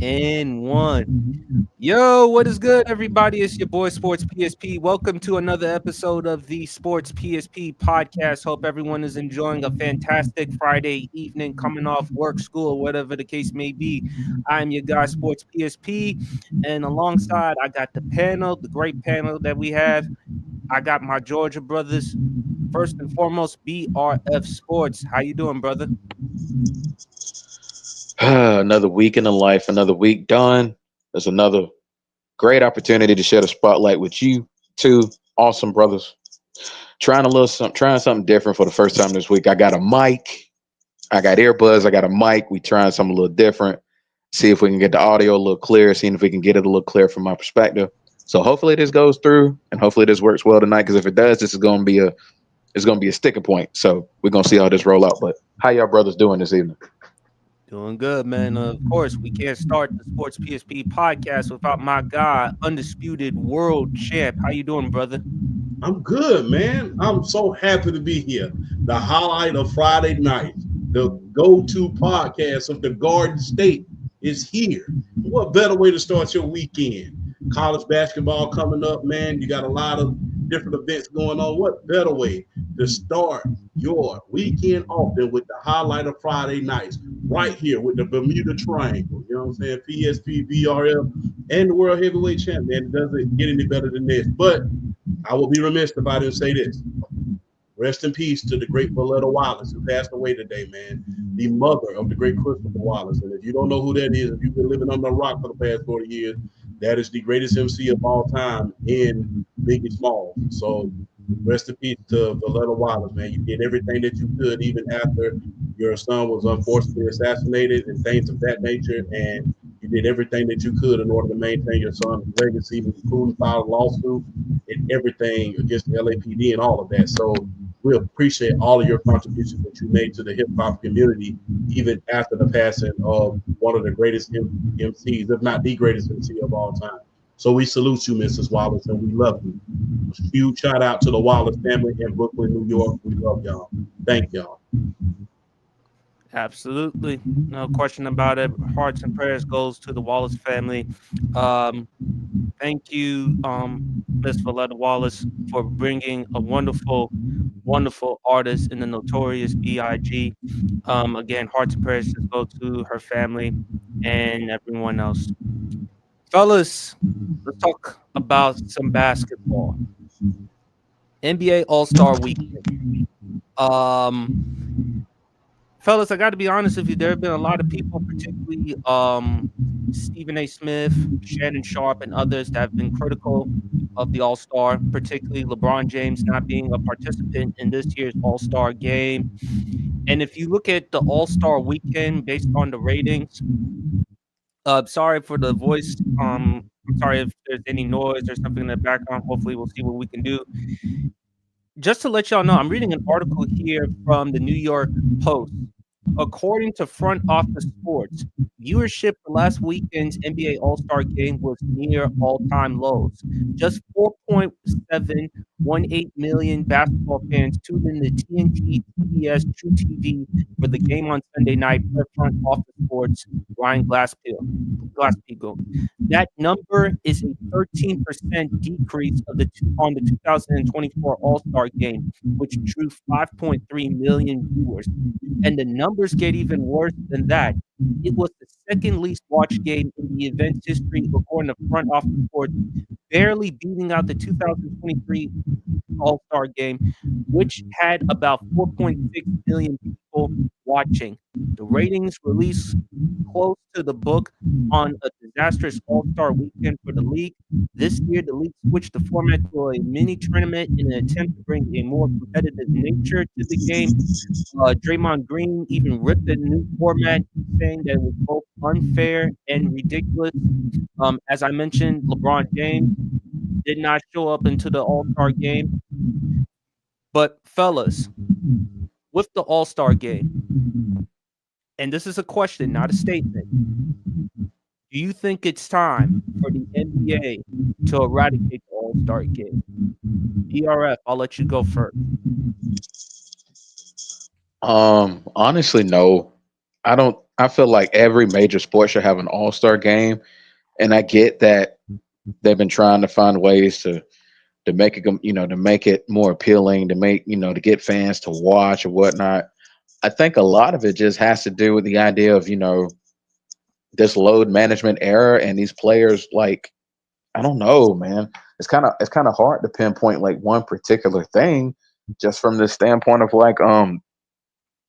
and one. Yo, what is good, everybody? It's your boy Sports PSP. Welcome to another episode of the Sports PSP podcast. Hope everyone is enjoying a fantastic Friday evening, coming off work, school, whatever the case may be. I'm your guy, Sports PSP, and alongside I got the panel, the great panel that we have. I got my Georgia brothers. First and foremost, BRF Sports. How you doing, brother? Another week in the life, another week done. There's another great opportunity to share the spotlight with you two awesome brothers. Trying something different for the first time this week. I got a mic, I got earbuds, I got a mic. We trying something a little different. See if we can get the audio a little clearer, seeing if we can get it a little clearer from my perspective. So hopefully this goes through and hopefully this works well tonight. Because if it does, this is gonna be a sticking point. So we're gonna see how this roll out. But how y'all brothers doing this evening? Doing good, man. Of course, we can't start the Sports PSP podcast without my guy, undisputed world champ. How you doing, brother? I'm good, man. I'm so happy to be here. The highlight of Friday night, the go-to podcast of the Garden State is here. What better way to start your weekend? College basketball coming up, man. You got a lot of different events going on. What better way to start your weekend off than with the highlight of Friday nights right here with the Bermuda Triangle? You know what I'm saying? PSP, BRF, and the World Heavyweight Champ, man. It doesn't get any better than this. But I will be remiss if I didn't say this. Rest in peace to the great Valletta Wallace, who passed away today, man. The mother of the great Christopher Wallace. And if you don't know who that is, if you've been living under a rock for the past 40 years, that is the greatest MC of all time in Biggie Smalls. So rest in peace to Valletta Wallace, man. You did everything that you could even after your son was unfortunately assassinated and things of that nature. And you did everything that you could in order to maintain your son's legacy, including filed a lawsuit and everything against the LAPD and all of that. So we appreciate all of your contributions that you made to the hip hop community, even after the passing of one of the greatest MCs, if not the greatest MC of all time. So we salute you, Mrs. Wallace, and we love you. A huge shout out to the Wallace family in Brooklyn, New York. We love y'all. Thank y'all. Absolutely. No question about it. Hearts and prayers goes to the Wallace family. Um, Thank you, Miss Valletta Wallace, for bringing a wonderful, wonderful artist in the Notorious B.I.G. Again, hearts and prayers just go to her family and everyone else. Fellas, let's talk about some basketball. NBA All-Star Weekend. Fellas, I got to be honest with you. There have been a lot of people, particularly Stephen A. Smith, Shannon Sharp, and others that have been critical of the All-Star, particularly LeBron James not being a participant in this year's All-Star game. And if you look at the All-Star weekend based on the ratings, sorry for the voice. I'm sorry if there's any noise or something in the background. Hopefully, we'll see what we can do. Just to let y'all know, I'm reading an article here from the New York Post. According to Front Office Sports, viewership for last weekend's NBA All-Star Game was near all-time lows. Just 4.718 million basketball fans tuned in to TNT, CBS, True TV for the game on Sunday night per Front Office Sports' Ryan Glass-Steagall. That number is a 13% decrease on the 2024 All-Star Game, which drew 5.3 million viewers. And the numbers get even worse than that. It was the second least watched game in the event's history, according to Front Office Sports, barely beating out the 2023 All-Star Game, which had about 4.6 million people watching. The ratings released close to the book on a disastrous All-Star weekend for the league. This year, the league switched the format to a mini tournament in an attempt to bring a more competitive nature to the game. Draymond Green even ripped the new format, saying that it was both unfair and ridiculous. As I mentioned, LeBron James did not show up into the All-Star game. But fellas, with the All-Star game, and this is a question, not a statement, do you think it's time for the NBA to eradicate the All-Star game? BRF, I'll let you go first. Honestly, no. I don't I feel like every major sport should have an all-star game, and I get that they've been trying to find ways to make it, to make it more appealing, to make, to get fans to watch or whatnot. I think a lot of it just has to do with the idea of, this load management era and these players, like, I don't know, man. It's kind of hard to pinpoint like one particular thing, just from the standpoint of like,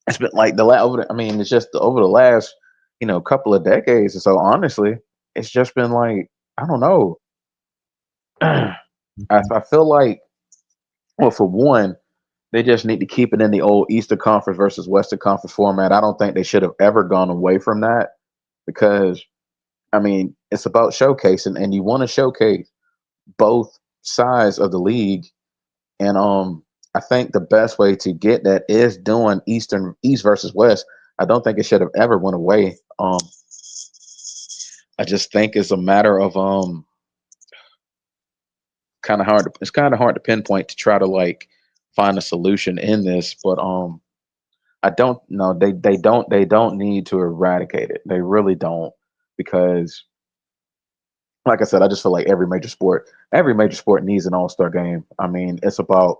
it's been like I mean, it's just over the last, couple of decades or so. Honestly, it's just been like, I don't know. I feel like, well, for one, they just need to keep it in the old Eastern Conference versus Western Conference format. I don't think they should have ever gone away from that, because I mean, it's about showcasing, and you want to showcase both sides of the league. And I think the best way to get that is doing East versus West. I don't think it should have ever went away. I just think it's a matter of it's kind of hard to pinpoint, to try to like find a solution in this. But I don't know, they don't need to eradicate it. They really don't, because like I said, I just feel like every major sport needs an all-star game. I mean, it's about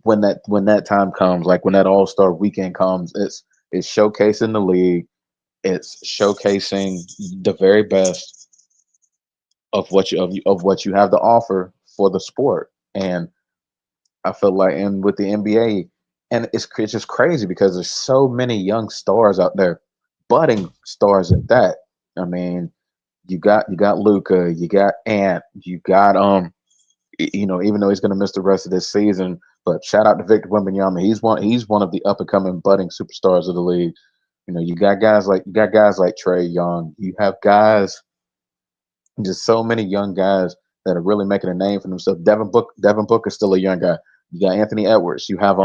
when that time comes, like when that all-star weekend comes, it's showcasing the league, it's showcasing the very best of what you have to offer for the sport. And I feel like, and with the NBA, and it's just crazy because there's so many young stars out there, budding stars at that. I mean, you got Luca, you got Ant, you got even though he's going to miss the rest of this season, but shout out to Victor Wembanyama. He's one of the up and coming budding superstars of the league. You got guys like Trey Young. You have guys, just so many young guys that are really making a name for themselves. Devin Book is still a young guy. You got Anthony Edwards. You have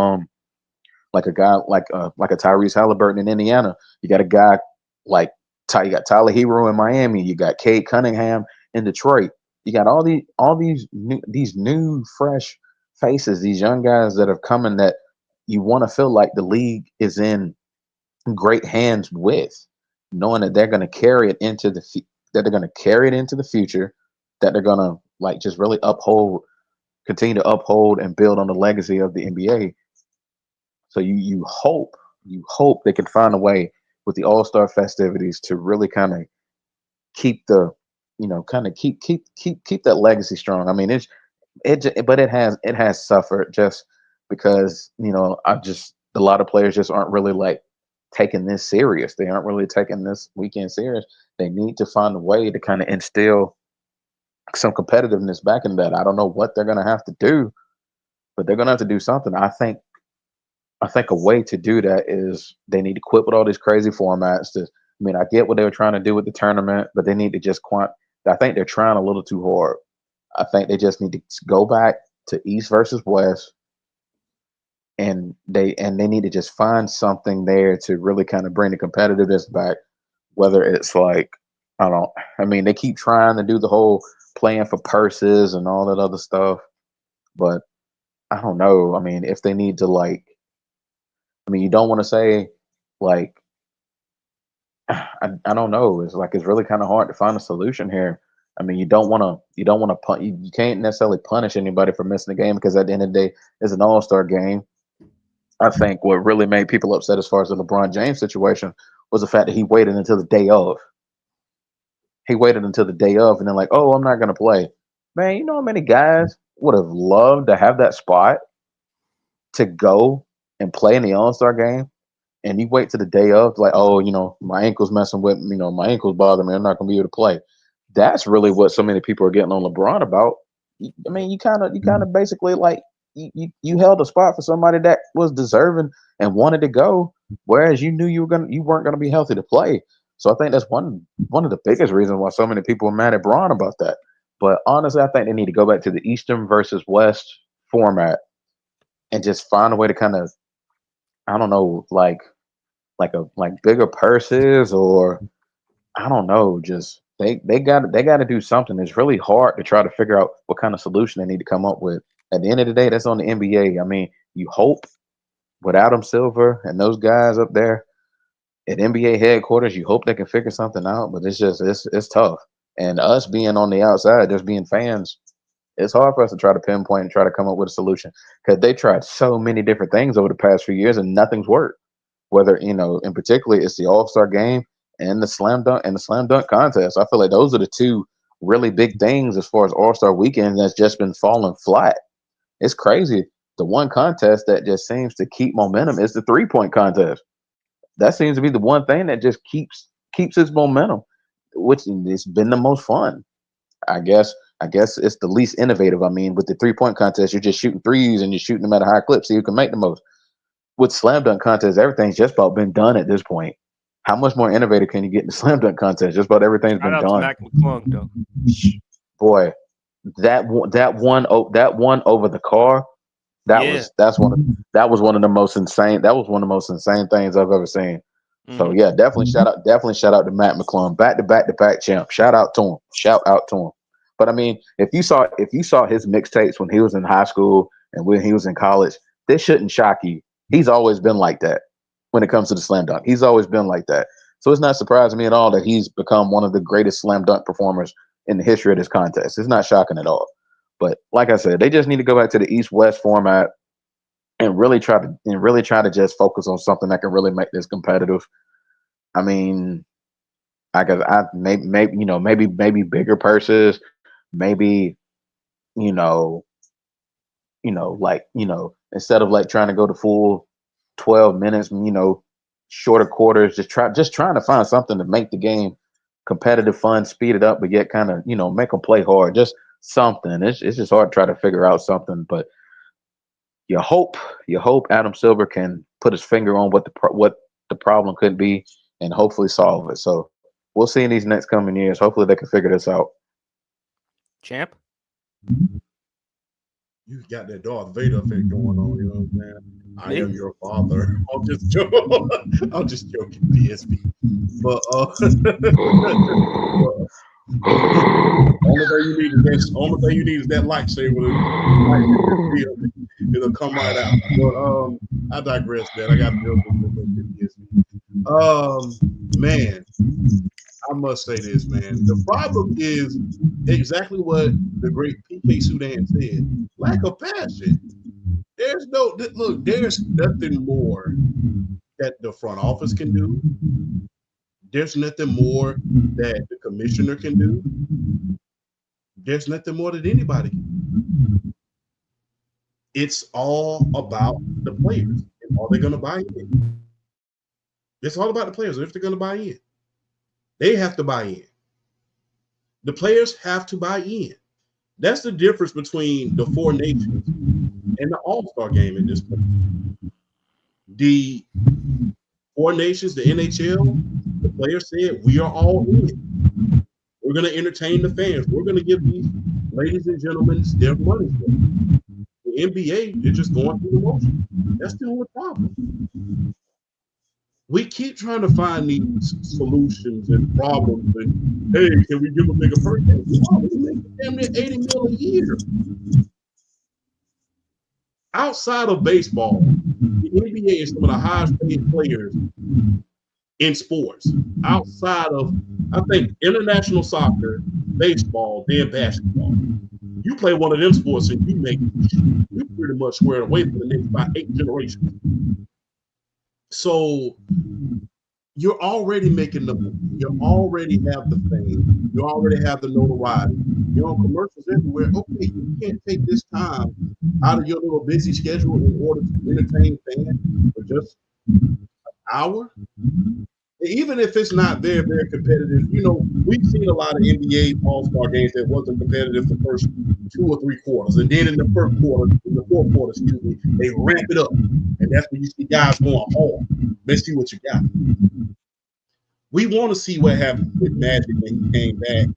like a guy like a Tyrese Halliburton in Indiana. You got a guy like you got Tyler Hero in Miami. You got Cade Cunningham in Detroit. You got all these new fresh faces, these young guys that are coming, that you want to feel like the league is in great hands with, knowing that they're going to carry it into that they're going to carry it into the future, that they're going to like just really continue to uphold and build on the legacy of the NBA. So you hope they can find a way with the All Star festivities to really kind of keep the kind of keep that legacy strong. I mean, but it has suffered, just because I just a lot of players just aren't really like taking this serious. They aren't really taking this weekend serious. They need to find a way to kind of instill some competitiveness back in that. I don't know what they're gonna have to do, but they're gonna have to do something. I think a way to do that is they need to quit with all these crazy formats. I mean, I get what they were trying to do with the tournament, but they need to just I think they're trying a little too hard. I think they just need to go back to East versus West, and they need to just find something there to really kind of bring the competitiveness back. Whether it's like, I mean, they keep trying to do the whole playing for purses and all that other stuff, but I don't know. I mean, if they need to like, I mean, you don't want to say like, I don't know. It's like it's really kind of hard to find a solution here. I mean, you can't necessarily punish anybody for missing the game, because at the end of the day, it's an All-Star game. I think what really made people upset as far as the LeBron James situation was the fact that he waited until the day of. He waited until the day of, and then like, oh, I'm not gonna play. Man, you know how many guys would have loved to have that spot to go and play in the All-Star game, and you wait to the day of, like, oh, my ankle's messing with, my ankle's bothering me, I'm not gonna be able to play. That's really what so many people are getting on LeBron about. I mean, you kind of basically like you held a spot for somebody that was deserving and wanted to go, whereas you knew you weren't gonna be healthy to play. So I think that's one of the biggest reasons why so many people are mad at Braun about that. But honestly, I think they need to go back to the Eastern versus West format and just find a way to kind of, I don't know, like bigger purses, or I don't know, just they got to do something. It's really hard to try to figure out what kind of solution they need to come up with. At the end of the day, that's on the NBA. I mean, you hope with Adam Silver and those guys up there, at NBA headquarters, you hope they can figure something out, but it's tough. And us being on the outside, just being fans, it's hard for us to try to pinpoint and try to come up with a solution because they tried so many different things over the past few years and nothing's worked. Whether in particular, it's the All-Star game and the slam dunk contest. I feel like those are the two really big things as far as All-Star weekend that's just been falling flat. It's crazy. The one contest that just seems to keep momentum is the 3-point contest. That seems to be the one thing that just keeps its momentum, which has been the most fun. I guess it's the least innovative. I mean, with the 3-point contest, you're just shooting threes and you're shooting them at a high clip, so you can make the most. With slam dunk contest, everything's just about been done at this point. How much more innovative can you get in the slam dunk contest? Just about everything's Shout been out to done. Mac McClung though. Boy, that one over the car, Yeah. that was one of the most insane. That was one of the most insane things I've ever seen. So Mm-hmm. yeah, definitely shout out to Matt McClung, back to back champ. Shout out to him. But I mean, if you saw his mixtapes when he was in high school and when he was in college, this shouldn't shock you. He's always been like that when it comes to the slam dunk. He's always been like that. So it's not surprising me at all that he's become one of the greatest slam dunk performers in the history of this contest. It's not shocking at all. But like I said, they just need to go back to the East-West format and really try to just focus on something that can really make this competitive. I mean, I guess maybe bigger purses, maybe you know instead of like trying to go to full 12 minutes, shorter quarters, just trying to find something to make the game competitive, fun, speed it up, but yet kind of make them play hard. Just something. It's just hard to try to figure out something, but you hope Adam Silver can put his finger on what the problem could be and hopefully solve it. So we'll see in these next coming years. Hopefully they can figure this out. Champ. You got that Darth Vader effect going on. You know what I'm saying? I Me? am your father. I'm just joking. I'm just joking, PSP. But only thing you need is that lightsaber. It'll come right out. But I digress, man. I got to build this PSP. Man, I must say this, man. The problem is exactly what the great PK Sudan said: lack of passion. There's nothing more that the front office can do. There's nothing more that the commissioner can do. There's nothing more that anybody can do. It's all about the players. And are they going to buy in? It's all about the players. If they're going to buy in, they have to buy in. The players have to buy in. That's the difference between the Four Nations and the All-Star game at this point. The Four Nations, the NHL, the players said, we are all in. We're going to entertain the fans. We're going to give these ladies and gentlemen their money's worth. The NBA, they're just going through the motion. That's the only problem. We keep trying to find these solutions and problems. And hey, can we give a bigger purchase? We make damn near $80 million a year. Outside of baseball, the NBA is some of the highest paid players in sports. Outside of, I think, international soccer, baseball, then basketball. You play one of them sports and you pretty much squared away for the next 8 generations. So you're already making the money. You already have the fame. You already have the notoriety. You're on commercials everywhere. Okay, you can't take this time out of your little busy schedule in order to entertain fans for just an hour. Even if it's not very, very competitive, we've seen a lot of NBA All-Star games that wasn't competitive the first 2 or 3 quarters. And then in the fourth quarter, they ramp it up. And that's when you see guys going hard. Let's see what you got. We want to see what happened with Magic when he came back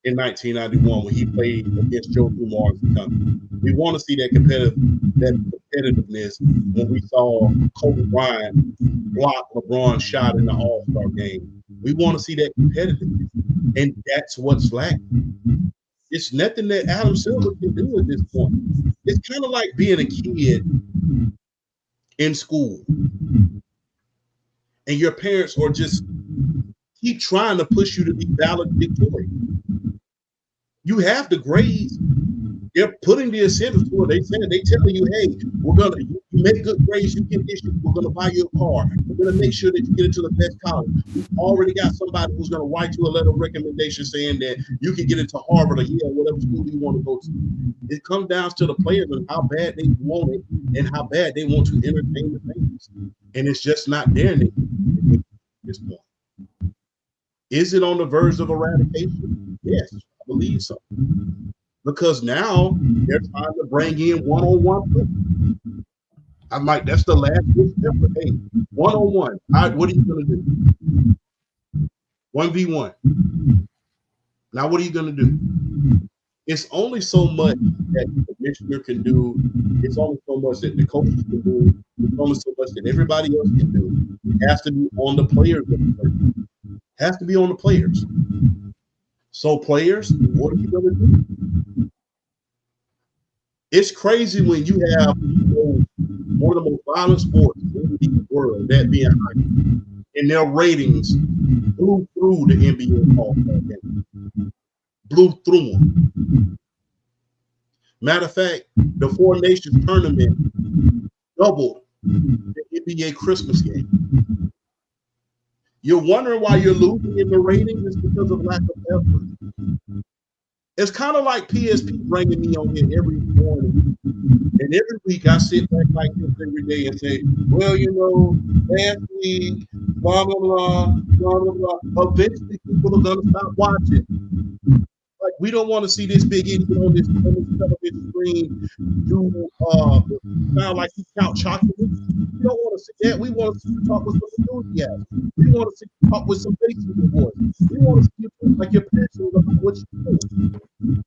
in 1991 when he played against Joe Dumars and company. We want to see that competitiveness when we saw Kobe Bryant block LeBron's shot in the All-Star game. We want to see that competitiveness, and that's what's lacking. It's nothing that Adam Silver can do at this point. It's kind of like being a kid in school, and your parents are just keep trying to push you to be valedictorian. You have the grades. They're putting the incentives for it. They telling you, hey, you make good grades, you get issues, we're gonna buy you a car. We're gonna make sure that you get into the best college. We've already got somebody who's gonna write you a letter of recommendation saying that you can get into Harvard or Yale, whatever school you want to go to. It comes down to the players and how bad they want it and how bad they want to entertain the fans. And it's just not there at this point. Is it on the verge of eradication? Yes, I believe so. Because now they're trying to bring in one-on-one play. I'm like, that's the last step. Hey, one-on-one. What are you going to do? 1v1. Now, what are you going to do? It's only so much that the commissioner can do. It's only so much that the coaches can do. It's only so much that everybody else can do. It has to be on the players. It has to be on the players. So, players, what are you going to do? It's crazy when you have one of the most violent sports in the world, that being hockey, and their ratings blew through the NBA All-Star game. Blew through them. Matter of fact, the Four Nations tournament doubled the NBA Christmas game. You're wondering why you're losing in the ratings? It's because of lack of effort. It's kind of like PSP bringing me on here every morning. And every week I sit back like this every day and say, well, last week, blah, blah, blah, blah, blah, blah. Eventually people are going to stop watching. Like, we don't want to see this big idiot on this television screen do sound like he count chocolate. We don't want to see that. We want to see you talk with some enthusiasm. We want to see you talk with some bass in your voice. We want to see you talk like you're passionate about what you're doing.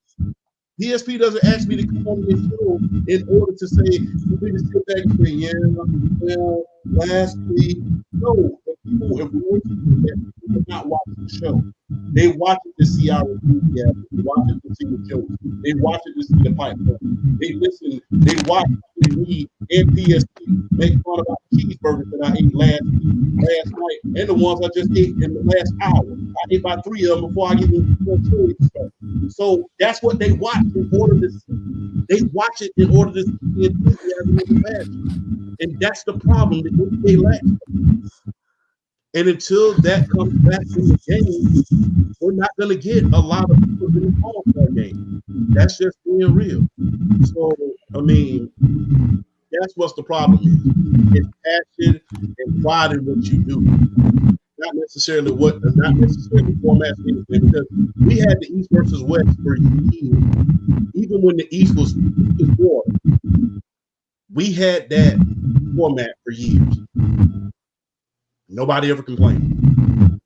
PSP doesn't ask me to come on this show in order to say, for me to sit back and say, yeah, well, last week. No, if we want to do that, people are not watching the show. They watch it to see our enthusiasm. They watch it to see the jokes. They watch it to see the pipeline. They listen. They watch me and PSP make fun about the cheeseburgers that I ate last night and the ones I just ate in the last hour. I ate about 3 of them before I get into the show. So that's what they watch in order to see. They watch it in order to see the enthusiasm of the passion. And that's the problem that NBA lacks. And until that comes back in the game, we're not going to get a lot of people in the All-Star game. That's just being real. So, I mean, that's what's the problem is. It's passion and pride in what you do. Not necessarily format anything, because we had the East versus West for years. Even when the East was war, we had that format for years. Nobody ever complained.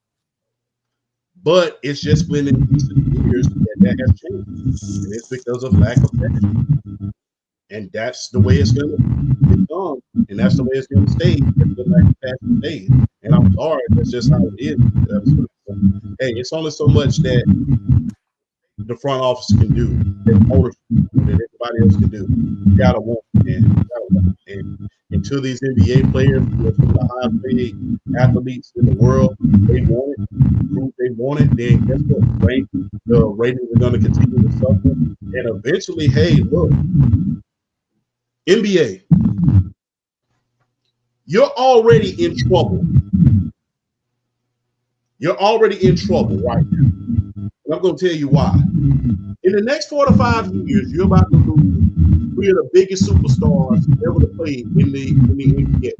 But it's just been in recent years that has changed. And it's because of lack of passion. And that's the way it's going to become. And that's the way it's going to stay if the lack of passion stays. And I'm sorry, that's just how it is. Hey, it's only so much that the front office can do, that ownership, that everybody else can do. You gotta want it, man. And until these NBA players, some of the highest paid athletes in the world, they want it, prove they want it, then guess what? The ratings are going to continue to suffer. And eventually, hey, look, NBA, you're already in trouble. You're already in trouble right now. And I'm going to tell you why. In the next 4 to 5 years, you're about to lose 3 of the biggest superstars ever to play in the NBA.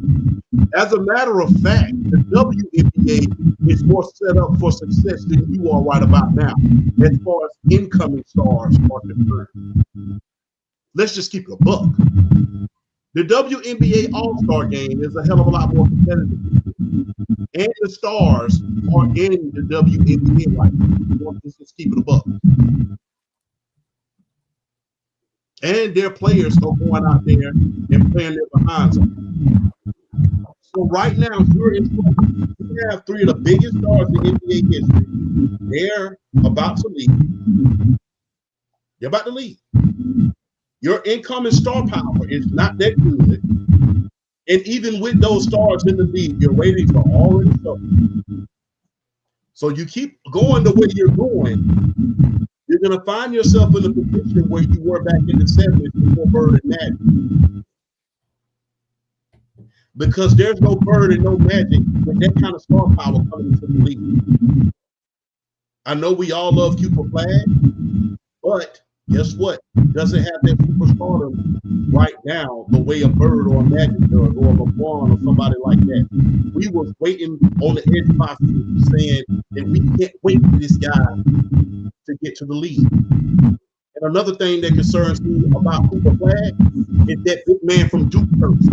As a matter of fact, the WNBA is more set up for success than you are right about now, as far as incoming stars are concerned. Let's just keep it a buck. The WNBA All-Star game is a hell of a lot more competitive. And the stars are in the WNBA right now. Let's just keep it a buck. And their players are going out there and playing their behinds off. So right now, you're in trouble. You have 3 of the biggest stars in NBA history. They're about to leave. They're about to leave. Your incoming star power is not that good. And even with those stars in the league, your ratings are already so. So you keep going the way you're going, you're going to find yourself in a position where you were back in the 70s before Bird and Magic. Because there's no Bird and no Magic with that kind of star power coming into the league. I know we all love Cooper Flag, but guess what? Doesn't have that superstardom right now the way a Bird or a Magic does, or a LeBron or somebody like that. We was waiting on the edge of our seat saying that we can't wait for this guy to get to the league. And another thing that concerns me about Cooper Flag is that big man from Duke Curse.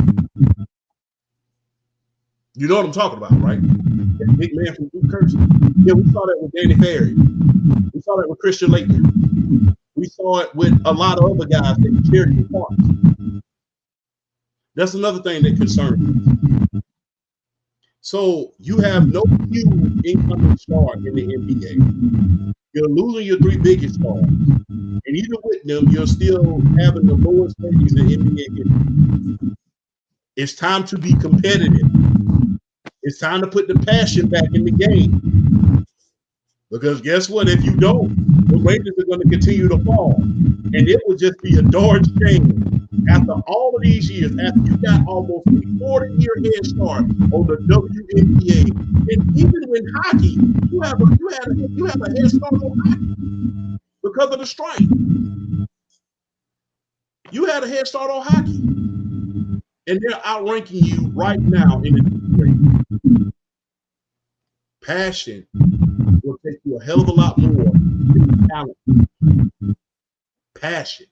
You know what I'm talking about, right? That big man from Duke Curse. Yeah, we saw that with Danny Ferry. We saw that with Christian Laettner. We saw it with a lot of other guys that carried the parts. That's another thing that concerns me. So you have no huge incoming star in the NBA. You're losing your three biggest stars. And even with them, you're still having the lowest ratings in NBA history. It's time to be competitive. It's time to put the passion back in the game. Because guess what? If you don't, the Rangers are going to continue to fall. And it would just be a darn shame after all of these years, after you got almost a 40-year head start on the WNBA. And even in hockey, you have a head start on hockey because of the strike. You had a head start on hockey. And they're outranking you right now in the grade. Passion will take you a hell of a lot more than talent. Passion.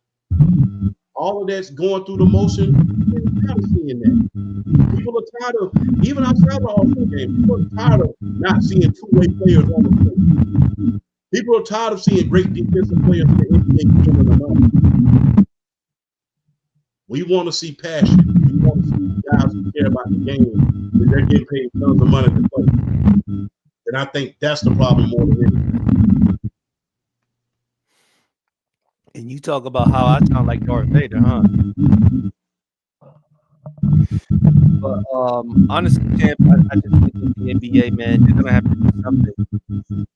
All of that's going through the motion. You're tired of seeing that. People are tired of, even outside the All-Star game, people are tired of not seeing two-way players on the field. People are tired of seeing great defensive players in the NBA giving them up. We want to see passion. We want to see guys who care about the game, that they're getting paid tons of money to play. And I think that's the problem more than anything. And you talk about how I sound like Darth Vader, huh? But honestly, champ, I just think with the NBA, man, they're gonna have to do something.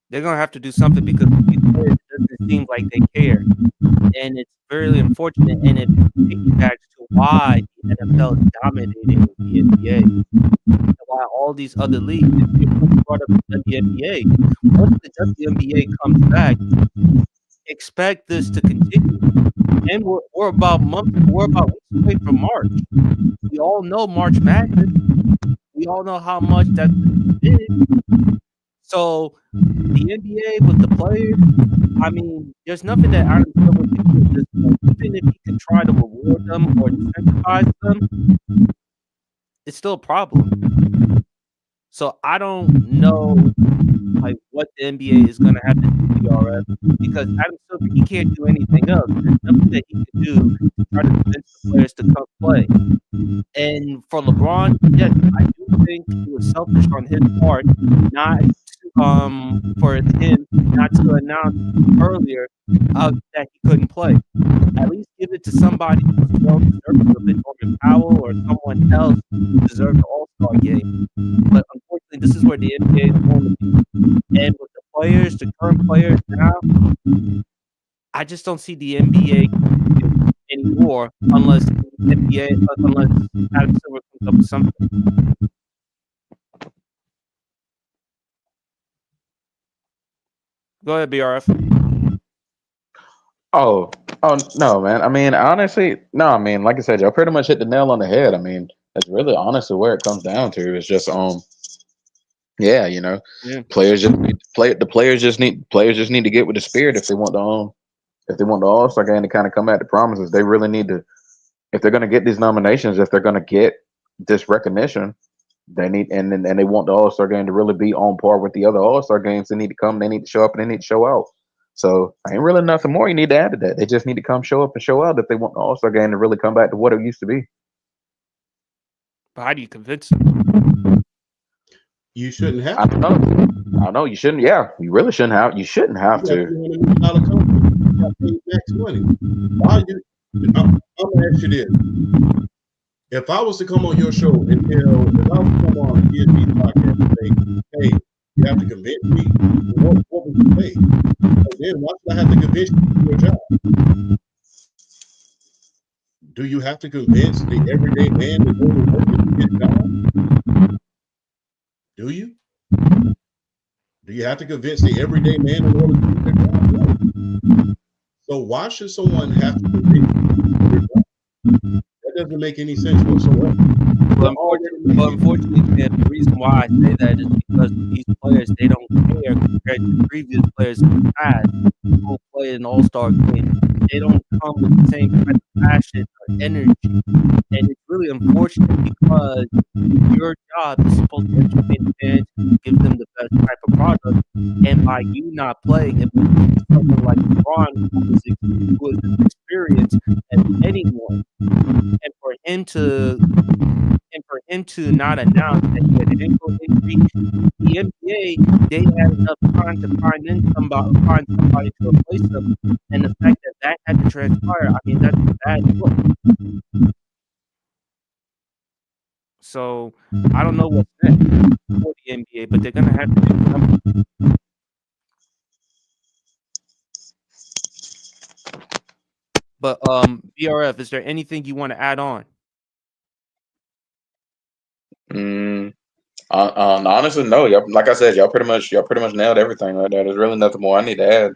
They're gonna have to do something because these players, it doesn't seem like they care, and it's very unfortunate. And it piggybacks to why the NFL is dominating the NBA, and why all these other leagues. If you brought up the WNBA, once the WNBA comes back, expect this to continue. And we're about weeks away from March. We all know March Madness. We all know how much that's big. So the NBA with the players, I mean, there's nothing that Adam Silver can do at this point. Even if he can try to reward them or incentivize them, it's still a problem. So I don't know like what the NBA is going to have to do DRF because Adam Silver, he can't do anything else. There's nothing that he can do to try to convince the players to come play. And for LeBron, yes, I do think it was selfish on his part not for him not to announce earlier that he couldn't play. At least give it to somebody who's well deserving of it, Norman Powell or someone else who deserves the All-Star game. But unfortunately, this is where the NBA is going to be. And with the players, the current players now, I just don't see the NBA anymore unless Adam Silver comes up with something. Go ahead, BRF. Oh no, man. I mean, honestly, no. I mean, like I said, y'all pretty much hit the nail on the head. I mean, that's really honestly where it comes down to. It's just yeah, you know, players just need to play. The players just need to get with the spirit if they want the All-Star game to kind of come at the promises. They really need to, if they're going to get these nominations, if they're going to get this recognition, they need and they want the All-Star game to really be on par with the other All-Star games. They need to come. They need to show up and they need to show out. So ain't really nothing more you need to add to that. They just need to come show up and show out if they want the All-Star game to really come back to what it used to be. But how do you convince them? You shouldn't have. I don't know. You shouldn't. Yeah, you really shouldn't have. You shouldn't have to. Max money. Why you? I'm gonna ask you this: If I was to come on your show and if I was to come on PSP's podcast and say, hey, you have to convince me, what would you say? And then why should I have to convince you to do your job? Do you have to convince the everyday man to go to work and do his job? Do you? Do you have to convince the everyday man in order to do their job? No. So why should someone have to convince you to do their job? That doesn't make any sense whatsoever. Well, unfortunately, man, the reason why I say that is because these players, they don't care compared to previous players in the past who play an all-star game. They don't come with the same kind of passion or energy. And it's really unfortunate because your job is supposed to entertain the fans, give them the best type of product. And by you not playing, it makes someone like LeBron, who is as experienced as anyone, and for him to not announce that he had an ankle injury, the NBA, they had enough time to find somebody to replace him, and the fact that had to transpire, I mean, that's a bad look. So I don't know what's next for the NBA, but they're gonna have to do something. But BRF, is there anything you want to add on? Honestly, no. Y'all, like I said, y'all pretty much nailed everything right there. There's really nothing more I need to add.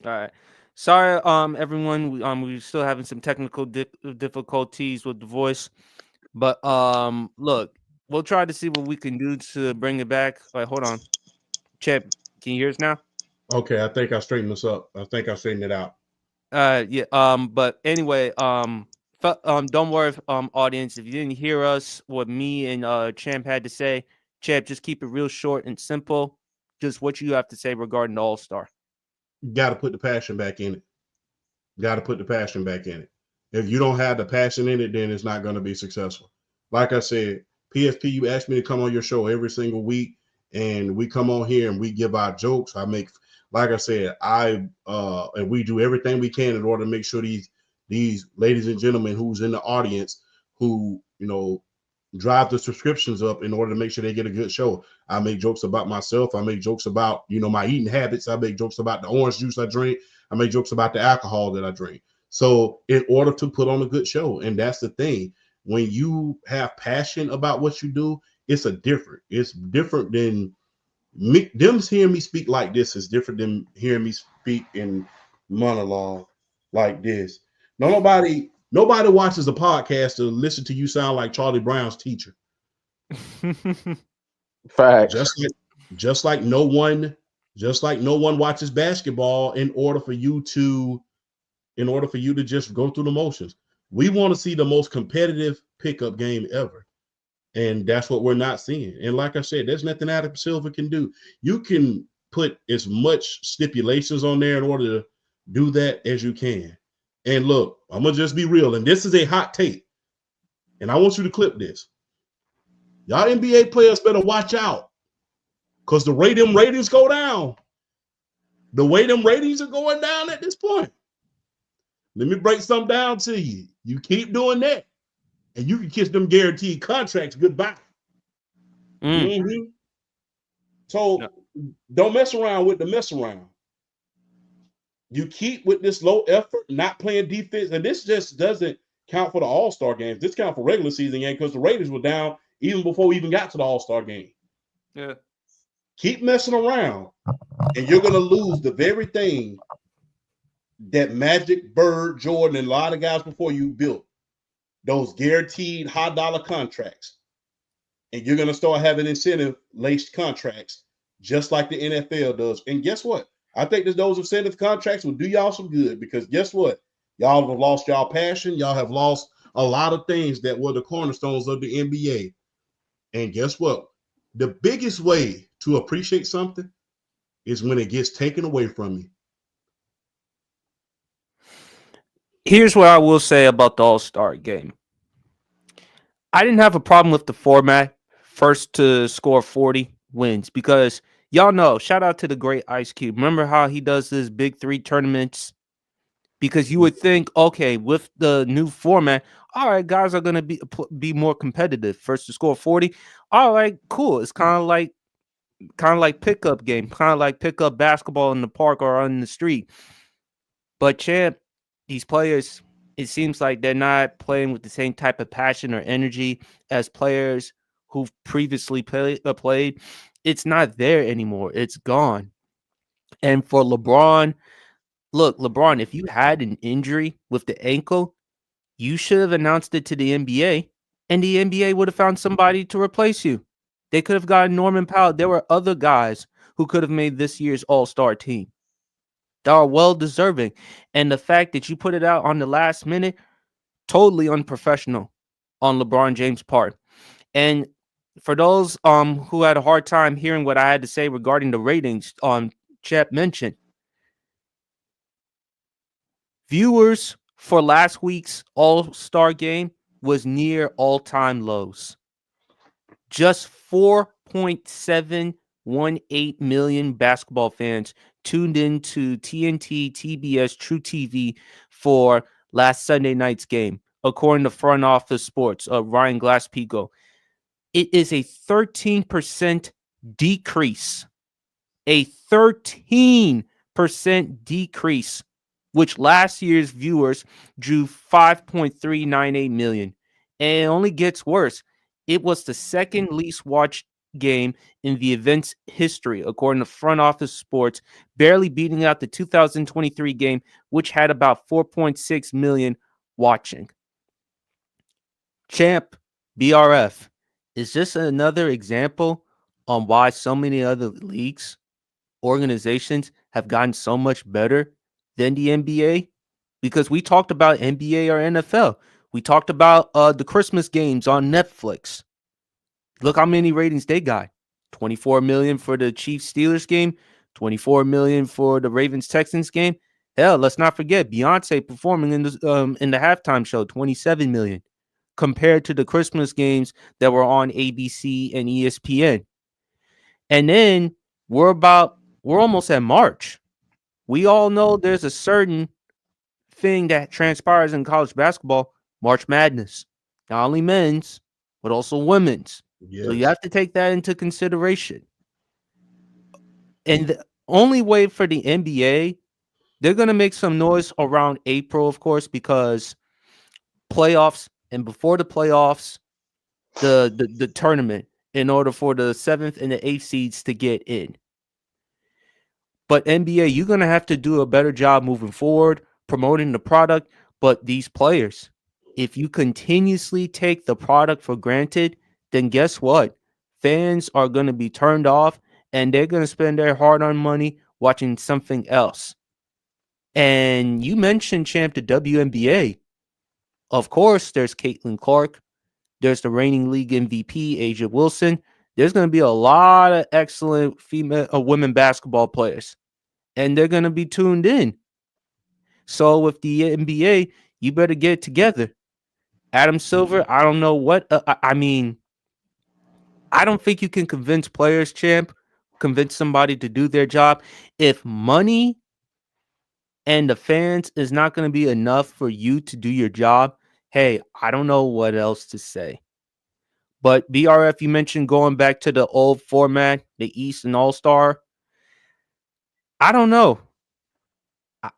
All right. Sorry, everyone. We're still having some technical difficulties with the voice, but look, we'll try to see what we can do to bring it back. Wait, hold on, Chip. Can you hear us now? Okay, I think I straightened this up. I think I straightened it out. Yeah. But anyway, don't worry, audience. If you didn't hear us, what me and Champ had to say, Champ, just keep it real short and simple. Just what you have to say regarding the All-Star. Got to put the passion back in it. Got to put the passion back in it. If you don't have the passion in it, then it's not going to be successful. Like I said, PSP, you asked me to come on your show every single week, and we come on here and we give our jokes. Like I said, and we do everything we can in order to make sure these ladies and gentlemen who's in the audience, who drive the subscriptions up in order to make sure they get a good show. I make jokes about myself. I make jokes about my eating habits. I make jokes about the orange juice I drink. I make jokes about the alcohol that I drink. So in order to put on a good show, and that's the thing, when you have passion about what you do, it's different than them hearing me speak like this is different than hearing me speak in monologue like this. Nobody watches a podcast to listen to you sound like Charlie Brown's teacher. Facts. Just like no one watches basketball in order for you to just go through the motions. We want to see the most competitive pickup game ever. And that's what we're not seeing. And like I said, there's nothing Adam Silver can do. You can put as much stipulations on there in order to do that as you can. And look, I'm going to just be real. And this is a hot take. And I want you to clip this. Y'all NBA players better watch out. Because the way them ratings go down, the way them ratings are going down at this point. Let me break something down to you. You keep doing that, and you can kiss them guaranteed contracts goodbye. Mm-hmm. So don't mess around with the mess around. You keep with this low effort, not playing defense, and this just doesn't count for the All-Star games. This counts for regular season game because the ratings were down even before we even got to the All-Star game. Yeah. Keep messing around, and you're going to lose the very thing that Magic, Bird, Jordan, and a lot of guys before you built. Those guaranteed high dollar contracts. And you're going to start having incentive-laced contracts just like the NFL does. And guess what? I think that those incentive contracts will do y'all some good because guess what? Y'all have lost y'all passion. Y'all have lost a lot of things that were the cornerstones of the NBA. And guess what? The biggest way to appreciate something is when it gets taken away from you. Here's what I will say about the All-Star game. I didn't have a problem with the format. First to score 40 wins because y'all know, shout out to the great Ice Cube. Remember how he does this big 3 tournaments because you would think, okay, with the new format, all right, guys are going to be more competitive. First to score 40, all right, cool. It's kind of like pickup game, kind of like pickup basketball in the park or on the street. But champ, these players, it seems like they're not playing with the same type of passion or energy as players who've previously played. It's not there anymore. It's gone. And for LeBron, look, LeBron, if you had an injury with the ankle, you should have announced it to the NBA, and the NBA would have found somebody to replace you. They could have gotten Norman Powell. There were other guys who could have made this year's All-Star team that are well deserving. And the fact that you put it out on the last minute, totally unprofessional on LeBron James' part. And for those who had a hard time hearing what I had to say regarding the ratings, Chap mentioned, viewers for last week's All-Star game was near all-time lows. Just 4.718 million basketball fans tuned into TNT, TBS, True TV for last Sunday night's game, according to Front Office Sports of Ryan Glass-Pico. It is a 13% decrease. A 13% decrease, which last year's viewers drew 5.398 million. And it only gets worse. It was the second least watched game in the event's history, according to Front Office Sports, barely beating out the 2023 game, which had about 4.6 million watching. Champ, BRF, is this another example on why so many other leagues, organizations have gotten so much better than the NBA? Because we talked about NBA or NFL. We talked about the Christmas games on Netflix. Look how many ratings they got. 24 million for the Chiefs Steelers game, 24 million for the Ravens Texans game. Hell, let's not forget Beyonce performing in the halftime show, 27 million, compared to the Christmas games that were on ABC and ESPN. And then we're almost at March. We all know there's a certain thing that transpires in college basketball, March Madness. Not only men's, but also women's. So you Yes. have to take that into consideration. And the only way for the NBA, they're going to make some noise around April, of course, because playoffs, and before the playoffs, the tournament, in order for the 7th and the 8th seeds to get in. But NBA, you're going to have to do a better job moving forward, promoting the product. But these players, if you continuously take the product for granted, then guess what? Fans are going to be turned off, and they're going to spend their hard-earned money watching something else. And you mentioned, Champ, the WNBA. Of course, there's Caitlin Clark. There's the reigning league MVP, Asia Wilson. There's going to be a lot of excellent women basketball players, and they're going to be tuned in. So with the NBA, you better get it together. Adam Silver, I don't know what. I mean, I don't think you can convince players, Champ, convince somebody to do their job if money and the fans is not going to be enough for you to do your job. Hey, I don't know what else to say. But BRF, you mentioned going back to the old format, the East and All-Star. I don't know.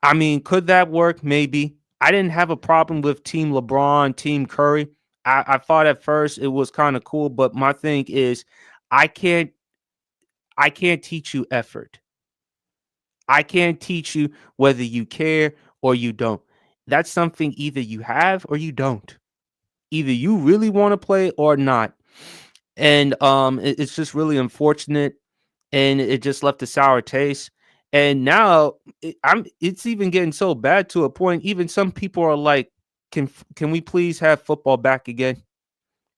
I mean, could that work? Maybe. I didn't have a problem with Team LeBron, Team Curry. I thought at first it was kind of cool, but my thing is I can't teach you effort. I can't teach you whether you care or you don't. That's something either you have or you don't. Either you really want to play or not. And it's just really unfortunate, and it just left a sour taste. And now it's even getting so bad to a point. Even some people are like, "Can we please have football back again?"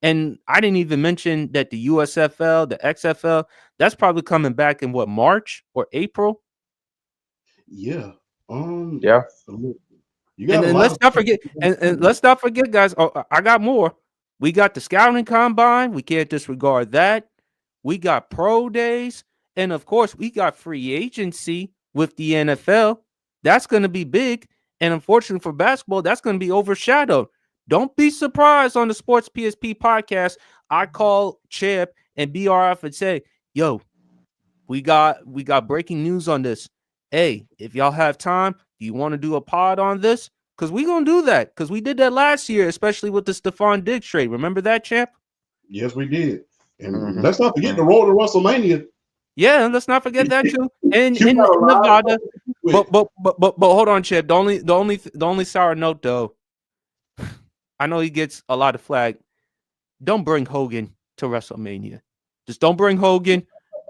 And I didn't even mention that the USFL, the XFL, that's probably coming back in what, March or April. Yeah. Yeah. You And got a then lot let's of not forget, and let's not forget, guys. Oh, I got more. We got the scouting combine. We can't disregard that. We got pro days, and of course, we got free agency with the NFL. That's going to be big. And unfortunately for basketball, that's going to be overshadowed. Don't be surprised on the Sports PSP podcast. I call Champ and BRF and say, yo, we got breaking news on this. Hey, if y'all have time, do you want to do a pod on this? Because we're going to do that. Because we did that last year, especially with the Stephon Diggs trade. Remember that, Champ? Yes, we did. And let's not forget the road to WrestleMania. Yeah, let's not forget that too. In You got a lot Nevada. with- But hold on, Chip. The only sour note though, I know he gets a lot of flag. Don't bring Hogan to WrestleMania. Just don't bring Hogan.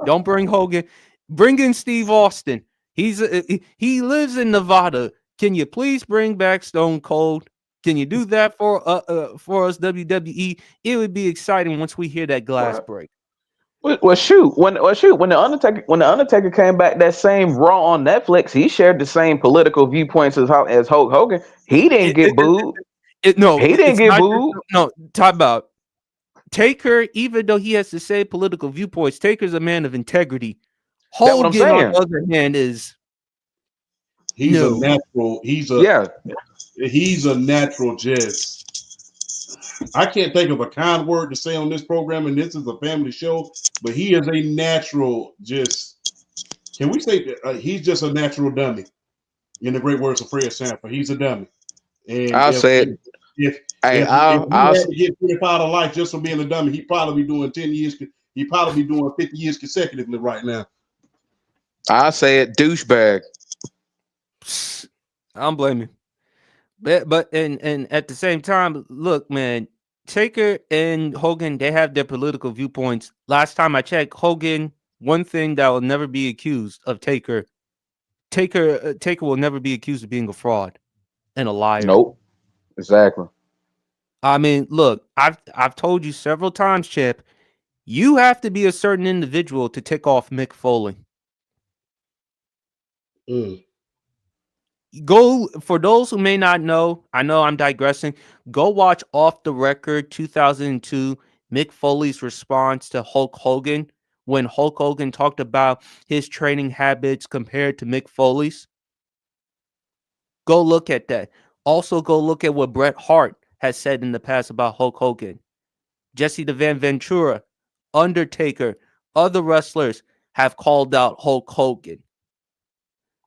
Don't bring Hogan. Bring in Steve Austin. He lives in Nevada. Can you please bring back Stone Cold? Can you do that for us, WWE? It would be exciting once we hear that glass break. Well, shoot. When the Undertaker came back that same Raw on Netflix, he shared the same political viewpoints as Hulk Hogan. He didn't get booed. He didn't get booed. No, talk about Taker. Even though he has the same political viewpoints, Taker's a man of integrity. That's what I'm Hogan, on saying. the other hand, is he's no. a natural. He's a natural. Just I can't think of a kind word to say on this program, and this is a family show. But he is a natural. Just can we say he's just a natural dummy? In the great words of Fred Sanford, he's a dummy. And I'll say it. If he had to get 25 to life just for being a dummy, he'd probably be doing 10 years. He'd probably be doing 50 years consecutively right now. I'll say it, douchebag. I don't blame you. But and at the same time, look, man, Taker and Hogan, they have their political viewpoints. Last time I checked, Hogan, one thing that will never be accused of Taker will never be accused of being a fraud and a liar. Nope. Exactly. I mean, look, I've told you several times, Chip, you have to be a certain individual to tick off Mick Foley. Go, for those who may not know, I know I'm digressing, go watch Off the Record 2002, Mick Foley's response to Hulk Hogan when Hulk Hogan talked about his training habits compared to Mick Foley's. Go look at that. Also, go look at what Bret Hart has said in the past about Hulk Hogan. Jesse the Van Ventura, Undertaker, other wrestlers have called out Hulk Hogan.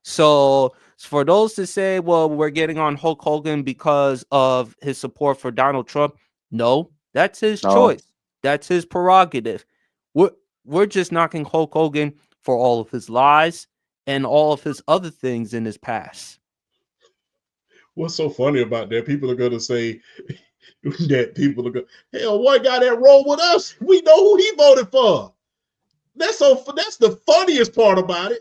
So for those to say, well, we're getting on Hulk Hogan because of his support for Donald Trump, no, that's his choice. That's his prerogative. We're just knocking Hulk Hogan for all of his lies and all of his other things in his past. What's so funny about that? People are going to say that people are going, hell, one guy that rolled with us, we know who he voted for. That's the funniest part about it.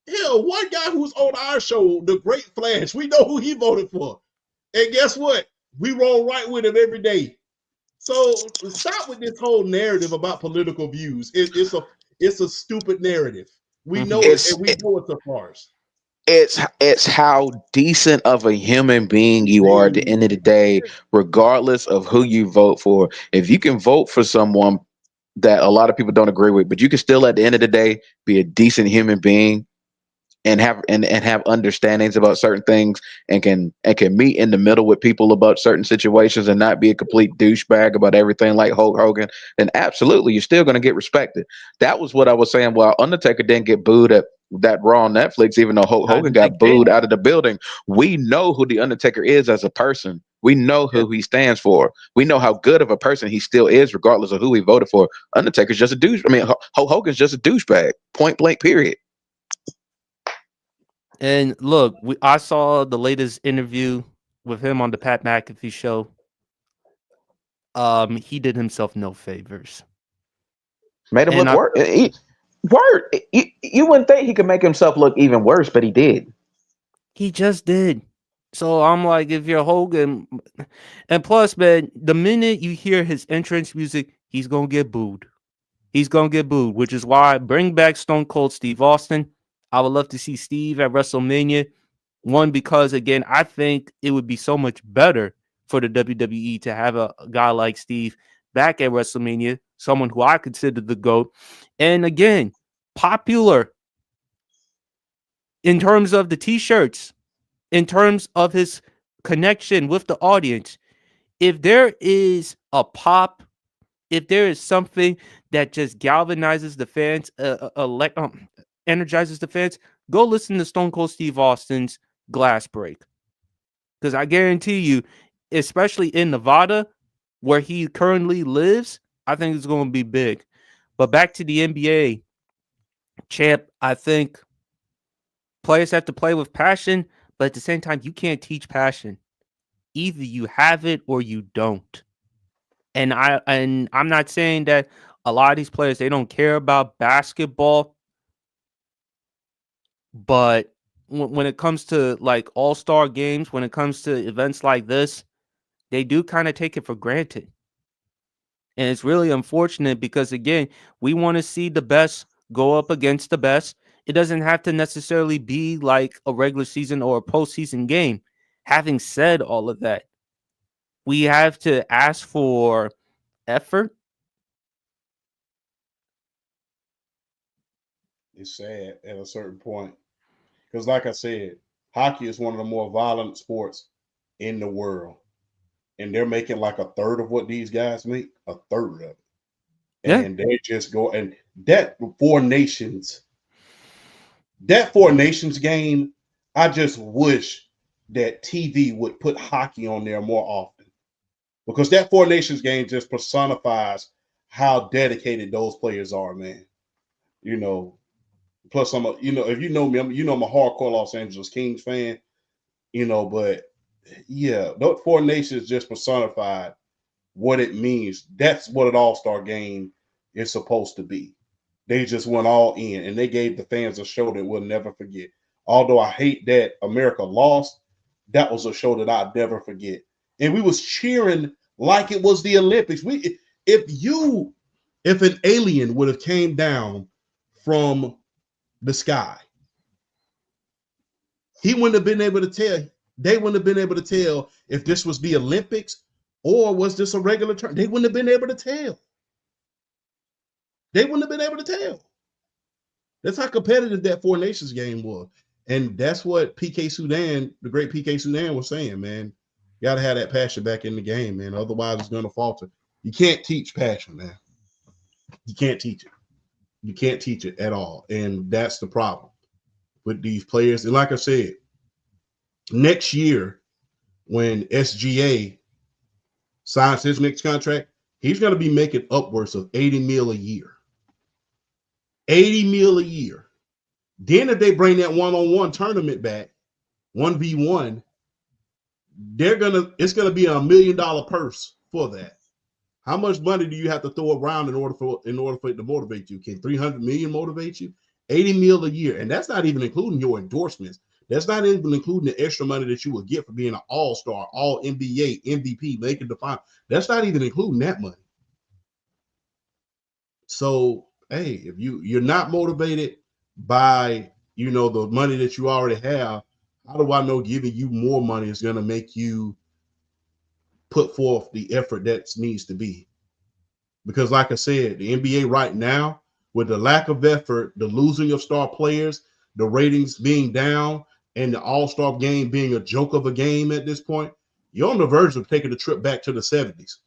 Hell, one guy who's on our show, The Great Flash, we know who he voted for. And guess what? We roll right with him every day. So stop with this whole narrative about political views. It's a stupid narrative. We know it, and we know it's a farce. It's how decent of a human being you are at the end of the day, regardless of who you vote for. If you can vote for someone that a lot of people don't agree with, but you can still at the end of the day be a decent human being and have understandings about certain things and can meet in the middle with people about certain situations and not be a complete douchebag about everything like Hulk Hogan, then absolutely you're still going to get respected. That was what I was saying. Well, Undertaker didn't get booed at that Raw on Netflix, even though Hulk Hogan got booed out of the building. We know who the Undertaker is as a person. We know who he stands for. We know how good of a person he still is, regardless of who he voted for. Undertaker's just a douche. I mean, Hulk Hogan's just a douchebag. Point blank. Period. And look, I saw the latest interview with him on the Pat McAfee show. He did himself no favors. Made him look worse. You wouldn't think he could make himself look even worse, but he did. He just did. So I'm like, if you're Hogan, and plus, man, the minute you hear his entrance music, he's gonna get booed. He's gonna get booed, which is why I bring back Stone Cold Steve Austin. I would love to see Steve at WrestleMania. One, because again, I think it would be so much better for the WWE to have a guy like Steve back at WrestleMania, someone who I consider the GOAT. And again, popular in terms of the t-shirts in terms of his connection with the audience. If there is a pop, if there is something that just galvanizes the fans, energizes the fans, go listen to Stone Cold Steve Austin's Glass Break. Because I guarantee you, especially in Nevada, where he currently lives, I think it's going to be big. But back to the NBA, champ, I think players have to play with passion, but at the same time, you can't teach passion. Either you have it or you don't. And I'm not saying that a lot of these players, they don't care about basketball, but when it comes to like all-star games, when it comes to events like this, they do kind of take it for granted. And it's really unfortunate because, again, we want to see the best go up against the best. It doesn't have to necessarily be like a regular season or a postseason game. Having said all of that, we have to ask for effort. It's sad at a certain point because, like I said, hockey is one of the more violent sports in the world, and they're making like a third of what these guys make, a third of it, Yeah. and they just go and that Four Nations, that Four Nations game. I just wish that TV would put hockey on there more often because that Four Nations game just personifies how dedicated those players are, man. You know, plus I'm a, if you know me, I'm a hardcore Los Angeles Kings fan, but yeah, those Four Nations just personified what it means. That's what an all-star game is supposed to be. They just went all in and they gave the fans a show that we'll never forget. Although I hate that America lost, that was a show that I'll never forget. And we was cheering like it was the Olympics. If an alien would have came down from the sky, he wouldn't have been able to tell. They wouldn't have been able to tell if this was the Olympics or was this a regular turn. They wouldn't have been able to tell. They wouldn't have been able to tell. That's how competitive that Four Nations game was. And that's what PK Soudan, the great PK Soudan, was saying, man. You got to have that passion back in the game, man. Otherwise, it's going to falter. You can't teach passion, man. You can't teach it. You can't teach it at all. And that's the problem with these players. And like I said, next year, when SGA signs his next contract, he's going to be making upwards of $80 million a year. $80 million a year. Then if they bring that one-on-one tournament back, 1v1, it's gonna be $1 million purse for that. How much money do you have to throw around in order for it to motivate you? Can 300 million motivate you? 80 mil a year, and that's not even including your endorsements. That's not even including the extra money that you will get for being an all-star, all NBA, MVP, making the final. That's not even including that money. So, hey, if you're not motivated by the money that you already have, how do I know giving you more money is going to make you put forth the effort that needs to be? Because like I said, the NBA right now, with the lack of effort, the losing of star players, the ratings being down, and the all-star game being a joke of a game at this point, you're on the verge of taking a trip back to the 70s.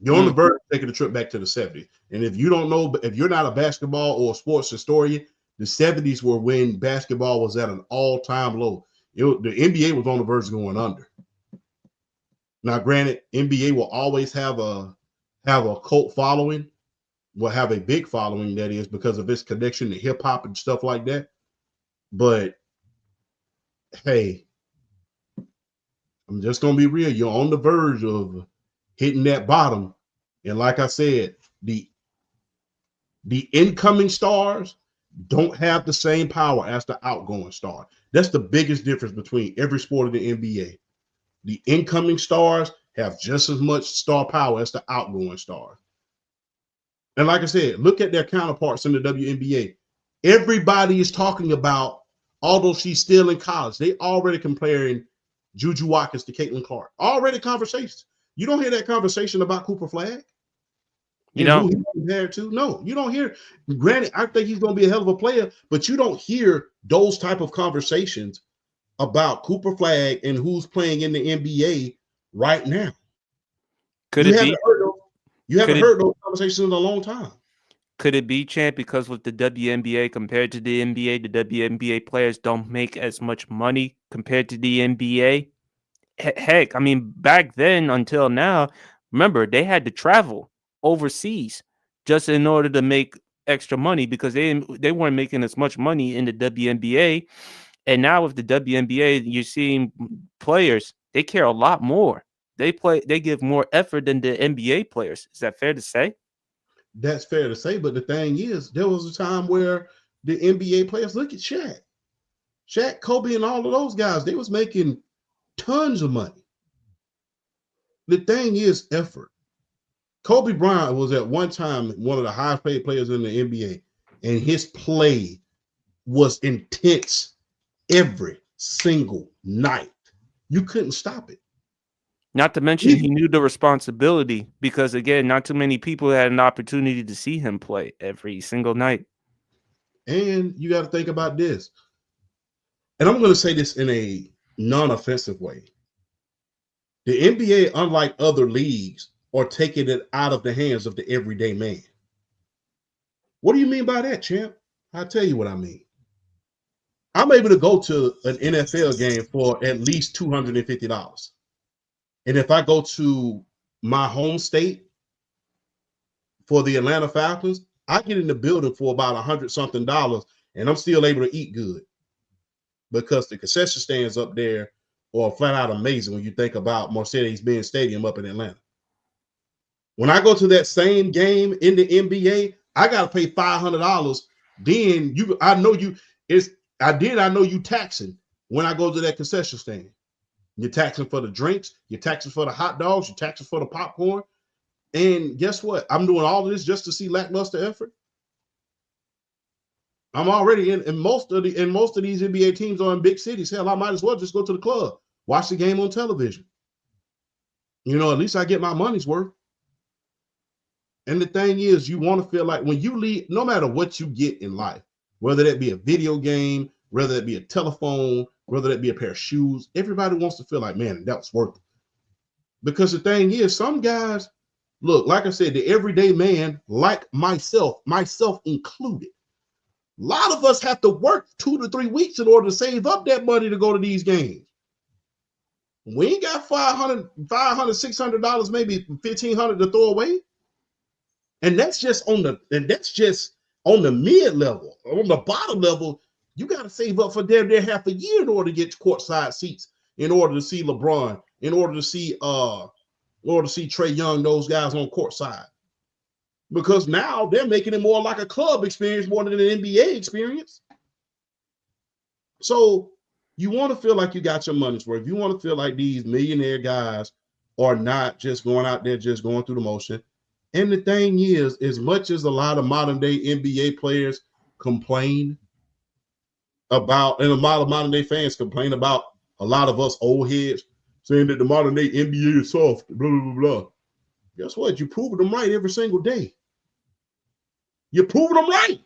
You're on the verge of taking a trip back to the 70s. And if you don't know, if you're not a basketball or a sports historian, the 70s were when basketball was at an all-time low. The NBA was on the verge of going under. Now, granted, NBA will always have a cult following, will have a big following, that is, because of its connection to hip-hop and stuff like that. But, hey, I'm just going to be real. You're on the verge of hitting that bottom. And like I said, the incoming stars don't have the same power as the outgoing star. That's the biggest difference between every sport in the NBA. The incoming stars have just as much star power as the outgoing stars. And like I said, look at their counterparts in the WNBA. Everybody is talking about, although she's still in college, they already comparing Juju Watkins to Caitlin Clark. Already conversations. You don't hear that conversation about Cooper Flag? You know, who he's compared to? No, you don't hear. Granted, I think he's going to be a hell of a player, but you don't hear those type of conversations about Cooper Flag and who's playing in the NBA right now. Could You it haven't be? heard those. You Could haven't it heard those conversations in a long time. could it be, champ? Because with the WNBA compared to the NBA, the WNBA players don't make as much money compared to the NBA. Heck, I mean, back then until now, remember they had to travel overseas just in order to make extra money because they weren't making as much money in the WNBA. And now with the WNBA, you're seeing players, they care a lot more. They give more effort than the NBA players. Is that fair to say? That's fair to say, but the thing is, there was a time where the NBA players, look at Shaq, Kobe, and all of those guys, they was making tons of money. The thing is effort. Kobe Bryant was at one time one of the highest paid players in the NBA, and his play was intense every single night. You couldn't stop it. Not to mention he knew the responsibility because again, not too many people had an opportunity to see him play every single night. And you got to think about this. And I'm going to say this in a non-offensive way. The NBA, unlike other leagues, are taking it out of the hands of the everyday man. What do you mean by that, champ? I'll tell you what I mean. I'm able to go to an NFL game for at least $250. And if I go to my home state for the Atlanta Falcons, I get in the building for about $100-something, and I'm still able to eat good because the concession stands up there are flat out amazing when you think about Mercedes-Benz Stadium up in Atlanta. When I go to that same game in the NBA, I got to pay $500. Then I know you taxing when I go to that concession stand. You're taxing for the drinks, you're taxing for the hot dogs, you're taxing for the popcorn. And guess what? I'm doing all of this just to see lackluster effort. I'm already in most of these NBA teams are in big cities. Hell, I might as well just go to the club, watch the game on television. You know, at least I get my money's worth. And the thing is, you want to feel like when you leave, no matter what you get in life, whether that be a video game, whether it be a telephone, whether that be a pair of shoes, everybody wants to feel like, man, that was worth it. Because the thing is, some guys, look, like I said, the everyday man, like myself included, a lot of us have to work 2 to 3 weeks in order to save up that money to go to these games. We ain't got $500, $600, maybe $1,500 to throw away. And that's just on the mid level. On the bottom level, you got to save up for damn near half a year in order to get courtside seats, in order to see LeBron, in order to see Trae Young, those guys on courtside. Because now they're making it more like a club experience more than an NBA experience. So you want to feel like you got your money's worth. You want to feel like these millionaire guys are not just going out there, just going through the motion. And the thing is, as much as a lot of modern day NBA players complain about, and a lot of modern day fans complain about a lot of us old heads saying that the modern day NBA is soft, blah, blah, blah, blah. Guess what? You're proving them right every single day. You're proving them right.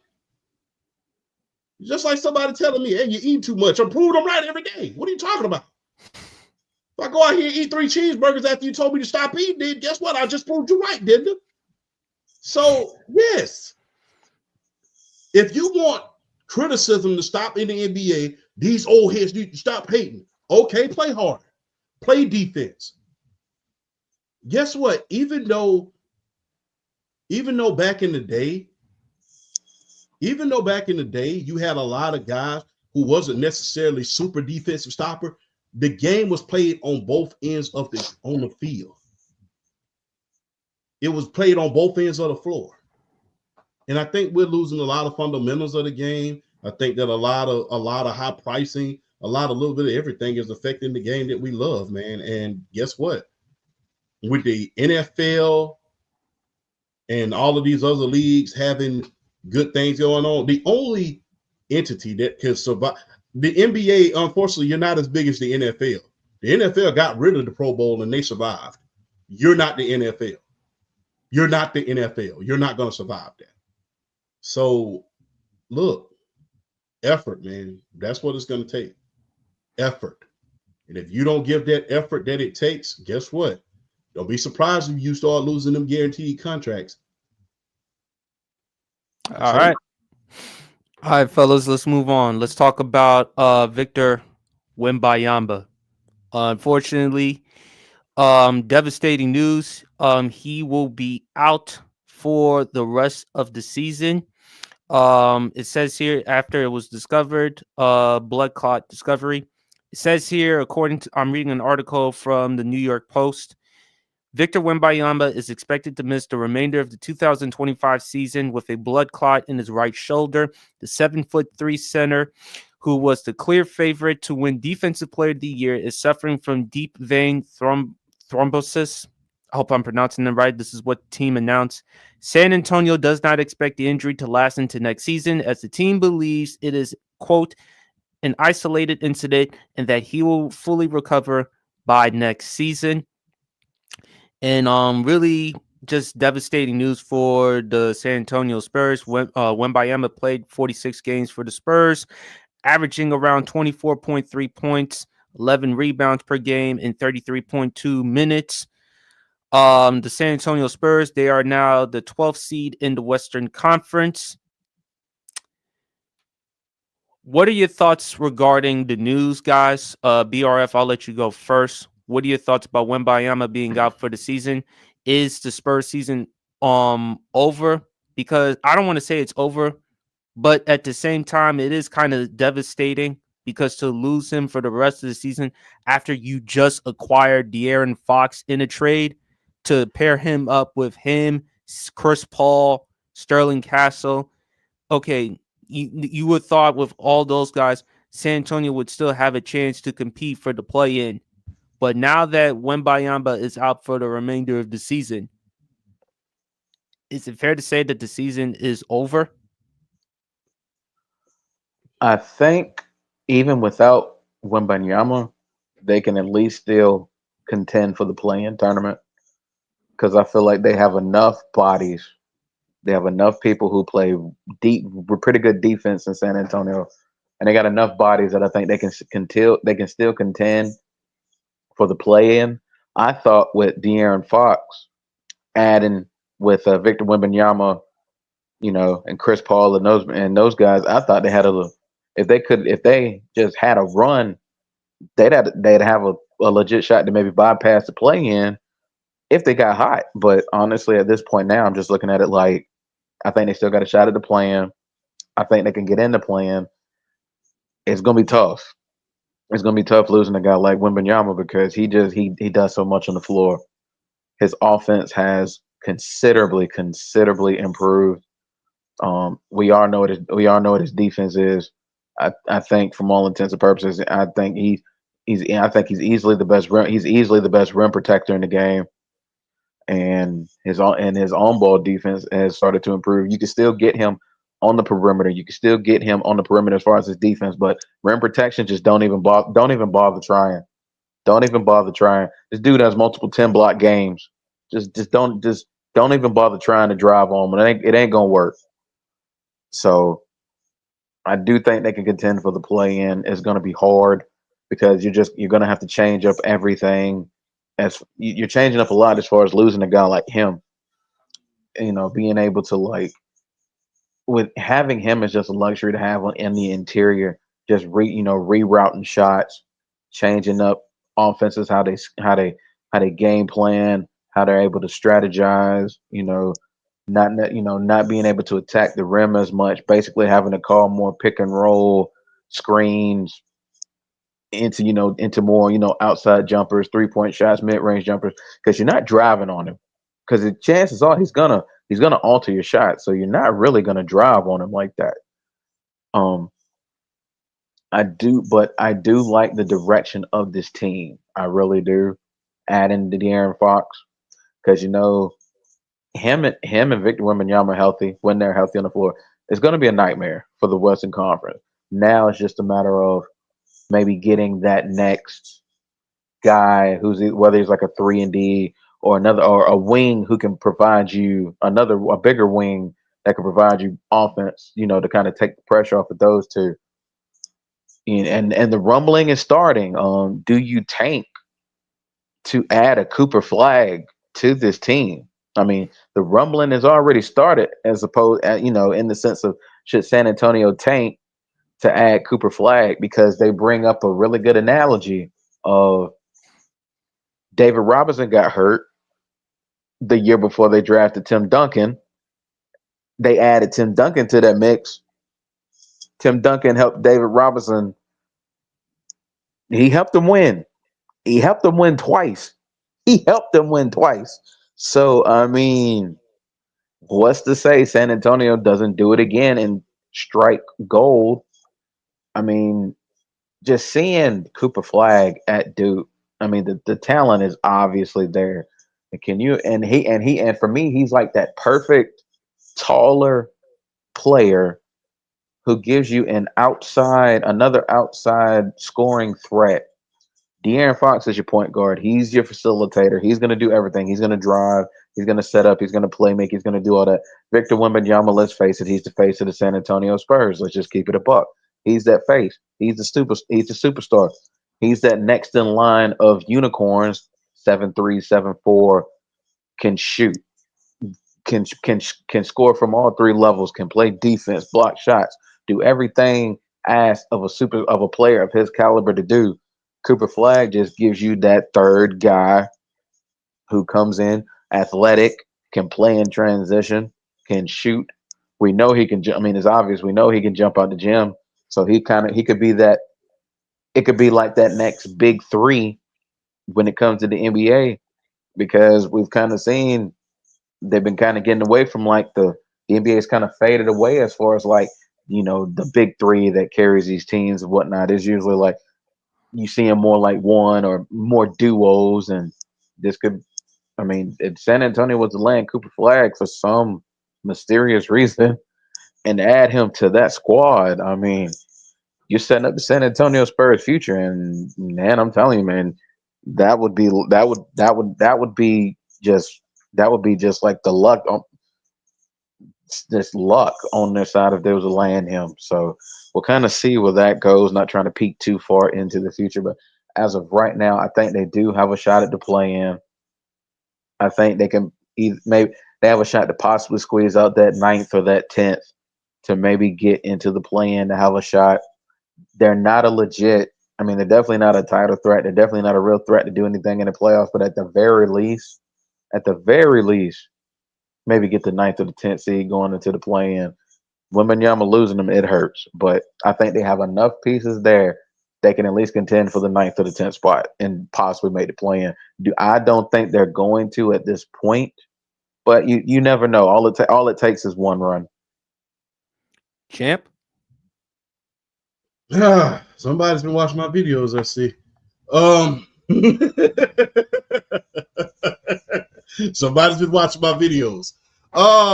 Just like somebody telling me, hey, you eat too much. I'm proving them right every day. What are you talking about? If I go out here and eat 3 cheeseburgers after you told me to stop eating, then guess what? I just proved you right, didn't I? So, yes, if you want criticism to stop in the NBA, these old heads need to stop hating. Okay, play harder. Play defense. Guess what? Even though back in the day, you had a lot of guys who wasn't necessarily super defensive stopper, the game was played on both ends on the field. It was played on both ends of the floor. And I think we're losing a lot of fundamentals of the game. I think that a lot of high pricing, a little bit of everything is affecting the game that we love, man. And guess what? With the NFL and all of these other leagues having good things going on, the only entity that can survive, the NBA, unfortunately, you're not as big as the NFL. The NFL got rid of the Pro Bowl and they survived. You're not the NFL. You're not the NFL. You're not going to survive that. So, look, effort, man. That's what it's going to take. effort. And if you don't give that effort that it takes, guess what? Don't be surprised if you start losing them guaranteed contracts. That's All right. All right, fellas, let's move on. Let's talk about Victor Wembanyama. Unfortunately, devastating news. He will be out for the rest of the season. It says here after it was discovered, blood clot discovery. It says here, according to I'm reading an article from the New York Post. Victor Wembanyama is expected to miss the remainder of the 2025 season with a blood clot in his right shoulder. The 7'3" center, who was the clear favorite to win Defensive Player of the Year, is suffering from deep vein thrombosis. I hope I'm pronouncing it right. This is what the team announced. San Antonio does not expect the injury to last into next season, as the team believes it is, quote, an isolated incident and that he will fully recover by next season. And really just devastating news for the San Antonio Spurs. Wembanyama played 46 games for the Spurs, averaging around 24.3 points, 11 rebounds per game in 33.2 minutes. The San Antonio Spurs, they are now the 12th seed in the Western Conference. What are your thoughts regarding the news, guys? BRF, I'll let you go first. What are your thoughts about Wembanyama being out for the season? Is the Spurs season over? Because I don't want to say it's over, but at the same time, it is kind of devastating because to lose him for the rest of the season after you just acquired De'Aaron Fox in a trade to pair him up with him, Chris Paul, Sterling Castle. Okay, you would thought with all those guys, San Antonio would still have a chance to compete for the play-in. But now that Wembanyama is out for the remainder of the season, is it fair to say that the season is over? I think even without Wembanyama, they can at least still contend for the play-in tournament because I feel like they have enough bodies. They have enough people who play deep, pretty good defense in San Antonio, and they got enough bodies that I think they can still contend for the play-in. I thought with De'Aaron Fox adding with Victor Wembanyama, and Chris Paul and those guys, I thought they had if they just had a run, they'd have a legit shot to maybe bypass the play-in if they got hot. But honestly, at this point now, I'm just looking at it like I think they still got a shot at the play-in. I think they can get in the play-in. It's gonna be tough. It's gonna be tough losing a guy like Wembanyama because he does so much on the floor. His offense has considerably improved. We all know what his defense is. I think from all intents and purposes, I think he's easily the best rim protector in the game, and his on ball defense has started to improve. You can still get him on the perimeter. You can still get him on the perimeter as far as his defense, but rim protection just don't even bother trying. Don't even bother trying. This dude has multiple 10 block games. Just don't even bother trying to drive on him. It ain't gonna work. So I do think they can contend for the play in. It's gonna be hard because you're gonna have to change up everything. As you're changing up a lot as far as losing a guy like him. Being able to with having him is just a luxury to have in the interior. Just rerouting shots, changing up offenses, how they game plan, how they're able to strategize. Not being able to attack the rim as much. Basically, having to call more pick and roll screens into more outside jumpers, 3-point shots, mid range jumpers, because you're not driving on him. Because the chances are he's gonna alter your shot, so you're not really gonna drive on him like that. Um, I do like the direction of this team. I really do. Adding the De'Aaron Fox, because him and Victor Wembanyama healthy when they're healthy on the floor, it's going to be a nightmare for the Western Conference. Now it's just a matter of maybe getting that next guy whether he's like a 3 and D or a wing who can provide you a bigger wing that can provide you offense, to kind of take the pressure off of those two. And the rumbling is starting. Do you tank to add a Cooper Flag to this team? I mean, the rumbling has already started, as opposed, in the sense of should San Antonio tank to add Cooper Flag, because they bring up a really good analogy of David Robinson got hurt the year before they drafted Tim Duncan. They added Tim Duncan to that mix. Tim Duncan helped David Robinson. He helped them win. He helped them win twice. He helped them win twice. So, I mean, what's to say San Antonio doesn't do it again and strike gold? I mean, just seeing Cooper Flag at Duke, I mean, the talent is obviously there. And can you and for me, he's like that perfect taller player who gives you another outside scoring threat. De'Aaron Fox is your point guard. He's your facilitator. He's going to do everything. He's going to drive. He's going to set up. He's going to play make. He's going to do all that. Victor Wembanyama, let's face it, he's the face of the San Antonio Spurs. Let's just keep it a buck. He's that face. He's the superstar. He's that next in line of unicorns. 7'3", 7'4", can shoot, can score from all three levels, can play defense, block shots, do everything asked of a player of his caliber to do. Cooper Flag just gives you that third guy who comes in athletic, can play in transition, can shoot. We know he can. I mean, it's obvious. We know he can jump out the gym. So he could be that. It could be like that next big three when it comes to the NBA, because we've kind of seen they've been kind of getting away from like the NBA's kind of faded away as far as like, the big three that carries these teams and whatnot. Is usually like you see them more like one or more duos, and this could. I mean, if San Antonio was to land Cooper Flag for some mysterious reason and add him to that squad, I mean, you're setting up the San Antonio Spurs future. And man, I'm telling you, man, that would be just like the luck on this luck on their side if they was to land him. So we'll kind of see where that goes. Not trying to peek too far into the future, but as of right now, I think they do have a shot at the play-in. I think they can maybe they have a shot to possibly squeeze out that 9th or that 10th to maybe get into the play-in to have a shot. They're not a legit. I mean, they're definitely not a title threat. They're definitely not a real threat to do anything in the playoffs. But at the very least, maybe get the 9th or the 10th seed going into the play-in. Wembanyama losing them, it hurts. But I think they have enough pieces there they can at least contend for the 9th or the 10th spot and possibly make the play-in. I don't think they're going to at this point, but you never know. All it takes is one run. Champ? Somebody's been watching my videos, I see. Somebody's been watching my videos.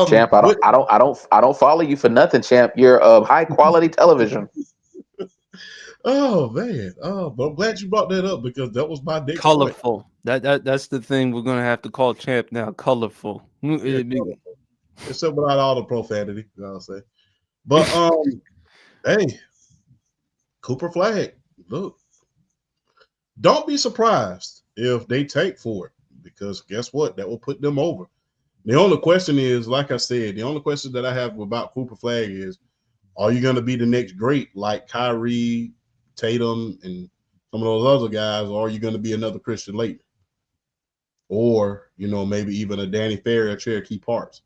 Champ, I don't follow you for nothing, Champ. You're high quality television. Oh man. Oh, but I'm glad you brought that up because that was my next colorful. Point. That's the thing we're gonna have to call Champ now. Colorful. Yeah, colorful. Except without all the profanity, I'll say. But hey, Cooper Flag, look. Don't be surprised if they take for it, because guess what? That will put them over. The only question is, like I said, the only question that I have about Cooper Flag is, are you going to be the next great like Kyrie, Tatum, and some of those other guys, or are you going to be another Christian Laettner? Or, maybe even a Danny Ferry or Cherokee Parks.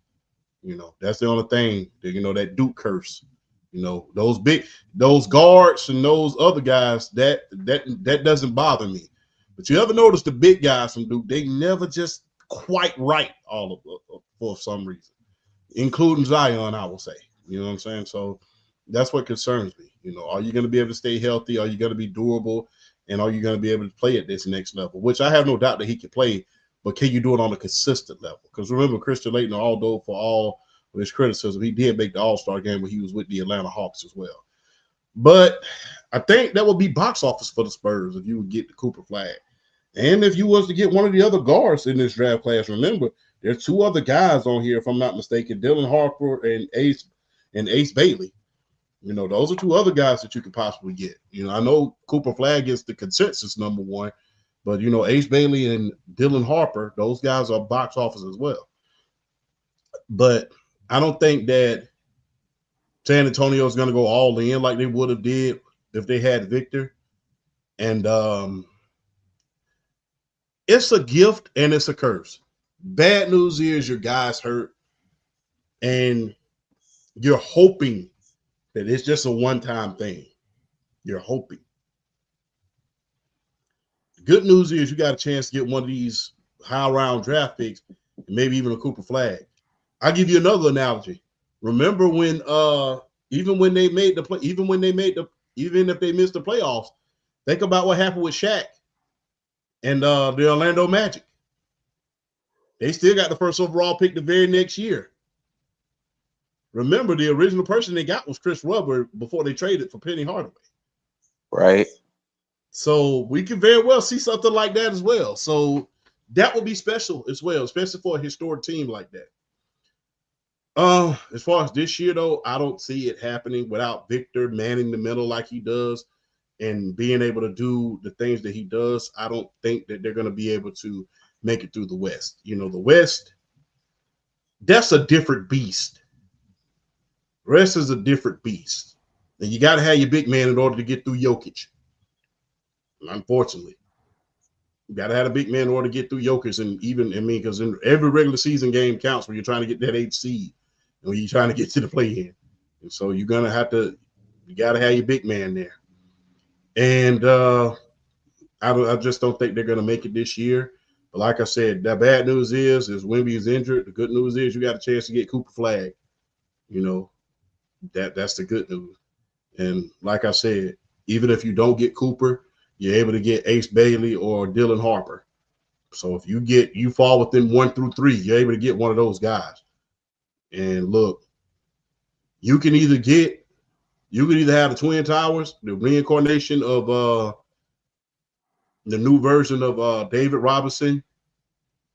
That's the only thing that, that Duke curse. Those guards and those other guys, that doesn't bother me. But you ever notice the big guys from Duke, they never just quite right all of them for some reason, including Zion, I will say. You know what I'm saying? So that's what concerns me. Are you going to be able to stay healthy? Are you going to be durable? And are you going to be able to play at this next level? Which I have no doubt that he can play, but can you do it on a consistent level? Because remember, Christian Laettner, although for all of his criticism, he did make the All-Star game when he was with the Atlanta Hawks as well. But I think that would be box office for the Spurs if you would get the Cooper Flag. And if you was to get one of the other guards in this draft class, remember, there's two other guys on here, if I'm not mistaken, Dylan Harper and Ace Bailey. You know, those are two other guys that you could possibly get. You know, I know Cooper Flag is the consensus number one, but you know, Ace Bailey and Dylan Harper, those guys are box office as well. But I don't think that San Antonio is going to go all in like they would have did if they had Victor. And it's a gift and it's a curse. Bad news is your guy's hurt, and you're hoping that it's just a one-time thing. You're hoping. The good news is you got a chance to get one of these high-round draft picks, maybe even a Cooper Flag. I'll give you another analogy. Remember when even if they missed the playoffs, think about what happened with Shaq and the Orlando Magic. They still got the first overall pick the very next year. Remember, the original person they got was Chris Webber before they traded for Penny Hardaway. Right. So we can very well see something like that as well. So that would be special as well, especially for a historic team like that. As far as this year, though, I don't see it happening without Victor manning the middle like he does and being able to do the things that he does. I don't think that they're going to be able to make it through the West. You know, the West, that's a different beast. The rest is a different beast. And you got to have your big man in order to get through Jokic. Unfortunately. You got to have a big man in order to get through Jokic. And even, I mean, because in every regular season game counts when you're trying to get that 8th seed. When you're trying to get to the play-in. And so you're going to have to, you got to have your big man there. And I just don't think they're going to make it this year. But like I said, the bad news is Wemby is injured. The good news is you got a chance to get Cooper Flag. You know, that's the good news. And like I said, even if you don't get Cooper, you're able to get Ace Bailey or Dylan Harper. So if you fall within 1 through 3, you're able to get one of those guys. And look, you can either have the Twin Towers, the reincarnation of the new version of David Robinson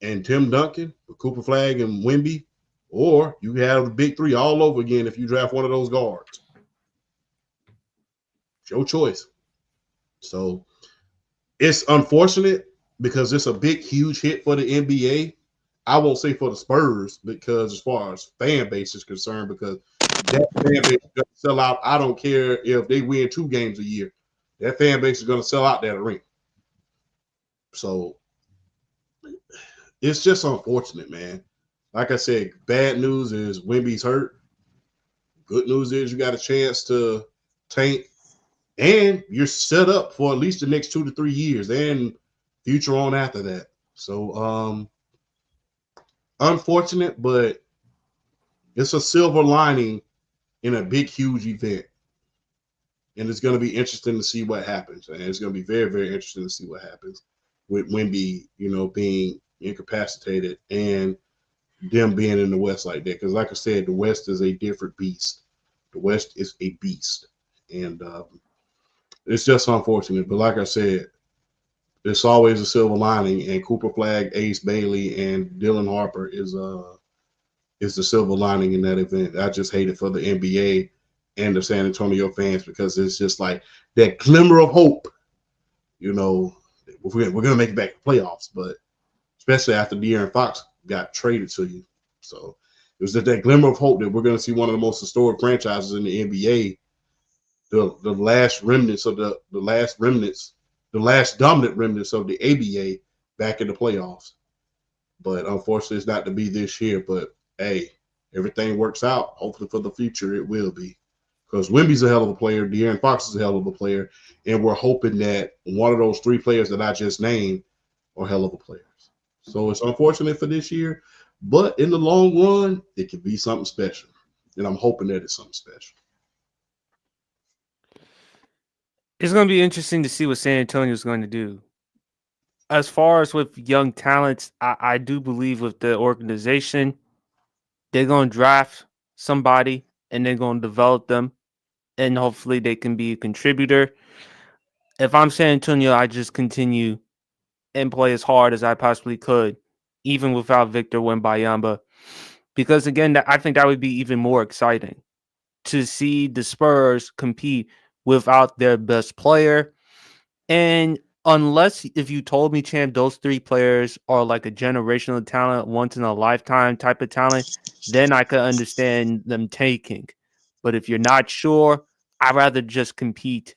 and Tim Duncan, Cooper Flag and Wemby, or you have the big three all over again if you draft one of those guards. It's your choice. So it's unfortunate because it's a big, huge hit for the NBA. I won't say for the Spurs because as far as fan base is concerned, because that fan base is going to sell out. I don't care if they win 2 games a year. That fan base is going to sell out that arena. So it's just unfortunate, man. Like I said, bad news is Wemby's hurt. Good news is you got a chance to tank, and you're set up for at least the next 2 to 3 years and future on after that. So, unfortunate, but it's a silver lining in a big, huge event. And it's going to be interesting to see what happens. And it's going to be very, very interesting to see what happens with Wemby, being incapacitated and them being in the West like that. Because like I said, the West is a different beast. The West is a beast. And it's just unfortunate. But like I said, it's always a silver lining, and Cooper Flag, Ace Bailey, and Dylan Harper is the silver lining in that event. I just hate it for the NBA and the San Antonio fans because it's just like that glimmer of hope. We're gonna make it back to playoffs, but especially after De'Aaron Fox got traded to you, so it was just that glimmer of hope that we're gonna see one of the most historic franchises in the NBA, the last remnants of the last dominant remnants of the ABA back in the playoffs. But unfortunately, it's not to be this year. But hey, everything works out. Hopefully for the future, it will be. Because Wemby's a hell of a player. De'Aaron Fox is a hell of a player. And we're hoping that one of those 3 players that I just named are hell of a players. So it's unfortunate for this year. But in the long run, it could be something special. And I'm hoping that it's something special. It's going to be interesting to see what San Antonio is going to do. As far as with young talents, I do believe with the organization, they're going to draft somebody and they're going to develop them, and hopefully they can be a contributor. If I'm San Antonio, I just continue and play as hard as I possibly could, even without Victor Wembanyama, because again, I think that would be even more exciting. to see the Spurs compete without their best player. And unless if you told me, champ, those three players are like a generational talent, once in a lifetime type of talent, then I could understand them taking. But if you're not sure, I'd rather just compete.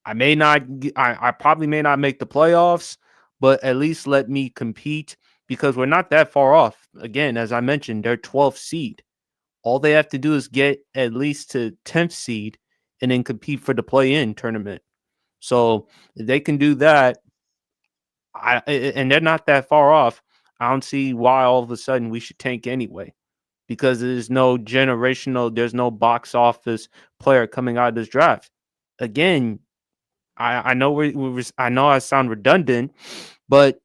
I may not, I probably may not make the playoffs, but at least let me compete because we're not that far off. Again, as I mentioned, they're 12th seed. All they have to do is get at least to 10th seed and then compete for the play-in tournament. So if they can do that, and they're not that far off, I don't see why all of a sudden we should tank anyway. Because there's no box office player coming out of this draft. Again, I know I know I sound redundant, but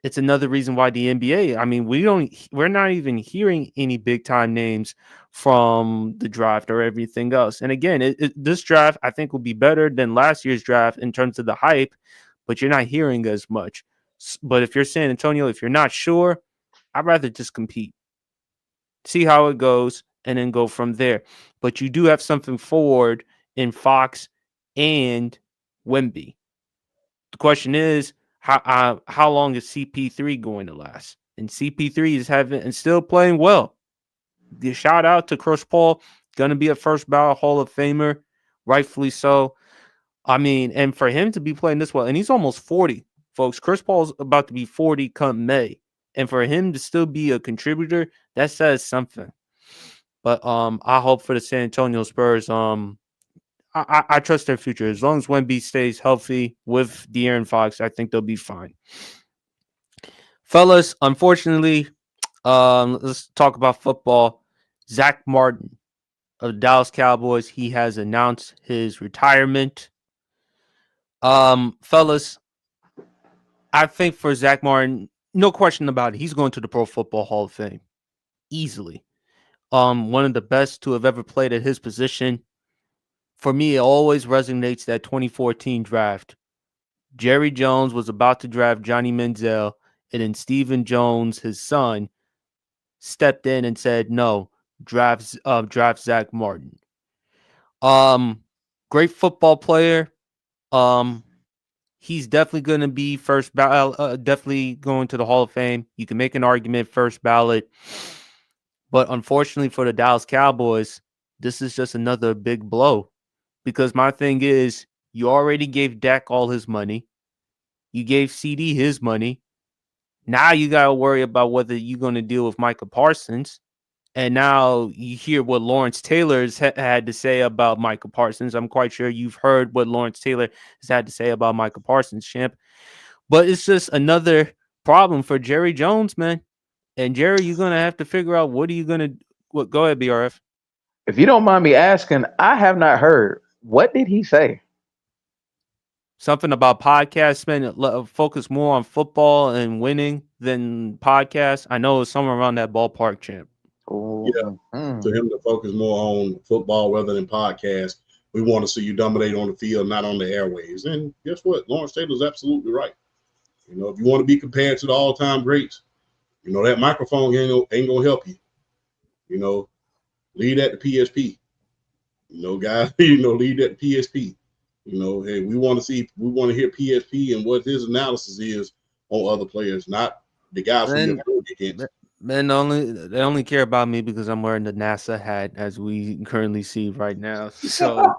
it's another reason why the NBA. I mean, we're not even hearing any big time names from the draft or everything else. And again, this draft I think will be better than last year's draft in terms of the hype, but you're not hearing as much. But if you're San Antonio, if you're not sure, I'd rather just compete, see how it goes, and then go from there. But you do have something forward in Fox and Wemby. The question is, how long is CP3 going to last? And CP3 is having and still playing well. The shout out to Chris Paul, gonna be a first ballot Hall of Famer, rightfully so. I mean, and for him to be playing this well, and he's almost 40, folks. Chris Paul's about to be 40 come May. And for him to still be a contributor, that says something. But I hope for the San Antonio Spurs, I trust their future. As long as Wemby stays healthy with De'Aaron Fox, I think they'll be fine. Fellas, unfortunately, let's talk about football. Zack Martin of the Dallas Cowboys, he has announced his retirement. Fellas, I think for Zack Martin, no question about it, he's going to the Pro Football Hall of Fame easily. One of the best to have ever played at his position. For me, it always resonates that 2014 draft. Jerry Jones was about to draft Johnny Manziel, and then Stephen Jones, his son, stepped in and said, "No, draft Zack Martin." Great football player. He's definitely going to be first ballot, definitely going to the Hall of Fame. You can make an argument first ballot, but unfortunately for the Dallas Cowboys, this is just another big blow. Because my thing is, you already gave Dak all his money. You gave CD his money. Now you got to worry about whether you're going to deal with Micah Parsons. And now you hear what Lawrence Taylor's had to say about Micah Parsons. I'm quite sure you've heard what Lawrence Taylor has had to say about Micah Parsons, champ. But it's just another problem for Jerry Jones, man. And Jerry, you're going to have to figure out what are you going to – go ahead, BRF. If you don't mind me asking, I have not heard. What did he say? Something about podcasts, man. Focus more on football and winning than podcasts. I know it's somewhere around that ballpark, champ. Yeah, to him to focus more on football rather than podcast. We want to see you dominate on the field, not on the airwaves. And guess what? Lawrence Taylor's absolutely right. You know, if you want to be compared to the all-time greats, you know, that microphone ain't going to help you. You know, lead at the PSP. You know, guys, lead at the PSP. You know, hey, we want to hear PSP and what his analysis is on other players, not the guys who you're going against. Man, they only care about me because I'm wearing the NASA hat, as we currently see right now. So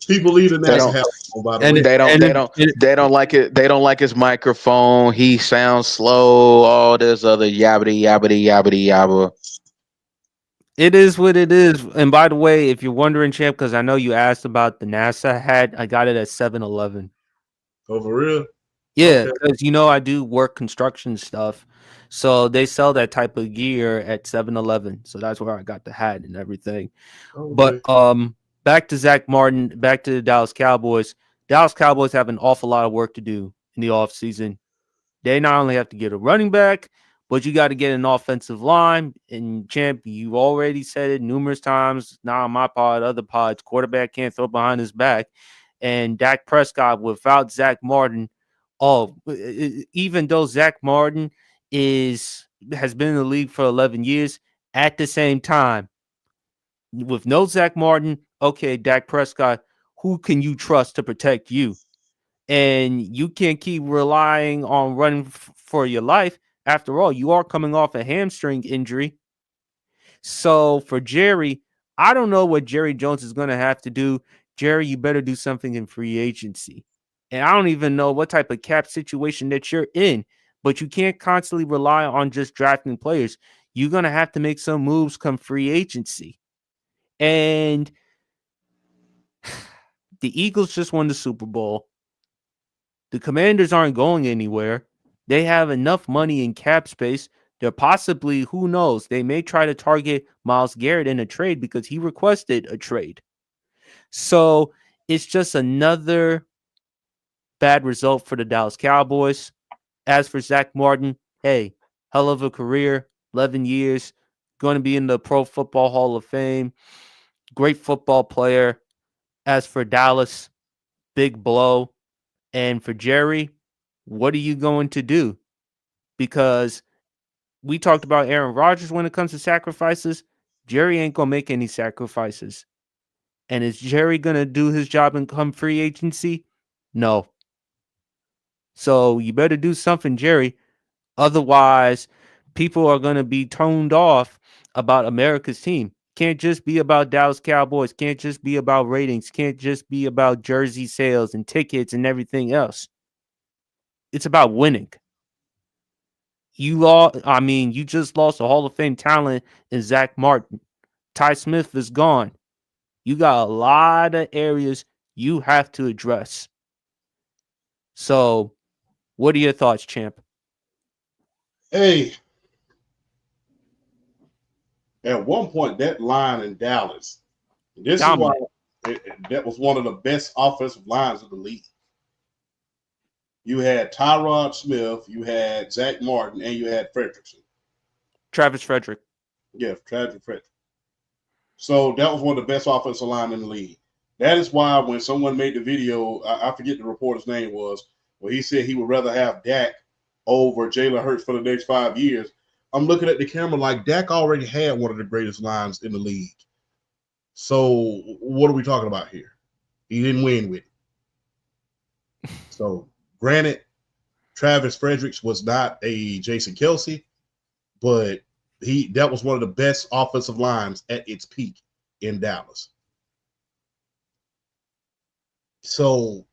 people leave the NASA hat on, by the way. They don't like it. They don't like his microphone. He sounds slow. All this other yabbity yabbity yabbity yabba. It is what it is. And by the way, if you're wondering, champ, because I know you asked about the NASA hat, I got it at 7-Eleven. Oh, for real? Yeah, because I do work construction stuff, so they sell that type of gear at 7-Eleven. So that's where I got the hat and everything. Okay. But back to Zack Martin, back to the Dallas Cowboys. Dallas Cowboys have an awful lot of work to do in the offseason. They not only have to get a running back, but you got to get an offensive line. And champ, you already said it numerous times. Not on my pod, other pods. Quarterback can't throw behind his back. And Dak Prescott without Zack Martin. Oh, even though Zack Martin is, has been in the league for 11 years. At the same time, with no Zack Martin, okay, Dak Prescott, who can you trust to protect you? And you can't keep relying on running for your life. After all, you are coming off a hamstring injury. So for Jerry, I don't know what Jerry Jones is going to have to do. Jerry, you better do something in free agency. And I don't even know what type of cap situation that you're in, but you can't constantly rely on just drafting players. You're going to have to make some moves come free agency. And the Eagles just won the Super Bowl. The Commanders aren't going anywhere. They have enough money in cap space. They're possibly, who knows, they may try to target Myles Garrett in a trade because he requested a trade. So it's just another bad result for the Dallas Cowboys. As for Zack Martin, hey, hell of a career, 11 years, going to be in the Pro Football Hall of Fame. Great football player. As for Dallas, big blow. And for Jerry, what are you going to do? Because we talked about Aaron Rodgers when it comes to sacrifices. Jerry ain't going to make any sacrifices. And is Jerry going to do his job and come free agency? No. So you better do something, Jerry. Otherwise, people are going to be toned off about America's team. Can't just be about Dallas Cowboys. Can't just be about ratings. Can't just be about jersey sales and tickets and everything else. It's about winning. You just lost a Hall of Fame talent in Zack Martin. Ty Smith is gone. You got a lot of areas you have to address. So, what are your thoughts, champ? Hey, at one point, that line in Dallas, this Dominant. is why that was one of the best offensive lines of the league. You had Tyrod Smith, you had Zack Martin, and you had Fredrickson. Travis Frederick. Yeah, Travis Frederick. So that was one of the best offensive line in the league. That is why when someone made the video, I forget the reporter's name was, where he said he would rather have Dak over Jalen Hurts for the next 5 years. I'm looking at the camera like Dak already had one of the greatest lines in the league. So what are we talking about here? He didn't win with it. So granted, Travis Fredericks was not a Jason Kelce, but that was one of the best offensive lines at its peak in Dallas. So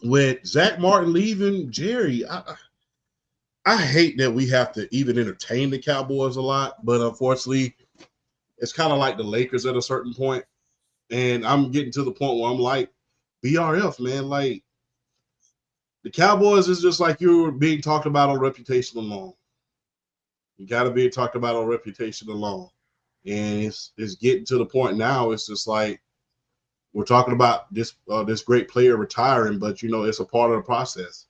with Zack Martin leaving, Jerry, I hate that we have to even entertain the Cowboys a lot, but unfortunately, it's kind of like the Lakers at a certain point. And I'm getting to the point where I'm like, BRF, man, like the Cowboys is just like you're being talked about on reputation alone. You got to be talked about on reputation alone. And it's getting to the point now, it's just like we're talking about this great player retiring, but, it's a part of the process.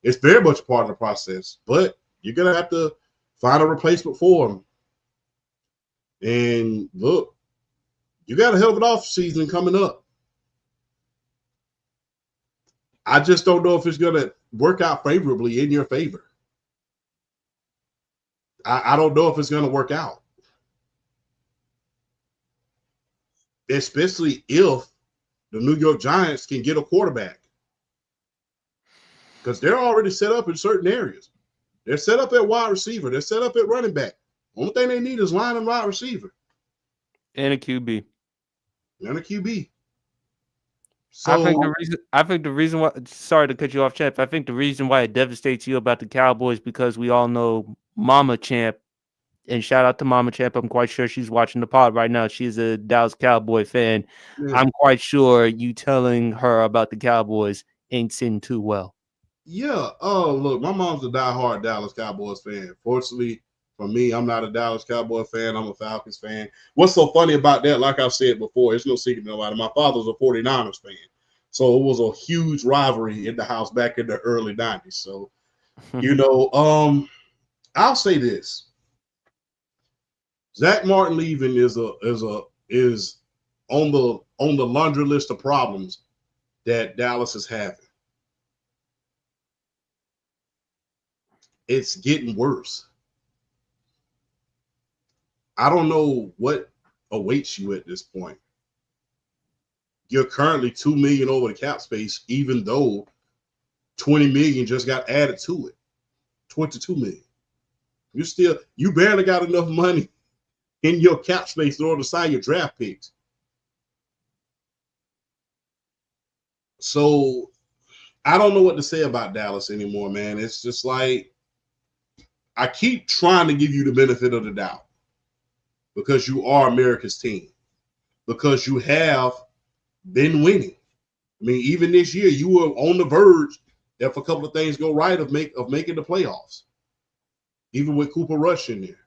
It's very much a part of the process, but you're going to have to find a replacement for him. And look, you got a hell of an off season coming up. I just don't know if it's going to work out favorably in your favor. I don't know if it's going to work out. Especially if the New York Giants can get a quarterback. Because they're already set up in certain areas. They're set up at wide receiver. They're set up at running back. Only thing they need is line and wide receiver. And a QB. And a QB. I So think the reason why, sorry to cut you off, champ. I think the reason why it devastates you about the Cowboys because we all know Mama Champ, and shout out to Mama Champ. I'm quite sure she's watching the pod right now. She's a Dallas Cowboy fan. yeah. I'm quite sure you telling her about the Cowboys ain't sitting too well. Yeah. Oh, look, my mom's a diehard Dallas Cowboys fan. Fortunately for me, I'm not a Dallas Cowboy fan. I'm a Falcons fan. What's so funny about that, like I said before, it's no secret to nobody. My father's a 49ers fan. So it was a huge rivalry in the house back in the early 90s. So, I'll say this. Zack Martin leaving is on the laundry list of problems that Dallas is having. it's getting worse. I don't know what awaits you at this point. You're currently $2 million over the cap space, even though $20 million just got added to it. $22 million. You barely got enough money in your cap space in order to sign your draft picks. So I don't know what to say about Dallas anymore, man. It's just like I keep trying to give you the benefit of the doubt because you are America's team, because you have been winning. I mean, even this year, you were on the verge, if a couple of things go right, of making the playoffs, even with Cooper Rush in there.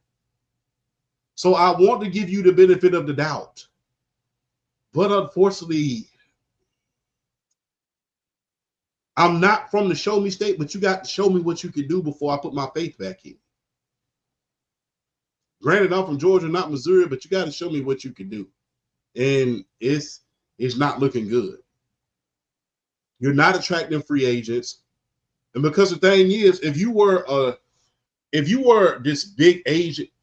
So I want to give you the benefit of the doubt. But unfortunately, I'm not from the show me state, but you got to show me what you can do before I put my faith back in. Granted, I'm from Georgia, not Missouri, but you got to show me what you can do. And it's not looking good. You're not attracting free agents. And because the thing is, if you were this big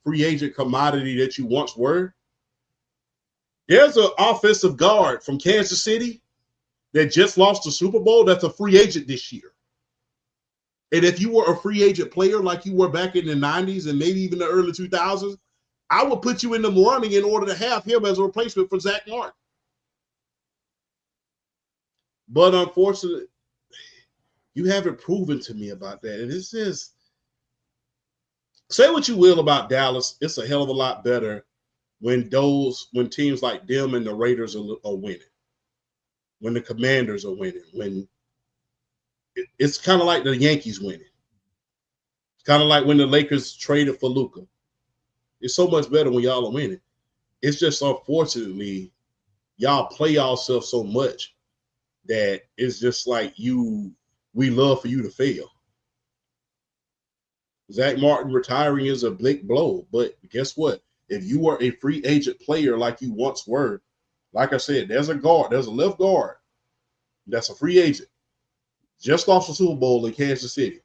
free agent commodity that you once were, there's an offensive guard from Kansas City that just lost the Super Bowl that's a free agent this year. And if you were a free agent player like you were back in the 90s and maybe even the early 2000s, I would put you in the running in order to have him as a replacement for Zack Martin. But unfortunately, you haven't proven to me about that. And this is, say what you will about Dallas, it's a hell of a lot better when teams like them and the Raiders are winning, when the Commanders are winning, when it's kind of like the Yankees winning. It's kind of like when the Lakers traded for Luka. It's so much better when y'all are winning. It's just unfortunately, y'all play yourself so much that it's just like we love for you to fail. Zack Martin retiring is a big blow, but guess what? If you were a free agent player like you once were, like I said, there's a left guard that's a free agent, just lost the Super Bowl in Kansas City,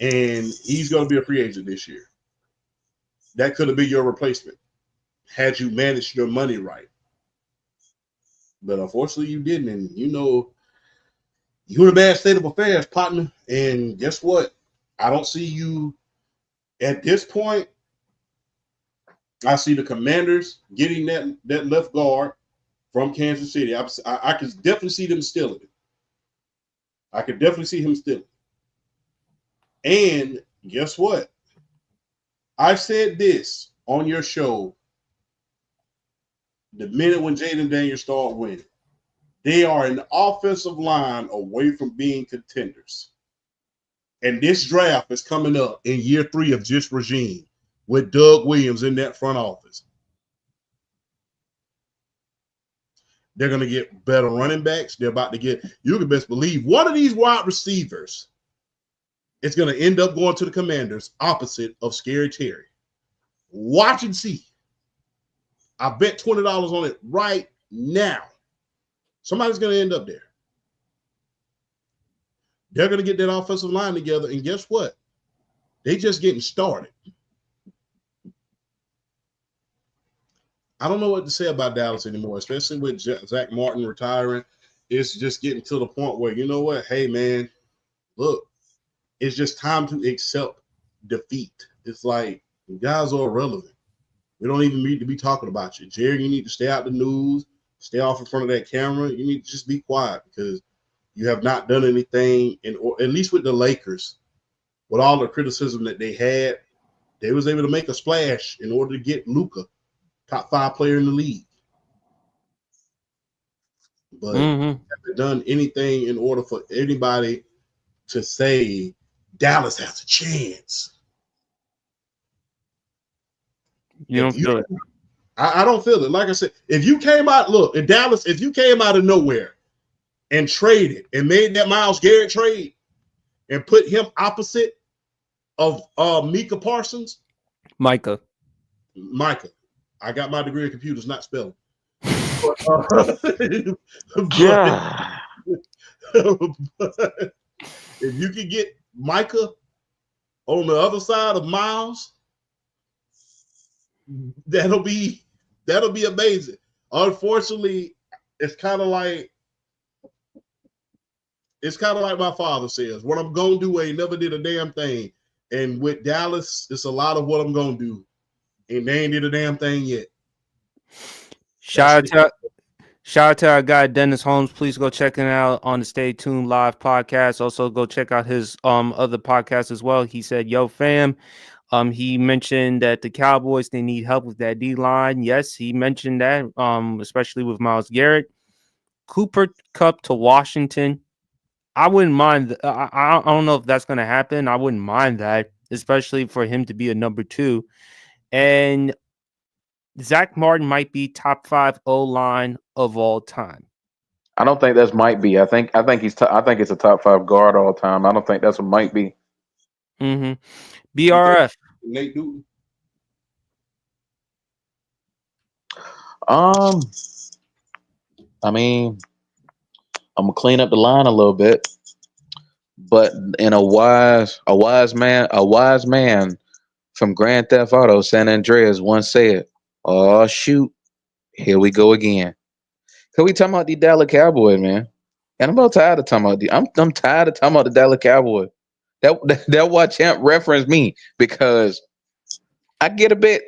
and he's going to be a free agent this year. That could have been your replacement had you managed your money right. But unfortunately, you didn't, and you're in a bad state of affairs, partner. And guess what? I don't see you at this point. I see the Commanders getting that left guard from Kansas City. I can definitely see them stealing it. I could definitely see him stealing it. And guess what? I said this on your show the minute when Jaden Daniels started winning. They are an offensive line away from being contenders. And this draft is coming up in year 3 of this regime with Doug Williams in that front office. They're going to get better running backs. They're about to get, you can best believe, one of these wide receivers is going to end up going to the Commanders opposite of Scary Terry. Watch and see. I bet $20 on it right now. Somebody's going to end up there. They're going to get that offensive line together, and guess what? They just getting started. I don't know what to say about Dallas anymore, especially with Zack Martin retiring. It's just getting to the point where, you know what? Hey, man, look, it's just time to accept defeat. It's like, you guys are irrelevant. We don't even need to be talking about you. Jerry, you need to stay out the news, stay off in front of that camera. You need to just be quiet because you have not done anything, at least with the Lakers, with all the criticism that they had, they was able to make a splash in order to get Luka, top 5 player in the league. But haven't done anything in order for anybody to say Dallas has a chance. You don't feel it. I don't feel it. Like I said, if you came out, look, in Dallas, if you came out of nowhere and traded and made that Myles Garrett trade and put him opposite of Micah Parsons. Micah. I got my degree in computers, not spelling. But if you could get Micah on the other side of Miles, that'll be amazing. Unfortunately, it's kind of like my father says, what I'm gonna do ain't never did a damn thing. And with Dallas, it's a lot of what I'm gonna do, and they ain't did a damn thing yet. Shout out to Shout out to our guy Dennis Holmes. Please go check him out on the Stay Tuned Live podcast. Also go check out his other podcast as well. He said, "Yo, fam." He mentioned that the Cowboys, they need help with that D line. Yes, he mentioned that. Especially with Myles Garrett. Cooper Kupp to Washington. I wouldn't mind. I don't know if that's gonna happen. I wouldn't mind that, especially for him to be a number 2. And Zack Martin might be top 5 O line of all time. I don't think that's might be. I think it's a top 5 guard all time. I don't think that's what might be. Mm-hmm. BRF. Nate Newton. I mean, I'm gonna clean up the line a little bit, but in a wise man from Grand Theft Auto San Andreas once said, "Oh shoot, here we go again." Cause we talking about the Dallas Cowboys, man, and I'm about tired of talking about I'm tired of talking about the Dallas Cowboys. That why champ referenced me because I get a bit,